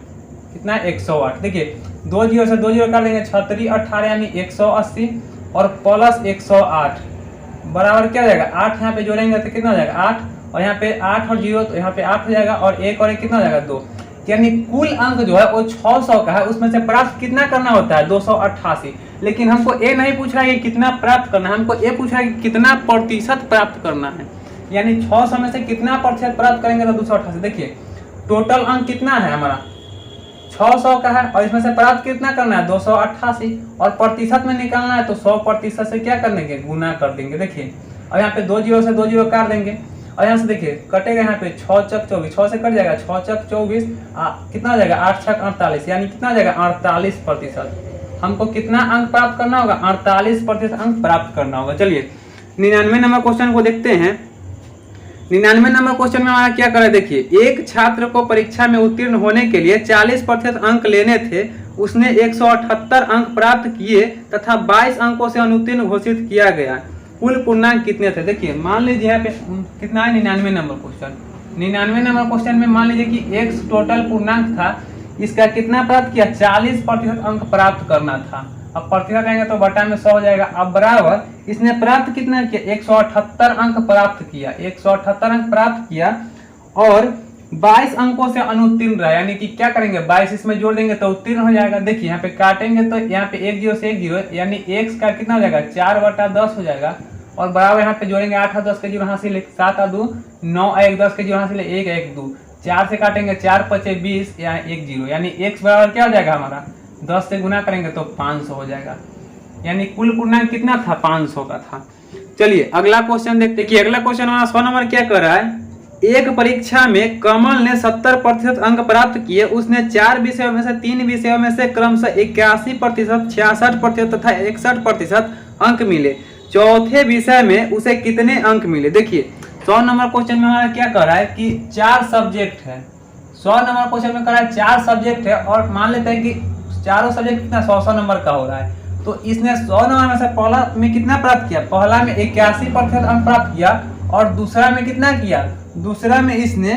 कितना है 108। देखिए 2 जीरो से 2 जीरो कर लेंगे 6 18 यानी 180 और प्लस 108 बराबर क्या जाएगा 8, यहाँ पे जोड़ेंगे तो कितना हो जाएगा 8, और यहाँ पे 8 और 0 तो यहाँ पे 8 हो जाएगा, और 1 और 1 कितना हो जाएगा 2, यानी कुल अंक जो है वो 600 का है, उसमें से प्राप्त कितना करना होता है 288। लेकिन हमको ये नहीं पूछ रहा है कि कितना प्राप्त करना है, हमको ये पूछ रहा है कि कितना प्रतिशत प्राप्त करना है, यानी 600 में से कितना प्रतिशत प्राप्त करेंगे तो 288। देखिए टोटल अंक कितना है हमारा 600 का है, और इसमें से प्राप्त कितना करना है 288, और प्रतिशत में निकालना है तो 100% से क्या कर देंगे गुना कर देंगे। देखिए और यहाँ पे 2 जीरो से 2 जीरो काट देंगे, और यहाँ से देखिए कटेगा यहाँ पे 6 चक 24, 6 से कट जाएगा 6 चक 24, कितना हो जाएगा 8 छक 48, यानी कितना हो जाएगा 48%। हमको कितना अंक प्राप्त करना होगा 48% अंक प्राप्त करना होगा। चलिए 99 नंबर क्वेश्चन को देखते हैं। 99 नंबर क्वेश्चन में हमारा क्या करें, देखिए एक छात्र को परीक्षा में उत्तीर्ण होने के लिए 40% अंक लेने थे, उसने 178 अंक प्राप्त किए तथा 22 अंकों से अनुत्तीर्ण घोषित किया गया, कुल पूर्णांक कितने थे। देखिए मान लीजिए यहाँ पे कितना है 99 नंबर क्वेश्चन, 99 नंबर क्वेश्चन में मान लीजिए कि x टोटल पूर्णांक था, इसका कितना प्राप्त किया 40% अंक प्राप्त करना था। अब प्रतिशत आएंगे तो बटा में 100 हो जाएगा। अब बराबर इसने प्राप्त कितना किया 178 अंक प्राप्त किया, 178 अंक प्राप्त किया और 22 अंकों से अनुत्तीर्ण रहा, यानी कि क्या करेंगे 22 इसमें जोड़ देंगे तो उत्तीर्ण हो जाएगा। देखिए यहाँ पे काटेंगे तो यहाँ पे 1 जीरो से 1 जीरो, यानी x का कितना हो जाएगा 4/10 हो जाएगा, और बराबर यहाँ पे जोड़ेंगे 8 और 10 के जीरो हासिल 7 और 2 9 1 10 के जीरो हासिल 1 1 2, 4 से काटेंगे 4 5 20 या 1 जीरो, यानी x बराबर क्या हो जाएगा हमारा 10 से गुना करेंगे तो 500 हो जाएगा, यानी कुल पूर्णांक कितना था 500 का था। चलिए अगला क्वेश्चन देखते हैं कि अगला क्वेश्चन हमारा 100 नंबर क्या कर रहा है। एक परीक्षा में कमल ने 70% अंक प्राप्त किए, उसने 4 विषयों में से 3 विषयों में से क्रमशः 81%, 66% तथा 61% अंक मिले, चौथे विषय में उसे कितने अंक मिले। देखिए 100 नंबर क्वेश्चन में हमारा क्या कर रहा है कि 4 सब्जेक्ट है, 100 नंबर क्वेश्चन में कर रहा है 4 सब्जेक्ट है, और मान लेते हैं कि चारों सब्जेक्ट कितना 100 नंबर का हो रहा है, तो इसने 100 नंबर में से पहला में कितना प्राप्त किया, पहला में 81% अंक प्राप्त किया, और दूसरा में कितना किया, दूसरा में इसने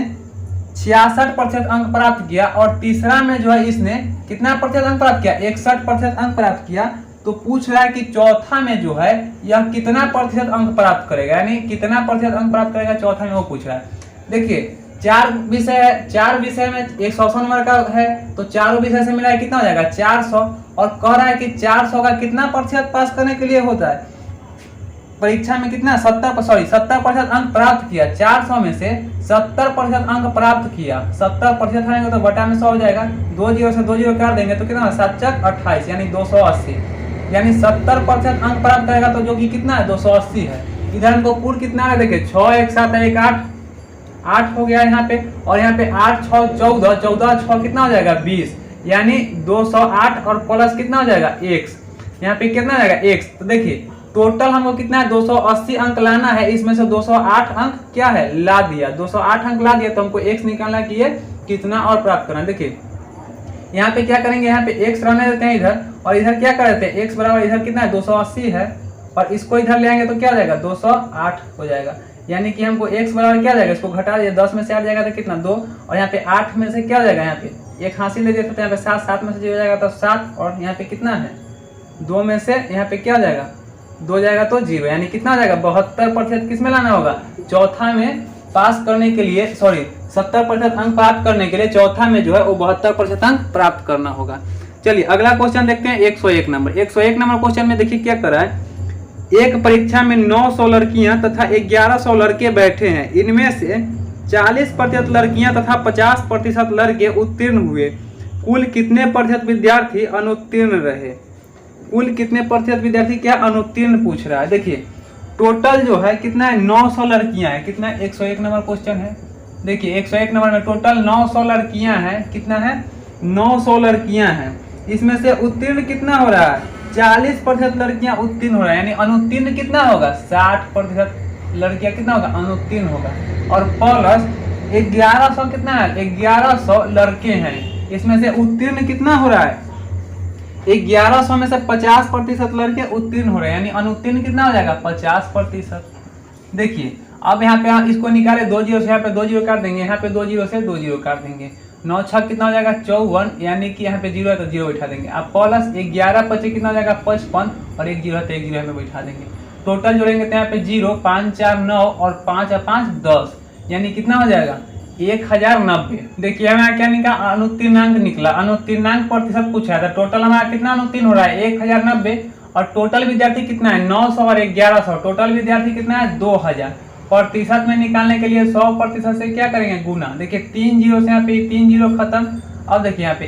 66% अंक प्राप्त किया, और तीसरा में जो है इसने कितना प्रतिशत अंक प्राप्त किया 61% अंक प्राप्त किया। तो पूछ रहा है कि चौथा में जो है यह कितना प्रतिशत अंक प्राप्त करेगा, यानी कितना प्रतिशत अंक प्राप्त करेगा चौथा में, वो पूछ रहा है। देखिए 4 विषय है, 4 विषय में 100 नंबर का है, तो चारों विषय से मिला है कितना हो जाएगा 400, और कह रहा है कि 400 का कितना प्रतिशत पास करने के लिए होता है परीक्षा में कितना 70% अंक प्राप्त किया, 400 में से 70% अंक प्राप्त किया, 70% रहेंगे तो बटा में 100 हो जाएगा, 2 जीरो से 2 जीरो काट देंगे तो कितना 7 चक 28 यानी 280, यानी 70% अंक प्राप्त करेगा, तो जो कि कितना है 280 है। इधर हमको कुल कितना है देखिए 6 1 7 1 8 हो गया यहाँ पे, और यहाँ पे 8 6 14, 14 6 कितना हो जाएगा 20, यानी 208 और प्लस कितना हो जाएगा x, यहाँ पे कितना हो जाएगा x। तो देखिए टोटल हमको कितना है 280 अंक लाना है, इसमें से 208 अंक क्या है ला दिया, 208 अंक ला दिया, तो हमको x निकालना कि ये कितना और प्राप्त करना है। देखिए यहाँ पे क्या करेंगे, यहाँ पे x रहने देते हैं इधर, और इधर क्या कर देते हैं x बराबर इधर कितना है 280 है, और इसको इधर ले आएंगे तो क्या हो जाएगा 208 हो जाएगा, यानी कि हमको x बराबर क्या जाएगा, इसको घटा दिया 10 में से 8 जाएगा तो कितना 2, और यहाँ पे 8 में से क्या हो जाएगा, यहाँ पे एक हासिल ले दिया तो यहाँ पे 7, 7 में से 0 हो जाएगा तो 7, और यहाँ पे कितना है 2 में से यहाँ पे क्या हो जाएगा 2 जाएगा तो 0, यानी कितना हो जाएगा 72% किस में लाना होगा चौथा में पास करने के लिए, सॉरी 70% अंक प्राप्त करने के लिए चौथा में जो है वो 72% अंक प्राप्त करना होगा। चलिए अगला क्वेश्चन देखते हैं 101 नंबर। 101 नंबर क्वेश्चन में देखिए क्या कर रहा है, एक परीक्षा में 900 लड़कियां तथा 1100 लड़के बैठे हैं, इनमें से 40% लड़कियां तथा 50% लड़के उत्तीर्ण हुए, कुल कितने प्रतिशत विद्यार्थी अनुत्तीर्ण रहे, कुल कितने प्रतिशत विद्यार्थी क्या अनुत्तीर्ण पूछ रहा है। देखिए टोटल जो है कितना है 900 लड़कियां हैं, कितना 101 नंबर क्वेश्चन है। देखिए 101 नंबर में टोटल 900 लड़कियां हैं, कितना है 900 लड़कियां हैं, इसमें से उत्तीर्ण कितना हो रहा है 40% लड़कियां उत्तीर्ण हो रहा है, यानी अनुत्तीर्ण कितना होगा 60% लड़कियां कितना होगा अनुत्तीर्ण होगा, और प्लस 1100 कितना है 1100 लड़के हैं, इसमें से उत्तीर्ण कितना हो रहा है 1100 में से 50% लड़के उत्तीर्ण हो रहे हैं, यानी अनुत्तीर्ण कितना हो जाएगा 50%। देखिए अब यहाँ पे इसको निकाले 2 जीरो से, यहाँ पे 2 जीरो काट देंगे, यहाँ पे 2 जीरो से 2 जीरो काट देंगे, 9 छक कितना हो जाएगा 54, यानी कि यहाँ पे जीरो है तो जीरो बैठा देंगे। अब प्लस 11 पचे कितना हो जाएगा 55 और 1 जीरो है तो 1 जीरो यहाँ पे बैठा देंगे। टोटल जोड़ेंगे तो यहाँ पे 0 5 4 9 और 5 और 5 10, यानी कितना हो जाएगा 1090। देखिए हमारा क्या निकला अनुत्तीर्णांक निकला, अनुत्तीर्णांक प्रतिशत पूछा है, तो टोटल हमारा कितना अनुत्तीर्ण हो रहा है 1090 और टोटल विद्यार्थी कितना है 900 और 1100, टोटल विद्यार्थी कितना है 2000। प्रतिशत में निकालने के लिए 100% से क्या करेंगे गुना। देखिए 3 जीरो से यहाँ पे 3 जीरो खत्म। अब देखिए यहाँ पे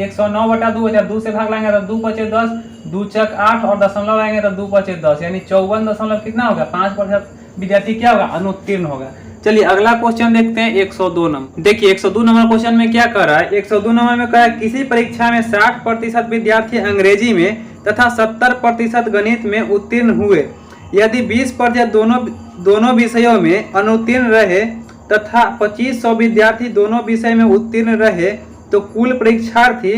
109 बटा 2 बचा, 2 से भाग लाएंगे तो 2 पचे 10, 2 चक 8 और दशमलव लाएंगे तो 2 पचे 10, यानी 54 दशमलव कितना होगा 5% विद्यार्थी क्या होगा अनुत्तीर्ण होगा। चलिए अगला क्वेश्चन देखते हैं 102 नंबर। देखिए 102 नंबर क्वेश्चन में क्या कर रहा है, 102 नंबर में कहा है किसी परीक्षा में 60% विद्यार्थी अंग्रेजी में तथा 70% गणित में उत्तीर्ण हुए। यदि 20% दोनों विषयों में अनुत्तीर्ण रहे तथा 2500 विद्यार्थी दोनों विषय में उत्तीर्ण रहे तो कुल परीक्षार्थी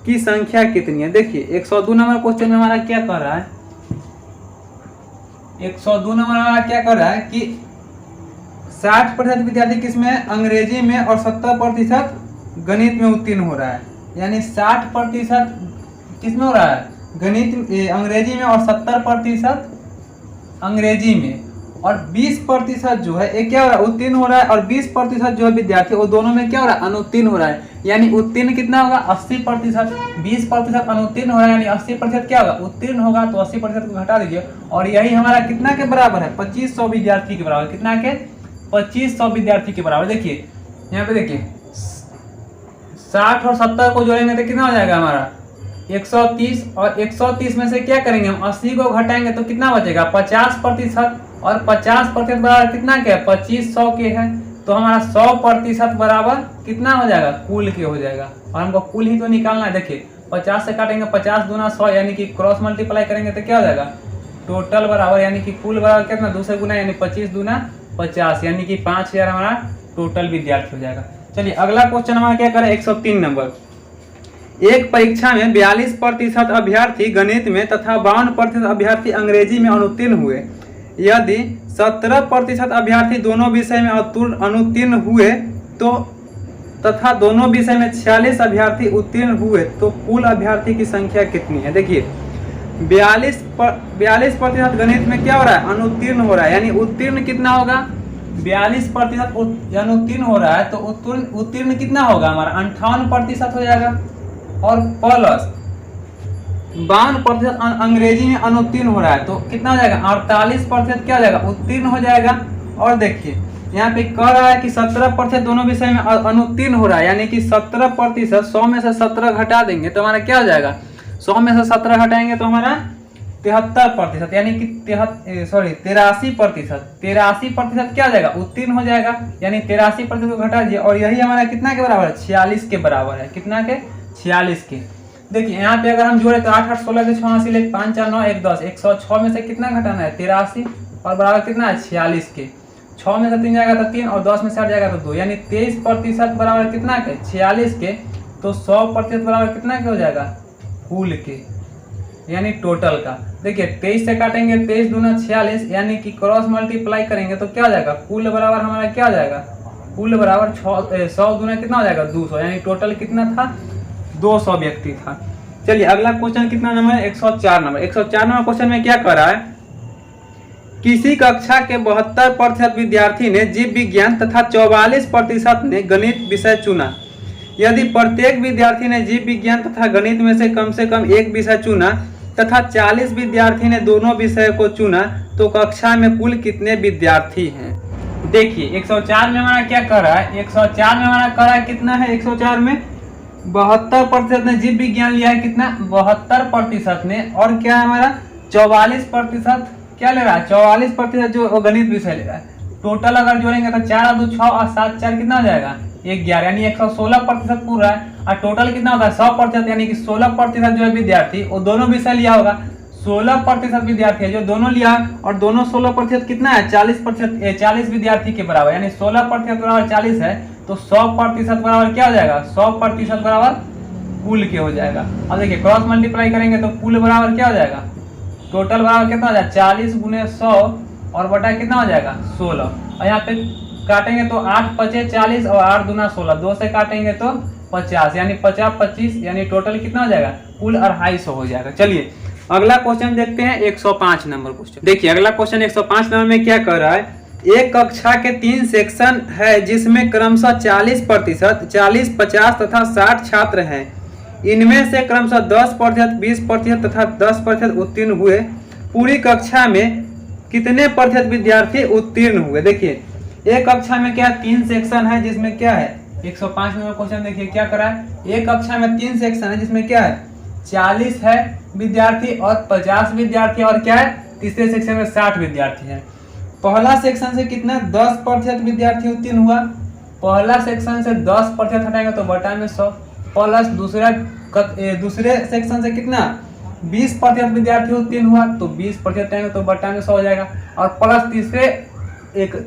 की संख्या कितनी है। देखिए 102 नंबर क्वेश्चन में हमारा क्या कर रहा है, 102 नंबर हमारा क्या कर रहा है कि 60% विद्यार्थी किसमें अंग्रेजी में और 70% गणित में उत्तीर्ण हो रहा है, यानी 60% किसमें हो रहा है गणित अंग्रेजी में और 70% अंग्रेजी में, और 20% जो है एक क्या हो रहा है उत्तीर्ण हो रहा है, और 20% जो है विद्यार्थी वो दोनों में क्या हो रहा है अनुत्तीर्ण हो रहा है, यानी उत्तीर्ण कितना होगा 80%, 20% अनुत्तीर्ण हो रहा है यानी 80% क्या होगा उत्तीर्ण होगा, तो 80% को घटा दीजिए और यही हमारा कितना के बराबर है 2500 विद्यार्थी के बराबर, कितना के 2500 विद्यार्थी के बराबर। देखिए यहाँ पे देखिए 60 और 70 को जोड़ेंगे तो कितना हो जाएगा हमारा 130, और 130 में से क्या करेंगे हम 80 को घटाएंगे तो कितना बचेगा 50%, और 50% बराबर कितना के 2500 के है, तो हमारा 100% बराबर कितना हो जाएगा कुल के हो जाएगा, और हमको कुल ही तो निकालना है। देखिए 50 से काटेंगे 50 दूना 100, यानी कि क्रॉस मल्टीप्लाई करेंगे तो क्या हो जाएगा टोटल बराबर, यानी कि कुल बराबर कितना 2 से गुना यानी 25 दूना 50, यानी कि 5000 हमारा टोटल विद्यार्थी हो जाएगा। चलिए अगला क्वेश्चन हमारा क्या करें 103 नंबर। एक परीक्षा में 42% अभ्यर्थी गणित में तथा 52% अभ्यर्थी अंग्रेजी में अनुत्तीर्ण हुए। यदि 17% अभ्यर्थी दोनों विषय में अनुत्तीर्ण हुए तो तथा दोनों विषय में 46 अभ्यर्थी उत्तीर्ण हुए तो कुल अभ्यर्थी की संख्या कितनी है। देखिए 42% गणित में क्या हो रहा है अनुत्तीर्ण हो रहा है, यानी उत्तीर्ण कितना होगा 42% अनुत्तीर्ण हो रहा है तो उत्तीर्ण कितना होगा हमारा 58% हो जाएगा, और प्लस 52% अंग्रेजी में अनुत्तीर्ण हो रहा है तो कितना हो जाएगा 48% क्या हो जाएगा उत्तीर्ण हो जाएगा। और देखिए यहाँ पे कह रहा है कि 17% दोनों विषय में अनुत्तीर्ण हो रहा है, यानी कि 17%, 100 में से 17 घटा देंगे तो हमारा क्या हो जाएगा 100 में से 17 घटाएंगे तो हमारा 73%, यानी कि 83% क्या हो जाएगा उत्तीर्ण हो जाएगा, यानी 83% को घटा दीजिए और यही हमारा कितना के बराबर है 46 के बराबर है, कितना के 46 के। देखिए यहाँ पे अगर हम जोड़े तो 8 8 16 के 86 ले 5 4 9 1 10, 106 में से कितना घटाना है 83 और बराबर कितना है 46 के, 6 में से 3 जाएगा तो 3 और 10 में से 8 जाएगा तो 2, यानी 23% बराबर कितना के 46 के, तो 100% बराबर कितना के हो जाएगा कुल के, यानी टोटल का। देखिए 23 से काटेंगे 23 दूना 46, यानी कि क्रॉस मल्टीप्लाई करेंगे तो क्या हो जाएगा कुल बराबर हमारा क्या हो जाएगा कुल बराबर 100 दूना कितना हो जाएगा 200, यानी टोटल कितना था 200 व्यक्ति था। चलिए अगला क्वेश्चन कितना नंबर है 104 नंबर। 104 नंबर क्वेश्चन में क्या कर रहा है, किसी कक्षा के 72% विद्यार्थी ने जीव विज्ञान तथा 44% ने गणित विषय चुना। यदि प्रत्येक विद्यार्थी ने जीव विज्ञान तथा गणित में से कम एक विषय चुना तथा 40 विद्यार्थी ने दोनों विषय को चुना तो कक्षा में कुल कितने विद्यार्थी हैं। देखिए 104 में हमारा क्या कर रहा है, 104 में हमारा कर रहा है कितना है 104 में 72% ने जीव विज्ञान लिया है, कितना 72% ने, और क्या है हमारा 44% क्या ले रहा है 44% जो गणित विषय ले रहा है। टोटल अगर जोड़ेंगे तो 4 2 6 और 7 4 कितना हो जाएगा 11, यानी 116% पूरा है, और टोटल कितना होगा 100%, यानी कि 16% जो है विद्यार्थी वो दोनों विषय लिया होगा। 16% विद्यार्थी है जो दोनों लिया, और दोनों 16% कितना है 40% विद्यार्थी के बराबर, यानी 16% बराबर 40 है तो 100% बराबर क्या हो जाएगा 100% बराबर कुल के हो जाएगा। अब देखिए क्रॉस मल्टीप्लाई करेंगे तो कुल बराबर क्या हो जाएगा, टोटल बराबर कितना हो जाएगा 40 गुने 100 और बटा कितना हो जाएगा 16। और यहाँ पे काटेंगे तो 8 पचे 40 और 8 दूना 16, 2 से काटेंगे तो 50 यानी 50 25 यानी टोटल कितना हो जाएगा कुल 250 हो जाएगा। चलिए अगला क्वेश्चन देखते हैं 105 नंबर क्वेश्चन। देखिए अगला क्वेश्चन 105 नंबर में क्या कर रहा है, एक कक्षा के 3 सेक्शन है जिसमें क्रमशः 40%, 40, 50 तथा 60 छात्र हैं। इनमें से क्रमशः 10%, 20% तथा 10% उत्तीर्ण हुए। पूरी कक्षा में कितने प्रतिशत विद्यार्थी उत्तीर्ण हुए। देखिए एक कक्षा में क्या 3 सेक्शन है जिसमें क्या है 105 नंबर क्वेश्चन। देखिए क्या करा है, एक कक्षा में 3 सेक्शन है जिसमें क्या है 40 है विद्यार्थी और 50 विद्यार्थी और क्या है तीसरे सेक्शन में 60 विद्यार्थी है। पहला सेक्शन से कितना 10% विद्यार्थी उत्तीर्ण हुआ, पहला सेक्शन से 10% हटाएंगे तो बटा में 100 प्लस दूसरे सेक्शन से कितना 20% विद्यार्थी उत्तीर्ण हुआ तो 20% हटाएंगे तो बटा में 100 हो जाएगा। और प्लस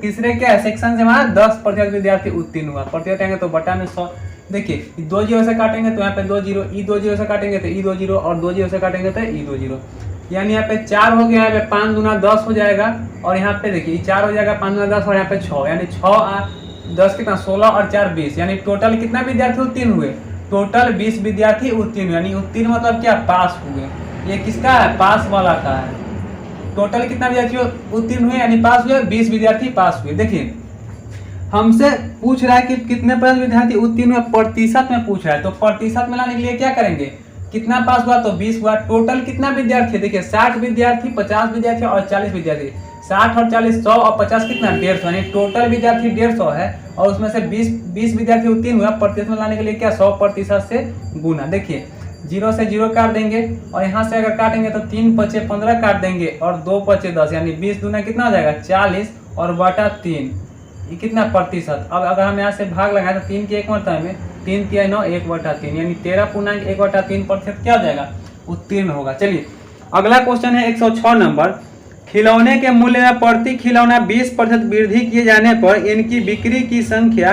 तीसरे क्या है सेक्शन से हमारा 10% विद्यार्थी उत्तीर्ण हुआ, प्रतिशत हटाएंगे तो बटा में 100। देखिए 2 जीरो से काटेंगे तो यहाँ पे 2 जीरो, ई 2 जीरो से काटेंगे तो ई 2 जीरो और 2 जीरो से काटेंगे तो ई 2 जीरो, यानी यहाँ पे 4 हो गया, यहाँ पे 5 दूना 10 हो जाएगा और यहाँ पे देखिए 4 हो जाएगा 5 दूना 10 और यहाँ पे 6 यानी 6 10 कितना 16 और 4 20 यानी टोटल कितना विद्यार्थी उत्तीर्ण हुए, टोटल 20 विद्यार्थी उत्तीर्ण हुए। यानी उत्तीर्ण मतलब क्या पास हुए, ये किसका है पास वाला का है। टोटल कितना विद्यार्थी उत्तीर्ण हुए यानी पास हुए 20 विद्यार्थी पास हुए। देखिए हमसे पूछ रहा है कि कितने प्रतिशत विद्यार्थी उत्तीर्ण हुए, प्रतिशत में पूछ रहा है तो प्रतिशत में लाने के लिए क्या करेंगे, कितना पास हुआ तो 20 हुआ। टोटल कितना विद्यार्थी देखिए 60 विद्यार्थी 50 विद्यार्थी और 40 विद्यार्थी, 60 और 40 100 और 50 कितना 150 यानी टोटल विद्यार्थी 150 है और उसमें से 20 विद्यार्थी उत्तीर्ण हुआ। प्रतिशत में लाने के लिए क्या 100% से गुना। देखिए 0 से 0 काट देंगे और यहाँ से अगर काटेंगे तो 3 पचे 15 काट देंगे और 2 पचे 10 यानी 20 दूना कितना हो जाएगा 40 और बटा 3 ये कितना प्रतिशत। अब अगर हम यहाँ से भाग लगाए तो 3 की 1 मरतबा में 3 3 9 1/3 यानी 13.1/3% क्या हो जाएगा उत्तीर्ण होगा। चलिए अगला क्वेश्चन है 106 नंबर। खिलौने के मूल्य में प्रति खिलौना 20% वृद्धि किए जाने पर इनकी बिक्री की संख्या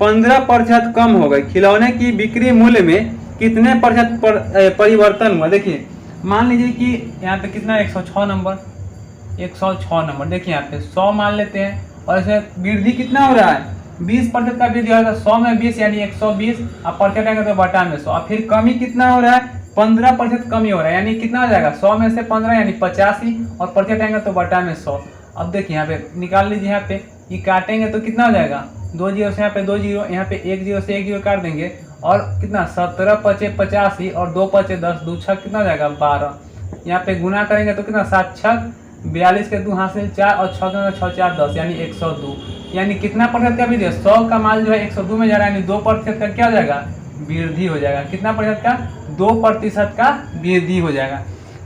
15% कम हो गई। खिलौने की बिक्री मूल्य में कितने प्रतिशत परिवर्तन हुआ। देखिए मान लीजिए कि यहाँ पे कितना 106 नंबर 106 नंबर देखिए यहाँ पे 100 मान लेते हैं और इसमें वृद्धि कितना हो रहा है 20% का वृद्धि हो रहा है। 100 में 20 यानी 120 अब प्रतिशत आएंगे तो बटा में 100। अब फिर कमी कितना हो रहा है 15% कमी हो रहा है यानी कितना हो जाएगा 100 में से 15 यानी 85 और प्रतिशत आएंगे तो बटा में 100। अब देखिए यहाँ पे निकाल लीजिए, यहाँ पे ये काटेंगे तो कितना हो जाएगा 2 जीरो से यहाँ पे 2 जीरो, यहाँ पे 1 जीरो से 1 जीरो काट देंगे और कितना 17 पचे 85 और 2 पचे 10 2 छक कितना हो जाएगा 12। यहाँ पे गुना करेंगे तो कितना 7 छक 42 के 2 हासिल 4 और 6 4 10 यानी 102 यानी कितना प्रतिशत का वृद्धि 100 का माल जो है 102 में जा रहा है यानी 2% का क्या हो जाएगा वृद्धि हो जाएगा। कितना प्रतिशत का 2% का वृद्धि हो जाएगा।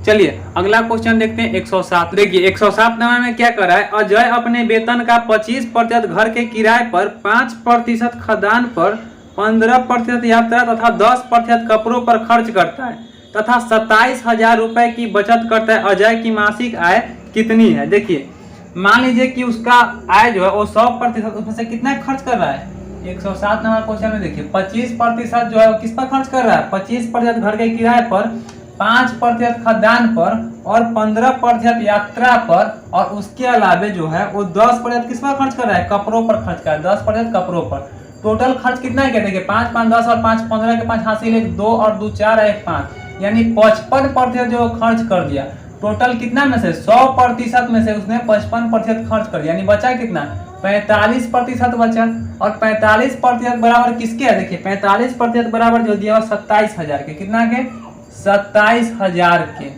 चलिए अगला क्वेश्चन देखते हैं 107। देखिए 107 नंबर में क्या कर रहा है, अजय अपने वेतन का 25% घर के किराए पर, 5% खदान पर, 15% यात्रा तथा 10% कपड़ों पर खर्च करता है तथा 27,000 रुपए की बचत करता है। अजय की मासिक आय कितनी है। देखिए मान लीजिए कि उसका आय जो है वो 100%, उसमें से कितना खर्च कर रहा है 107 नंबर क्वेश्चन में देखिए 25% जो है वो किस पर खर्च कर रहा है 25% घर के किराए पर, 5% खदान पर और 15% यात्रा पर और उसके अलावे जो है वो 10% किस पर खर्च कर रहा है कपड़ों पर खर्च कर रहा है 10% कपड़ों पर। टोटल खर्च कितना है क्या देखिए 5 5 10 और 5 15 के 5 हासिल 1 2 और 2 4 1 5 यानी 55% जो खर्च कर दिया। टोटल कितना में से 100% में से उसने 55% खर्च कर दिया यानी बचा कितना 45% बचा। और 45% बराबर किसके है देखिए 45% बराबर जो दिया 27,000 के, कितना के 27,000 के।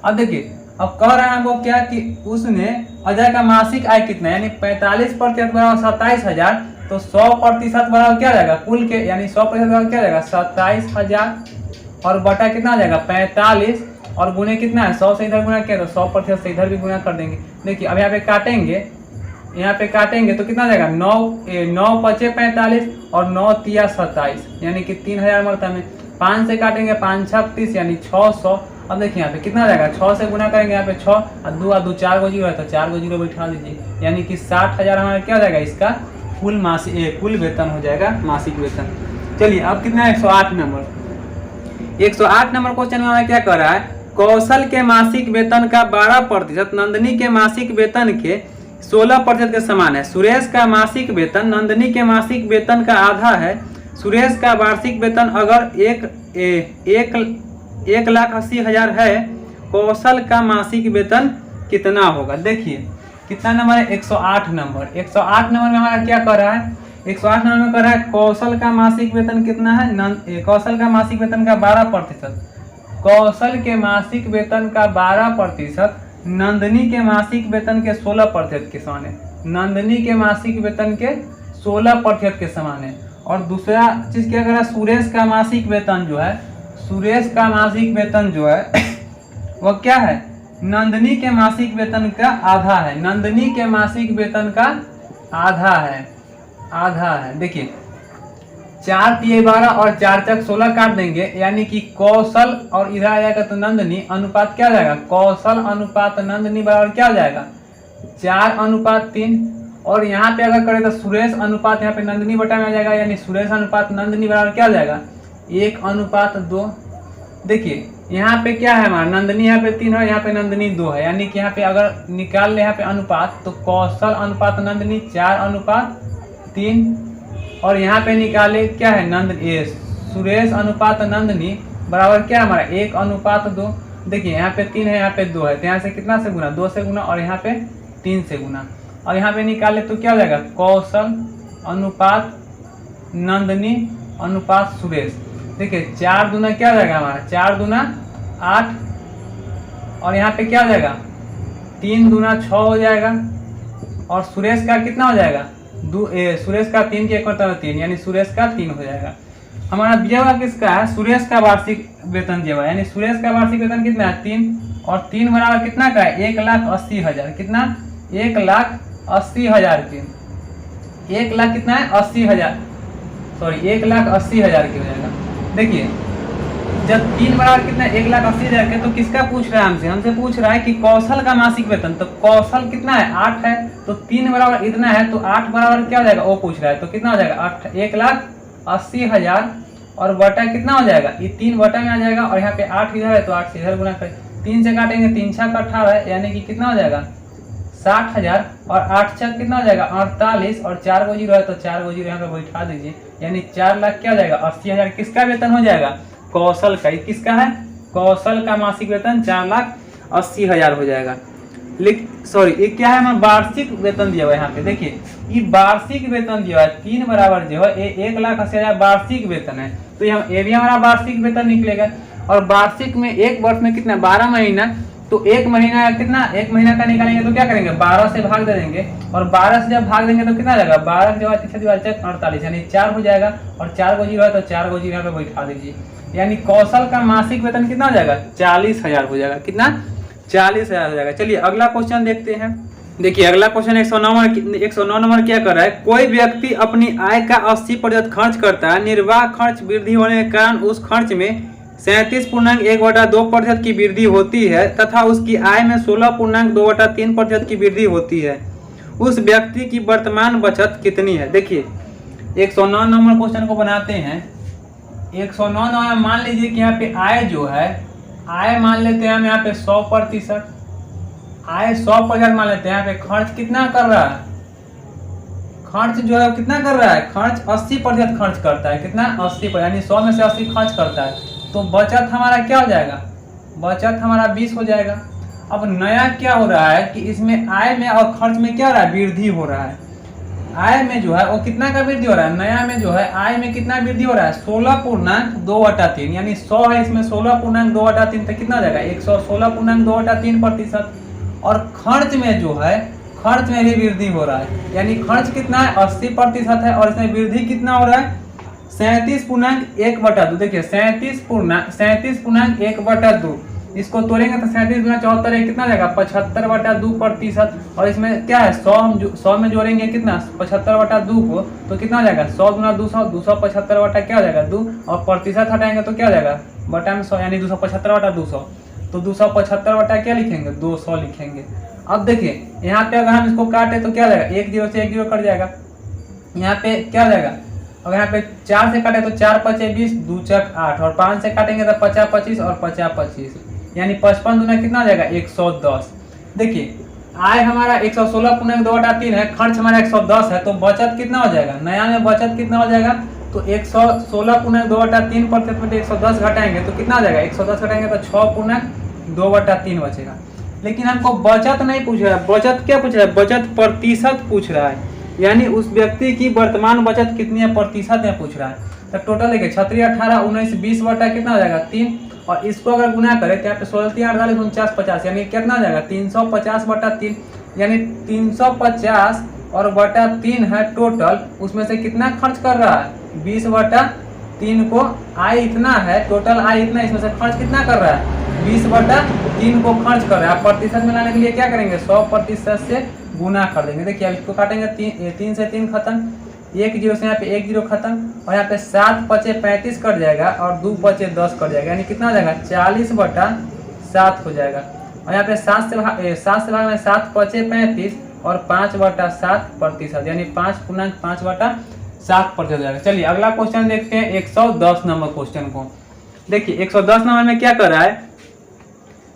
अब देखिए अब कह रहा है हमको क्या कि उसने अजय का मासिक आय कितना यानी 45% बराबर 27,000 तो 100% बराबर क्या जाएगा कुल के यानी 100% बराबर क्या जाएगा 27,000 और बटा कितना आ जाएगा 45 और गुने कितना है 100 से इधर गुना किया तो 100% से इधर भी गुना कर देंगे। देखिए अब यहाँ पे काटेंगे तो कितना जाएगा 9 पचे 45 और 9 तिया 27 यानी कि 3,000 मरता में 5 से काटेंगे 5 छक 30 यानी 600। अब देखिए यहाँ पे कितना जाएगा 6 से गुना करेंगे यहाँ पे 6 और 2 और 2 4 गो जीरो है तो 4 गो जीरो बैठा दीजिए यानी कि 60,000 हमारा क्या हो जाएगा इसका कुल वेतन हो जाएगा मासिक वेतन। चलिए अब कितना है 108 नंबर। 108 नंबर क्वेश्चन में हमें क्या कर रहा है, कौशल के मासिक वेतन का 12% नंदनी के मासिक वेतन के 16% के समान है। सुरेश का मासिक वेतन नंदनी के मासिक वेतन का आधा है। सुरेश का वार्षिक वेतन अगर 1,80,000 है, कौशल का मासिक वेतन कितना होगा। देखिए कितना नंबर है, 108 नंबर। 108 नंबर में हमारा क्या कर रहा है, 108 नंबर में कर रहा है कौशल का मासिक वेतन कितना है, कौशल का मासिक वेतन का 12%, कौशल के मासिक वेतन का 12% नंदनी के मासिक वेतन के 16% के समान है। नंदनी के मासिक वेतन के 16% के समान है। और दूसरा चीज क्या कर रहा है, सुरेश का मासिक वेतन जो है, सुरेश का मासिक वेतन जो है वो क्या है, नंदनी के मासिक वेतन का आधा है। नंदनी के मासिक वेतन का आधा है, आधा है। देखिए 4 तिया 12 और 4 चक 16 काट देंगे, यानी कि कौशल और इधर आ जाएगा तो नंदनी, अनुपात क्या हो जाएगा, कौशल अनुपात नंदनी बराबर क्या हो जाएगा, 4:3। और यहाँ पे अगर करें तो सुरेश अनुपात यहाँ पे नंदनी बटा में आ जाएगा, यानी सुरेश अनुपात नंदनी बराबर क्या हो जाएगा, 1:2। देखिए यहाँ पे क्या है हमारा, नंदनी यहाँ पे 3 है, यहाँ पे नंदनी 2 है, यानी कि यहाँ पे अगर निकाल ले यहाँ पे अनुपात तो कौशल अनुपात नंदनी 4:3। और यहाँ पे निकाले क्या है, सुरेश अनुपात नंदनी बराबर क्या है हमारा, 1:2। देखिए यहाँ पे 3 है, यहाँ पे 2 है, तो यहाँ से कितना से गुना, 2 से गुना, और यहाँ पे 3 से गुना। और यहाँ पे निकाले तो क्या हो जाएगा, कौशल अनुपात नंदनी अनुपात सुरेश। देखिए 4 दूना क्या हो जाएगा हमारा, 4 दूना 8, और यहाँ पे क्या हो जाएगा, 3 दूना 6 हो जाएगा। और सुरेश का कितना हो जाएगा, सुरेश का 3 के 1 मतलब 3, यानी सुरेश का 3 हो जाएगा। हमारा दिया हुआ किसका है, सुरेश का वार्षिक वेतन दिया हुआ है, यानी सुरेश का वार्षिक वेतन कितना है, 3, और 3 बराबर कितना का है, 1,80,000। कितना, 1,80,000 के, 1 लाख कितना है, 80,000, सॉरी 1,80,000 की हो जाएगा। देखिए जब 3 बराबर कितना है, 1,80,000 के, तो किसका पूछ रहा है, हमसे पूछ रहा है कि कौशल का मासिक वेतन। तो कौशल कितना है, 8 है, तो 3 बराबर इतना है, तो 8 बराबर क्या हो जाएगा, वो पूछ रहा है, तो कितना हो जाएगा, 1,80,000 और बटा कितना हो जाएगा, ये 3 बटा में आ जाएगा, और यहाँ पे 8 इधर है तो 8 से इधर गुना कर, 3 से काटेंगे, 3 छक 18, यानी कि कितना हो जाएगा 60,000, और 8 छक कितना हो जाएगा 48, और 4 गो 0 है तो 4 गो 0 यहाँ पे बैठा दीजिए, यानी 4 लाख क्या हो जाएगा, 80,000 किसका वेतन हो जाएगा, कौशल का। किसका है, कौशल का मासिक वेतन 4,80,000 हो जाएगा। सॉरी ये क्या है, हमारा वार्षिक वेतन दिया हुआ है यहाँ पे। देखिए ये वार्षिक वेतन दिया हुआ है, 3 बराबर जो है 1,80,000 वार्षिक वेतन है, तो ये भी हमारा वार्षिक वेतन निकलेगा। और वार्षिक में एक वर्ष में कितना, 12 महीना, तो 1 महीना कितना, 1 महीना का निकालेंगे तो क्या करेंगे, 12 से भाग दे देंगे, और 12 से जब भाग देंगे तो कितना जाएगा, 12 के बाद 48, यानी 4 हो जाएगा, और 4 गो 0 है तो 4 गो 0 यहाँ पे बैठा दीजिए, यानी कौशल का मासिक वेतन कितना हो जाएगा, 40,000 हो जाएगा। कितना, 40,000 हो जाएगा। चलिए अगला क्वेश्चन देखते हैं। देखिए अगला क्वेश्चन 109 नंबर क्या कर रहा है, कोई व्यक्ति अपनी आय का 80% खर्च करता है, निर्वाह खर्च वृद्धि होने के कारण उस खर्च में 37.1/2% की वृद्धि होती है तथा उसकी आय में 16.2/3% की वृद्धि होती है। उस व्यक्ति की वर्तमान बचत कितनी है। देखिए 109 नंबर क्वेश्चन को बनाते हैं। 109 नंबर मान लीजिए कि यहाँ पे आय जो है, आय मान लेते हैं हम यहाँ पे 100%, आय 100% मान लेते हैं। यहाँ पे खर्च कितना कर रहा है, खर्च जो है कितना कर रहा है, खर्च 80% खर्च करता है। कितना, 80%, यानी 100 में से 80 खर्च करता है, तो बचत हमारा क्या हो जाएगा, बचत हमारा 20 हो जाएगा। अब नया क्या हो रहा है कि इसमें आय में और खर्च में क्या हो रहा है, वृद्धि हो रहा है। आय में जो है वो कितना का वृद्धि हो रहा है, नया में जो है आय में कितना वृद्धि हो रहा है, 16.2/3, यानी 100 है इसमें 16.2/3, तो कितना हो जाएगा 116.2/3%। और खर्च में जो है, खर्च में भी वृद्धि हो रहा है, यानी खर्च कितना है 80% है, और इसमें वृद्धि कितना हो रहा है 37.1/2। देखिए 37.1/2, इसको तोड़ेंगे तो 37 गुना 74 कितना हो जाएगा 75/2%। और इसमें क्या है 100 में जोड़ेंगे कितना 75/2 को, तो कितना हो जाएगा 100 गुना 200, 275 बटा क्या हो जाएगा 2, और प्रतिशत हटाएंगे तो क्या हो जाएगा बटा में 100, यानी 275/200, तो 275 बटा क्या लिखेंगे 200 लिखेंगे। अब देखिए यहाँ पे अगर हम इसको काटे तो क्या हो जाएगा, 1 0 से 1 0 कट जाएगा, यहाँ पे क्या हो जाएगा अगर यहाँ पे 4 से काटे तो 4 पचे 20, 2 चक 8 और 5 से काटेंगे तो 50 25 और 50 25, यानी 55 दूना कितना हो जाएगा 110। देखिए आय हमारा 116 पुनः 2/3 है, खर्च हमारा 110 है, तो बचत कितना हो जाएगा, नया में बचत कितना हो जाएगा, तो 116 पुनः 2/3 प्रतिशत में 110 घटाएंगे तो कितना हो जाएगा, 110 घटाएंगे तो 6 पुनः 2/3 बचेगा। लेकिन हमको बचत नहीं पूछ रहा है, बचत क्या पूछ रहा है, बचत प्रतिशत पूछ रहा है, यानी उस व्यक्ति की वर्तमान बचत कितनी है प्रतिशत में पूछ रहा है। तो टोटल देखिए 36 18 19 20 बटा कितना हो जाएगा 3, और इसको अगर गुना करें तो यहाँ पे 16 3 48 49 50, यानी कितना हो जाएगा 350/3, यानी 350 और बटा 3 है टोटल, उसमें से कितना खर्च कर रहा है 20/3 को, आय इतना है टोटल, आय इतना, इसमें से खर्च कितना कर रहा है 20/3 को खर्च कर रहा है। प्रतिशत में लाने के लिए क्या करेंगे 100% से गुना कर देंगे। देखिए अब इसको काटेंगे 3 से 3 खत्म, 1 0 से यहाँ पे 1 0 खत्म, और यहाँ पे 7 पचे 35 कट जाएगा और 2 पचे 10 कट जाएगा, यानी कितना हो जाएगा 40/7 हो जाएगा। और यहाँ पे 7 से भाग में 7 पचे 35 और 5/7 प्रतिशत, यानी 5/5/7 प्रतिशत हो जाएगा। चलिए अगला क्वेश्चन देखते हैं 110 नंबर क्वेश्चन को। देखिए 110 नंबर में क्या कर रहा है,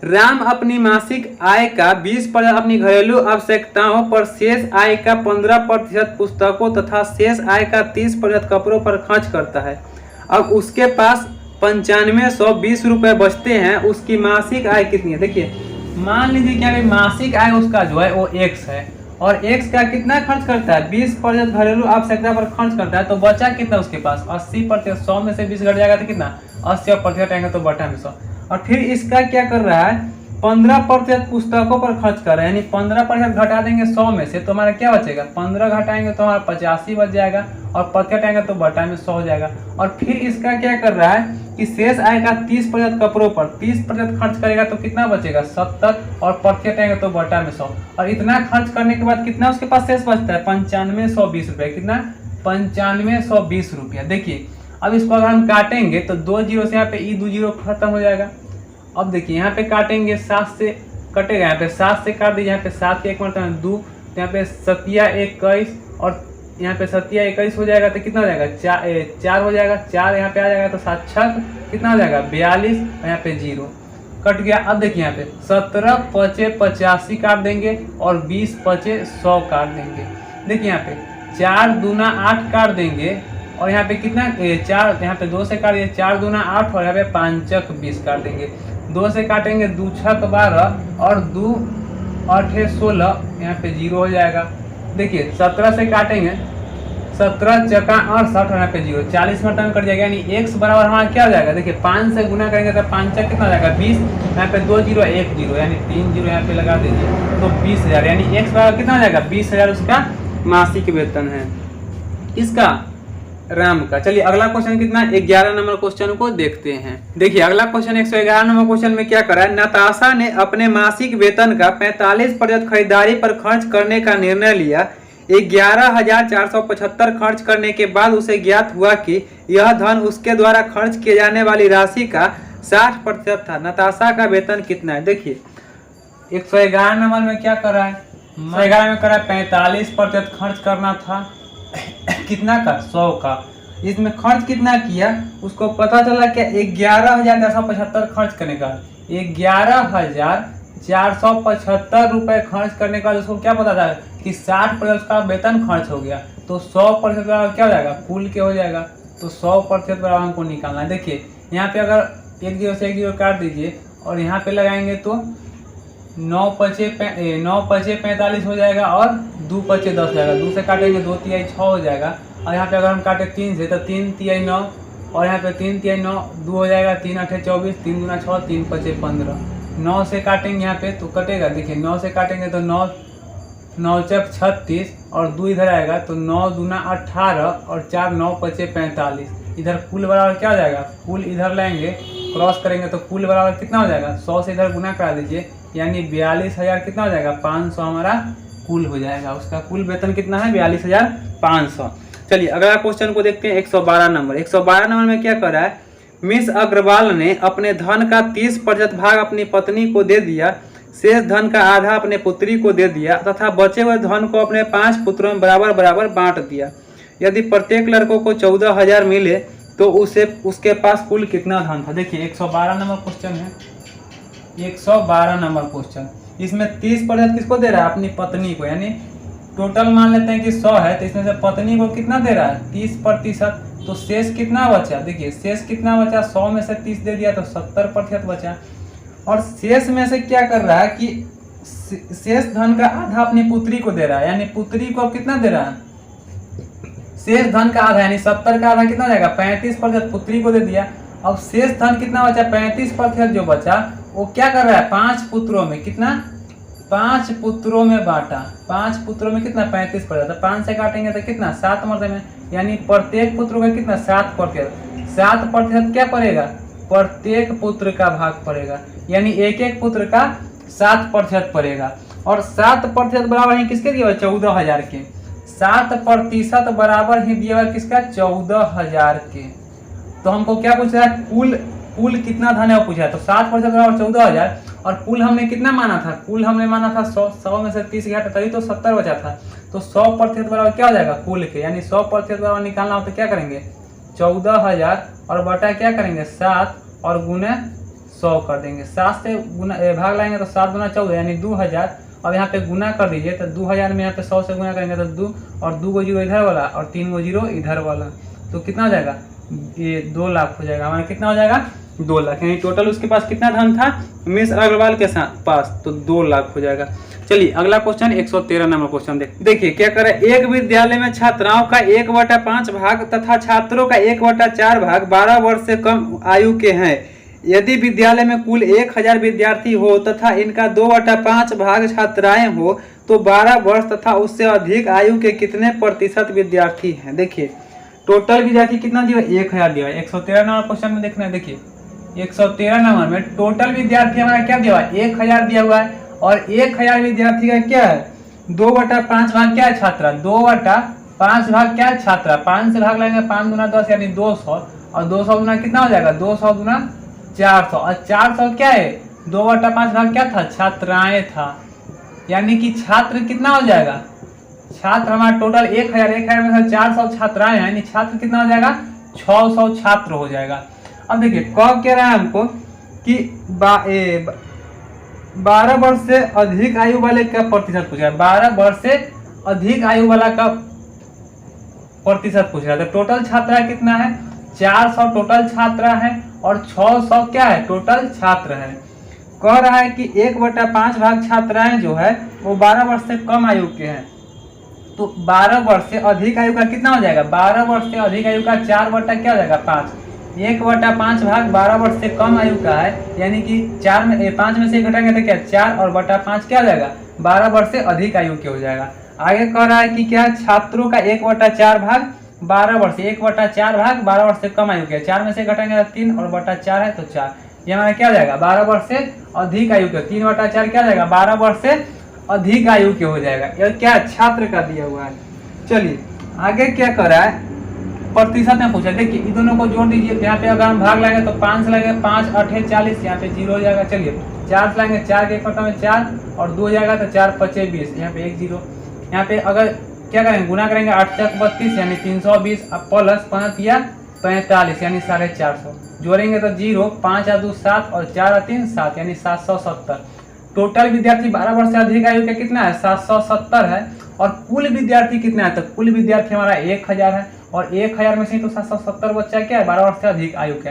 राम अपनी मासिक आय का 20% अपनी घरेलू आवश्यकताओं पर, शेष आय का 15% पुस्तकों तथा शेष आय का 30% कपड़ों पर खर्च करता है। अब उसके पास 9520 रुपये बचते हैं, उसकी मासिक आय कितनी है। देखिए मान लीजिए क्या मासिक आय उसका जो है वो x है, और x का कितना खर्च करता है 20% घरेलू आवश्यकता पर खर्च करता है, तो बचा कितना उसके पास 80%, 100 में से 20 घट जाएगा तो कितना 80 और प्रतिशत आएंगे तो बटा में 100। और फिर इसका क्या कर रहा है 15% पुस्तकों पर खर्च कर रहा है, यानी 15% घटा देंगे 100 में से तो हमारा क्या बचेगा, 15 घटाएंगे तो हमारा 85 बच जाएगा, और प्रतिशत आएंगे तो बटा में 100 हो जाएगा। और फिर इसका क्या कर रहा है कि शेष आय का 30% कपड़ों पर 30% खर्च करेगा तो कितना बचेगा 70, और प्रतिशत आएंगे तो बटा में 100। और इतना खर्च करने के बाद कितना उसके पास शेष बचता है 9520 रुपये, कितना 9520 रुपया। देखिए अब इसको अगर हम काटेंगे तो 2 0 से यहाँ पे ई 2 0 खत्म हो जाएगा। अब देखिए यहाँ पे काटेंगे 7 से कटेगा, यहाँ पे 7 से काट दीजिए, यहाँ पे 7 के 1 मतलब 2, तो यहाँ पे 7 21 और यहाँ पे 7 21 हो जाएगा तो कितना हो जाएगा 4 हो जाएगा, 4 यहाँ पे आ जाएगा तो 7 6 कितना हो जाएगा 42, और यहाँ पे 0 कट गया। अब देखिए यहाँ पे 17 पचे 85 काट देंगे और 20 पचे 100 काट देंगे। देखिए यहाँ पे 4 दूना 8 काट देंगे, और यहाँ पे कितना 4, यहाँ पे 2 से काट दिए 4 दूना 8, और यहाँ पे 5 चक 20 काट देंगे। 2 से काटेंगे 2 छक 12 और 2 8 16, यहाँ पे 0 हो जाएगा। देखिए 17 से काटेंगे 17 चका 68 और यहाँ पे 0, 40 में टर्न कट जाएगा, यानी x बराबर हमारा क्या हो जाएगा, देखिए 5 से गुना करेंगे तो 5 चक कितना हो जाएगा 20, यहाँ पे 2 0 1 0, यानी 3 0 यहाँ पे लगा दीजिए तो 20,000, यानी x बराबर कितना हो जाएगा 20,000 उसका मासिक वेतन है इसका राम का। चलिए अगला क्वेश्चन कितना 11 नंबर क्वेश्चन को देखते हैं। देखिए अगला क्वेश्चन 111 नंबर क्वेश्चन में क्या करा है, नताशा ने अपने मासिक वेतन का 45% खरीदारी पर खर्च करने का निर्णय लिया। 11,475 खर्च करने के बाद उसे ज्ञात हुआ कि यह धन उसके द्वारा खर्च किए जाने वाली राशि का 60% था। नताशा का वेतन कितना है। देखिए 111 नंबर में क्या कर रहा है, 111 में कर रहा है 45% खर्च करना था कितना का 100 का। इसमें खर्च कितना किया उसको पता चला क्या 11,475 खर्च करने का, 11,475 रुपए खर्च करने का उसको क्या पता था कि 60% उसका वेतन खर्च हो गया, तो 100% बराबर क्या हो जाएगा कुल के हो जाएगा, तो 100% बराबर हमको निकालना है। देखिए यहाँ पे अगर 1 0 से 1 0 काट दीजिए और यहाँ पे लगाएंगे तो 9 पचे 45 हो जाएगा और 2 पचे 10 हो जाएगा, 2 से काटेंगे 2 तिहाई 6 हो जाएगा, और यहाँ पे अगर हम काटे 3 से तो 3 तिहाई 9 और यहाँ पे 3 तिहाई 9 2 हो जाएगा, 3 8 24, 3 दूना 6, 3 पचे 15, 9 से काटेंगे यहाँ पे तो कटेगा। देखिए 9 से काटेंगे तो 9 9 चक 36 और 2 इधर आएगा तो 9 दूना 18 और 4 9 पचे 45, इधर कुल बराबर क्या हो जाएगा, कुल इधर लाएंगे क्रॉस करेंगे तो कुल बराबर कितना हो जाएगा 100 से इधर गुना करा दीजिए, यानी 42,000 कितना हो जाएगा 500 हमारा कुल हो जाएगा। उसका कुल वेतन कितना है 42,500। चलिए अगला क्वेश्चन को देखते हैं 112 नंबर। 112 नंबर में क्या कर रहा है, मिस अग्रवाल ने अपने धन का 30% भाग अपनी पत्नी को दे दिया, शेष धन का आधा अपने पुत्री को दे दिया तथा बचे हुए धन को अपने 5 पुत्रों में बराबर बराबर बांट दिया। यदि प्रत्येक लड़कों को 14,000 मिले तो उसे उसके पास कुल कितना धन था। देखिए 112 नंबर क्वेश्चन है, 112 नंबर क्वेश्चन। इसमें 30% किसको दे रहा है, अपनी पत्नी को, यानी टोटल मान लेते हैं कि 100 है तो इसमें से पत्नी को कितना दे रहा है 30%। तो शेष कितना बचा, देखिए शेष कितना बचा, 100 में से 30 दे दिया तो 70% बचा। और शेष में से क्या कर रहा है कि शेष धन का आधा अपनी पुत्री को दे रहा है, यानी पुत्री को कितना दे रहा है, शेष धन का आधा, यानी 70 का आधा कितना जाएगा 35% पुत्री को दे दिया। अब शेष धन कितना बचा, 35% जो बचा वो क्या कर रहा है 5 पुत्रों में, कितना 5 पुत्रों में बांटा। 5 पुत्रों में कितना 35%, तो 5 से काटेंगे तो कितना 7 मरते में, यानी प्रत्येक पुत्र का कितना 7%। 7% क्या पड़ेगा, प्रत्येक पुत्र का भाग पड़ेगा, यानी एक एक पुत्र का 7% पड़ेगा। और 7% बराबर ही किसके दिया हुआ 14,000 के, 7% बराबर ही दिया हुआ किसका 14,000 के। तो हमको क्या पूछ रहा है, कुल कितना धन है वो पूछा है। तो 7% बराबर 14,000 और कुल हमने कितना माना था, कुल हमने माना था 100 में से 30 घटा तभी तो 70 बचा था। तो 100% बराबर क्या हो जाएगा कुल के, यानी 100% बराबर निकालना हो तो क्या करेंगे 14,000 और बटा क्या करेंगे 7 और गुने 100 कर देंगे। 7 से गुना भाग लाएंगे तो 7 गुना 14 यानी 2,000। अब यहाँ पे गुना कर दीजिए तो 2,000 में यहाँ पे 100 से गुना करेंगे तो 2 और 2 गो जीरो इधर वाला और 3 गो जीरो इधर वाला, तो कितना हो जाएगा ये 2 लाख हो जाएगा हमारा, कितना हो जाएगा 2 लाख, यानी टोटल उसके पास कितना धन था मिस अग्रवाल के पास, तो 2 लाख हो जाएगा। चलिए अगला क्वेश्चन 113 नंबर क्वेश्चन देखिए क्या करे। एक विद्यालय में छात्राओं का 1/5 भाग तथा छात्रों का 1/4 भाग 12 वर्ष से कम आयु के हैं। यदि विद्यालय में कुल 1000 विद्यार्थी हो तथा इनका 2/5 भाग छात्राएं हो तो 12 वर्ष तथा उससे अधिक आयु के कितने प्रतिशत विद्यार्थी हैं। देखिए टोटल विद्यार्थी कितना दिया 1000 दिया है। 113 नंबर क्वेश्चन में देखना है, देखिए 113 नंबर में टोटल विद्यार्थी हमारा क्या दिया हुआ है 1000 दिया हुआ है। और 1000 विद्यार्थी का क्या है 2/5 भाग क्या है छात्रा, 2/5 भाग क्या है छात्रा, 5 से भाग लेंगे 5 गुना 10 यानी 200 और 200 गुना कितना हो जाएगा 200 गुना 400 और 400 क्या है 2/5 भाग क्या था छात्राएं था, यानी कि छात्र कितना हो जाएगा, छात्र हमारा टोटल 1000 में से 400 छात्राएं हैं, यानी छात्र कितना हो जाएगा 600 छात्र हो जाएगा। अब देखिए कब कह रहा है हमको कि 12 वर्ष से अधिक आयु वाले का प्रतिशत पूछ रहा है, 12 वर्ष से अधिक आयु वाला का प्रतिशत पूछ रहा है। तो टोटल छात्रा कितना है 400 टोटल छात्रा है और 600 क्या है टोटल छात्र है। कह रहा है कि 1/5 भाग छात्राएं जो है वो 12 वर्ष से कम आयु के हैं, तो 12 वर्ष से अधिक आयु का कितना हो जाएगा 12 वर्ष से अधिक आयु का 4 बटा क्या हो जाएगा 5, 1/5 भाग 12 वर्ष से कम आयु का है, यानी कि 5 में से घटाएंगे तो क्या 4 और बटा 5 क्या हो जाएगा 12 वर्ष से अधिक आयु के हो जाएगा। आगे कह रहा है कि क्या छात्रों का 1/4 भाग 12 वर्ष, 1/4 भाग 12 वर्ष से कम आयु के, 4 में से घटाएंगे तो 3 और बटा 4 है तो 4, ये हमारा क्या हो जाएगा 12 वर्ष से अधिक आयु के, 3/4 क्या हो जाएगा 12 वर्ष से अधिक आयु के हो जाएगा। यह क्या छात्र का दिया हुआ है। चलिए आगे क्या कर रहा है प्रतिशत में पूछा, देखिए इन दोनों को जोड़ दीजिए, यहाँ पे अगर हम भाग लाएंगे तो 5 से लगेगा 5 8 40, यहाँ पे 0 हो जाएगा। चलिए 4 से लाएंगे 4 के इकट्ठा में 4 और 2 हो जाएगा तो 4 5 20, यहाँ पे 1 0। यहाँ पे अगर क्या करेंगे गुना करेंगे 8 × 32 यानी 320 प्लस 5 या 45 यानी 450, जोड़ेंगे तो 0, 5 × 2 7 और 4 × 3 7 यानी 770। टोटल विद्यार्थी 12 वर्ष से अधिक आयु का कितना है 770 है। और कुल विद्यार्थी कितना है तो कुल विद्यार्थी हमारा 1000 है और 1000 में से तो 770 बच्चा क्या है 12 वर्ष से अधिक आयु का।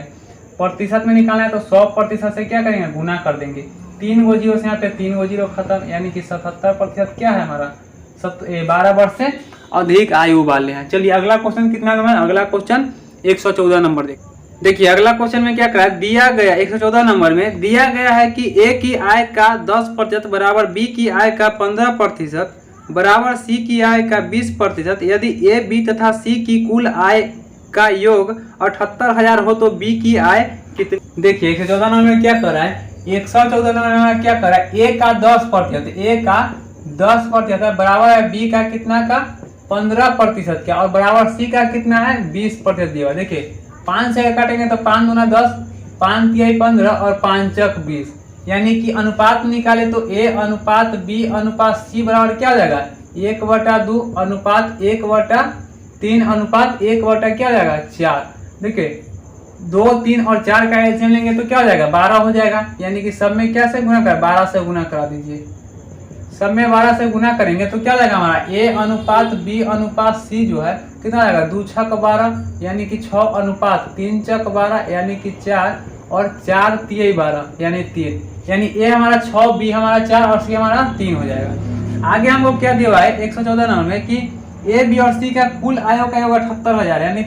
प्रतिशत में निकालना है तो 100% से क्या करेंगे गुना कर देंगे, 3 गो जीरो से यहाँ पे 3 गो जीरो खत्म, यानी कि 77% क्या है हमारा 12 वर्ष से अधिक आयु वाले हैं। चलिए अगला क्वेश्चन कितना है, अगला क्वेश्चन 114 नंबर देखिए अगला क्वेश्चन में क्या करा है दिया गया 114 नंबर में दिया गया है कि ए की आय का 10% बराबर बी की आय का 15% बराबर सी की आय का 20%। यदि ए बी तथा सी की कुल आय का योग 78,000 हो तो बी की आय कितनी। देखिए 114 नंबर में क्या कर रहा है 114 नंबर में क्या कर रहा है ए का 10%, ए का 10% बराबर है बी का कितना का 15% का और बराबर सी का कितना है 20% दिया। देखिए 5 से काटेंगे तो 5 दूना 10, 5 तिहाई 15 और 5 चक 20, यानी कि अनुपात निकाले तो ए अनुपात बी अनुपात सी बराबर क्या हो जाएगा 1/2 अनुपात 1/2 3:1 बटा क्या हो जाएगा 4। देखिए 2, 3 और 4 का एलसीएम लेंगे तो क्या हो जाएगा 12 हो जाएगा। यानी कि सब में क्या से गुना कर 12 से गुना करा दीजिए। सब में 12 से गुना करेंगे तो क्या जाएगा हमारा A/B/C जो है कितना आएगा 2 छक 12 यानी कि 6:3 चक 12 यानी कि 4 और 4 तिये 12 यानी 3। यानी A हमारा 6, B हमारा 4 और C हमारा 3 हो जाएगा। आगे हमको क्या दिया हुआ है 114 नंबर में कि A, B और C का कुल आयोग का योग 78,000 यानी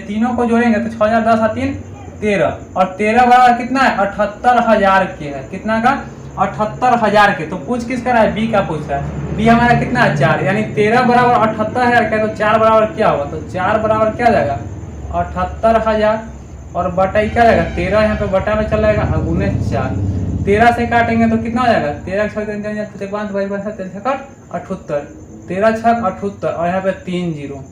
तीनों को जोड़ेंगे तो 6,000 10 3 13 और 13 बराबर कितना है 78,000 के है। कितना का 78,000 के। तो पूछ किसका रहा है B का पूछ रहा है। B हमारा कितना है 4 यानी 13 बराबर 78,000 का। तो 4 बराबर क्या होगा तो 4 बराबर क्या जाएगा 78,000 और बटा क्या जाएगा 13 यहाँ पे बटा में चल जाएगा और गुने 4। 13 से काटेंगे तो कितना हो जाएगा 13 6 78 13 छक 78 और यहाँ पे 3 जीरो।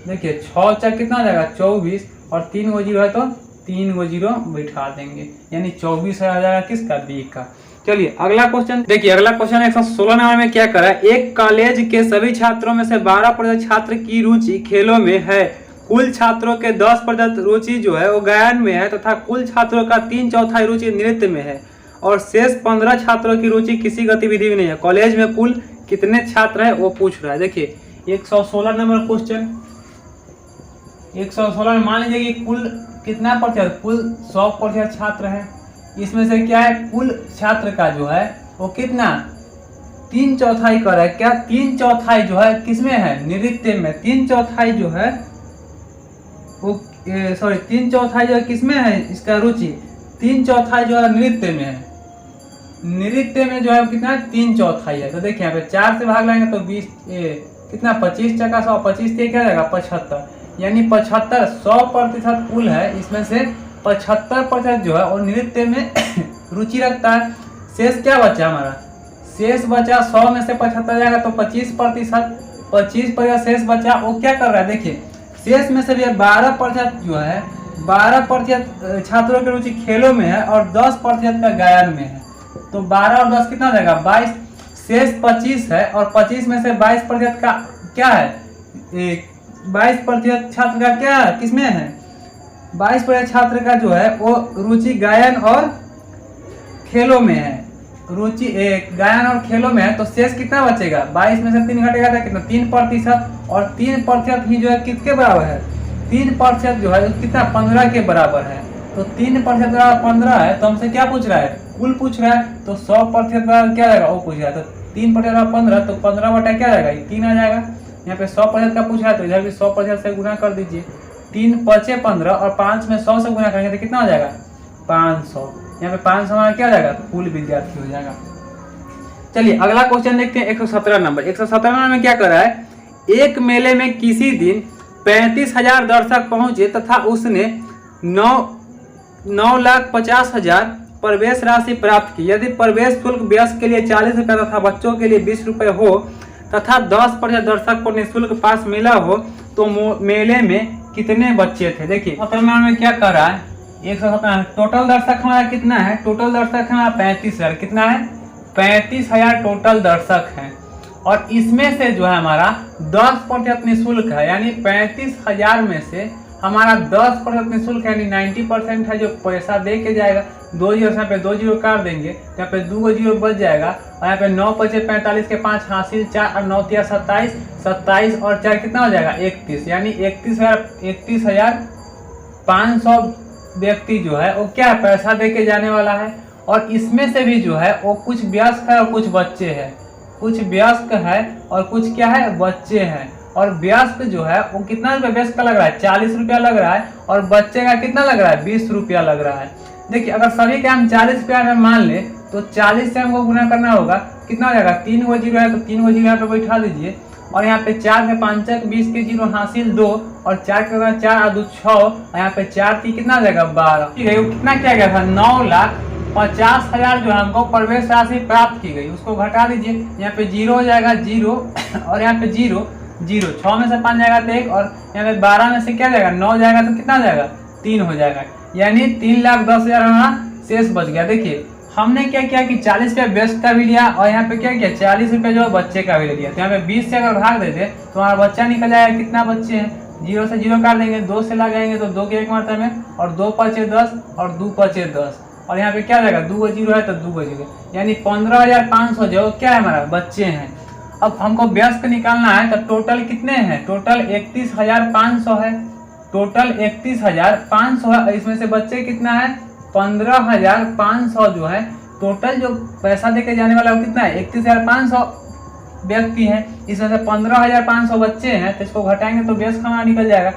देखिए 6 चक कितना हो जाएगा 24 और 3 गो जीरो है तो 3 गो जीरो बैठा देंगे यानी 24 हो जाएगा किसका B का। चलिए अगला क्वेश्चन देखिए। अगला क्वेश्चन 116 नंबर में क्या करा है एक कॉलेज के सभी छात्रों में से 12% छात्र की रुचि खेलों में है। कुल छात्रों के 10% रुचि जो है वो गायन में है तथा कुल छात्रों का 3/4 रुचि नृत्य में है और शेष 15 छात्रों की रुचि किसी गतिविधि में नहीं है। कॉलेज में कुल कितने छात्र है वो पूछ रहा है। देखिए 116 नंबर क्वेश्चन 116 में मान लीजिए कि कुल कितना प्रतिशत कुल 100% छात्र है। इसमें से क्या है कुल छात्र का जो है वो कितना 3/4 कर रहा है। क्या 3/4 जो है किसमें है नृत्य में। 3/4 जो है वो 3/4 जो है किसमें है इसका रुचि 3/4 जो है नृत्य में है। नृत्य में जो है कितना 3/4 है। तो देखिए यहाँ पे 4 से भाग लाएंगे तो 20 कितना 25 चका 100 25 से क्या जाएगा 75 यानी 75 100% कुल है। इसमें से 75% जो है और नृत्य में रुचि रखता है। शेष क्या बचा हमारा शेष बचा 100 में से 75 जाएगा तो 25% शेष बचा वो क्या कर रहा है। देखिए शेष में से भी 12% जो है 12% छात्रों की रुचि खेलों में है और 10% का गायन में है। तो 12 और 10 कितना जाएगा 22 शेष 25 है और 25 में से 22% का क्या है 22% छात्र का क्या है किसमें है 22% छात्र का जो है वो रुचि गायन और खेलों में है। रुचि गायन और खेलों में है तो शेष कितना बचेगा 22 में से 3 घटेगा तो कितना 3% और 3% ही जो है किसके बराबर है 3% जो है कितना 15 के बराबर है। तो 3% बराबर 15 है तो हमसे क्या पूछ रहा है कुल पूछ रहा है। तो 100% बराबर क्या जाएगा वो पूछ रहा है। तो 3% बराबर 15 तो 15 बटा क्या जाएगा 3 आ जाएगा। यहाँ पे 100% का पूछ रहा है तो इधर भी 100% से गुना कर दीजिए। 3 5 15 और 5 में 100 से गुना करेंगे तो कितना हो जाएगा 500। यहाँ पे 500 हमारा क्या हो जाएगा कुल विद्यार्थी हो जाएगा। चलिए अगला क्वेश्चन देखते हैं 117 नंबर। 117 नंबर में क्या कर रहा है एक मेले में किसी दिन 35,000 दर्शक पहुंचे तथा उसने 9,50,000 प्रवेश राशि प्राप्त की। यदि प्रवेश शुल्क वयस्क के लिए 40 रुपये तथा बच्चों के लिए 20 रुपये हो तथा 10% दर्शक को निःशुल्क पास मिला हो तो मेले में कितने बच्चे थे। देखिए में क्या कर रहा है 117 टोटल दर्शक हमारा कितना है टोटल दर्शक हमारा 35,000 कितना है 35,000 टोटल दर्शक हैं और इसमें से जो है हमारा 10% निःशुल्क है यानी 35,000 में से हमारा 10% निःशुल्क है यानी 90% है जो पैसा दे के जाएगा। 2 जीरो यहाँ पे 2 जीरो काट देंगे यहाँ पे 2 जीरो बच जाएगा और यहाँ पे 9 5 45 के 5 हासिल 4 और 9 3 27 27 और 4 कितना हो जाएगा 31 यानी 31,500 व्यक्ति जो है वो क्या पैसा दे के जाने वाला है। और इसमें से भी जो है वो कुछ वयस्क है और कुछ बच्चे हैं कुछ वयस्क है और कुछ क्या है बच्चे हैं। और वयस्क जो है वो कितना रुपया वयस्क का लग रहा है 40 रुपया लग रहा है और बच्चे का कितना लग रहा है 20 रुपया लग रहा है। देखिए अगर सभी का हम 40 रुपया में मान ले तो 40 से हमको गुना करना होगा कितना हो जाएगा 3 गो जीरो है तो 3 गो जीरो यहाँ पे बैठा दीजिए और यहाँ पे 4 के 5 20 के जीरो हासिल 2 और 4 के 4 और 2 6 और यहाँ पे 4 3 कितना हो जाएगा 12। ठीक है वो कितना किया गया था 9,50,000 जो हमको प्रवेश राशि प्राप्त की गई उसको घटा दीजिए। यहाँ पे 0 हो जाएगा 0 और यहाँ पे 0 0 6 में से 5 जाएगा तो 1 और यहाँ पे 12 में से क्या जाएगा 9 जाएगा तो कितना जाएगा 3 हो जाएगा यानी 3,10,000 हमारा शेष बच गया। देखिए हमने क्या किया कि 40 रुपया व्यस्त का भी लिया और यहाँ पे क्या किया 40 रुपया जो है बच्चे का भी ले लिया। तो यहाँ पे 20 से अगर भाग देते तो हमारा बच्चा निकल जाएगा, कितना बच्चे हैं, 0 से 0 काट देंगे, 2 से लगाएंगे तो 2 के एक मात्रा में, और 2 पचे 10 और 2 पचे 10, और यहाँ पे क्या जाएगा 2 0 है तो 2 0, यानी 15,500 जो क्या है हमारा बच्चे हैं। अब हमको व्यस्त निकालना है तो टोटल कितने हैं, टोटल 31,500 है, टोटल 31,500 है। इसमें से बच्चे कितना है 15,500 जो है, टोटल जो पैसा देके जाने वाला वो कितना है 31,500 व्यक्ति है। इसमें से 15,500 बच्चे हैं तो इसको घटाएंगे तो व्यस्त हमारा निकल जाएगा,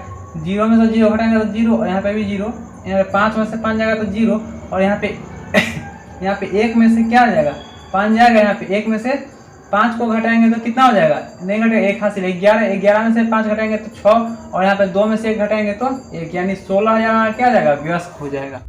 0 में से 0 घटाएंगे तो 0, और यहाँ पे भी 0, यहाँ पे 5 में से 5 जाएगा तो 0, और यहाँ पे यहाँ पे 1 में से क्या आ जाएगा 5 जाएगा, यहाँ पे 1 में से 5 को घटाएंगे तो कितना हो जाएगा, नहीं घटेगा, 1 हासिल 11, 11 में से 5 घटाएंगे तो 6, और यहाँ पे 2 में से 1 घटाएंगे तो 1, यानी 16,000 क्या आ जाएगा व्यस्त हो जाएगा।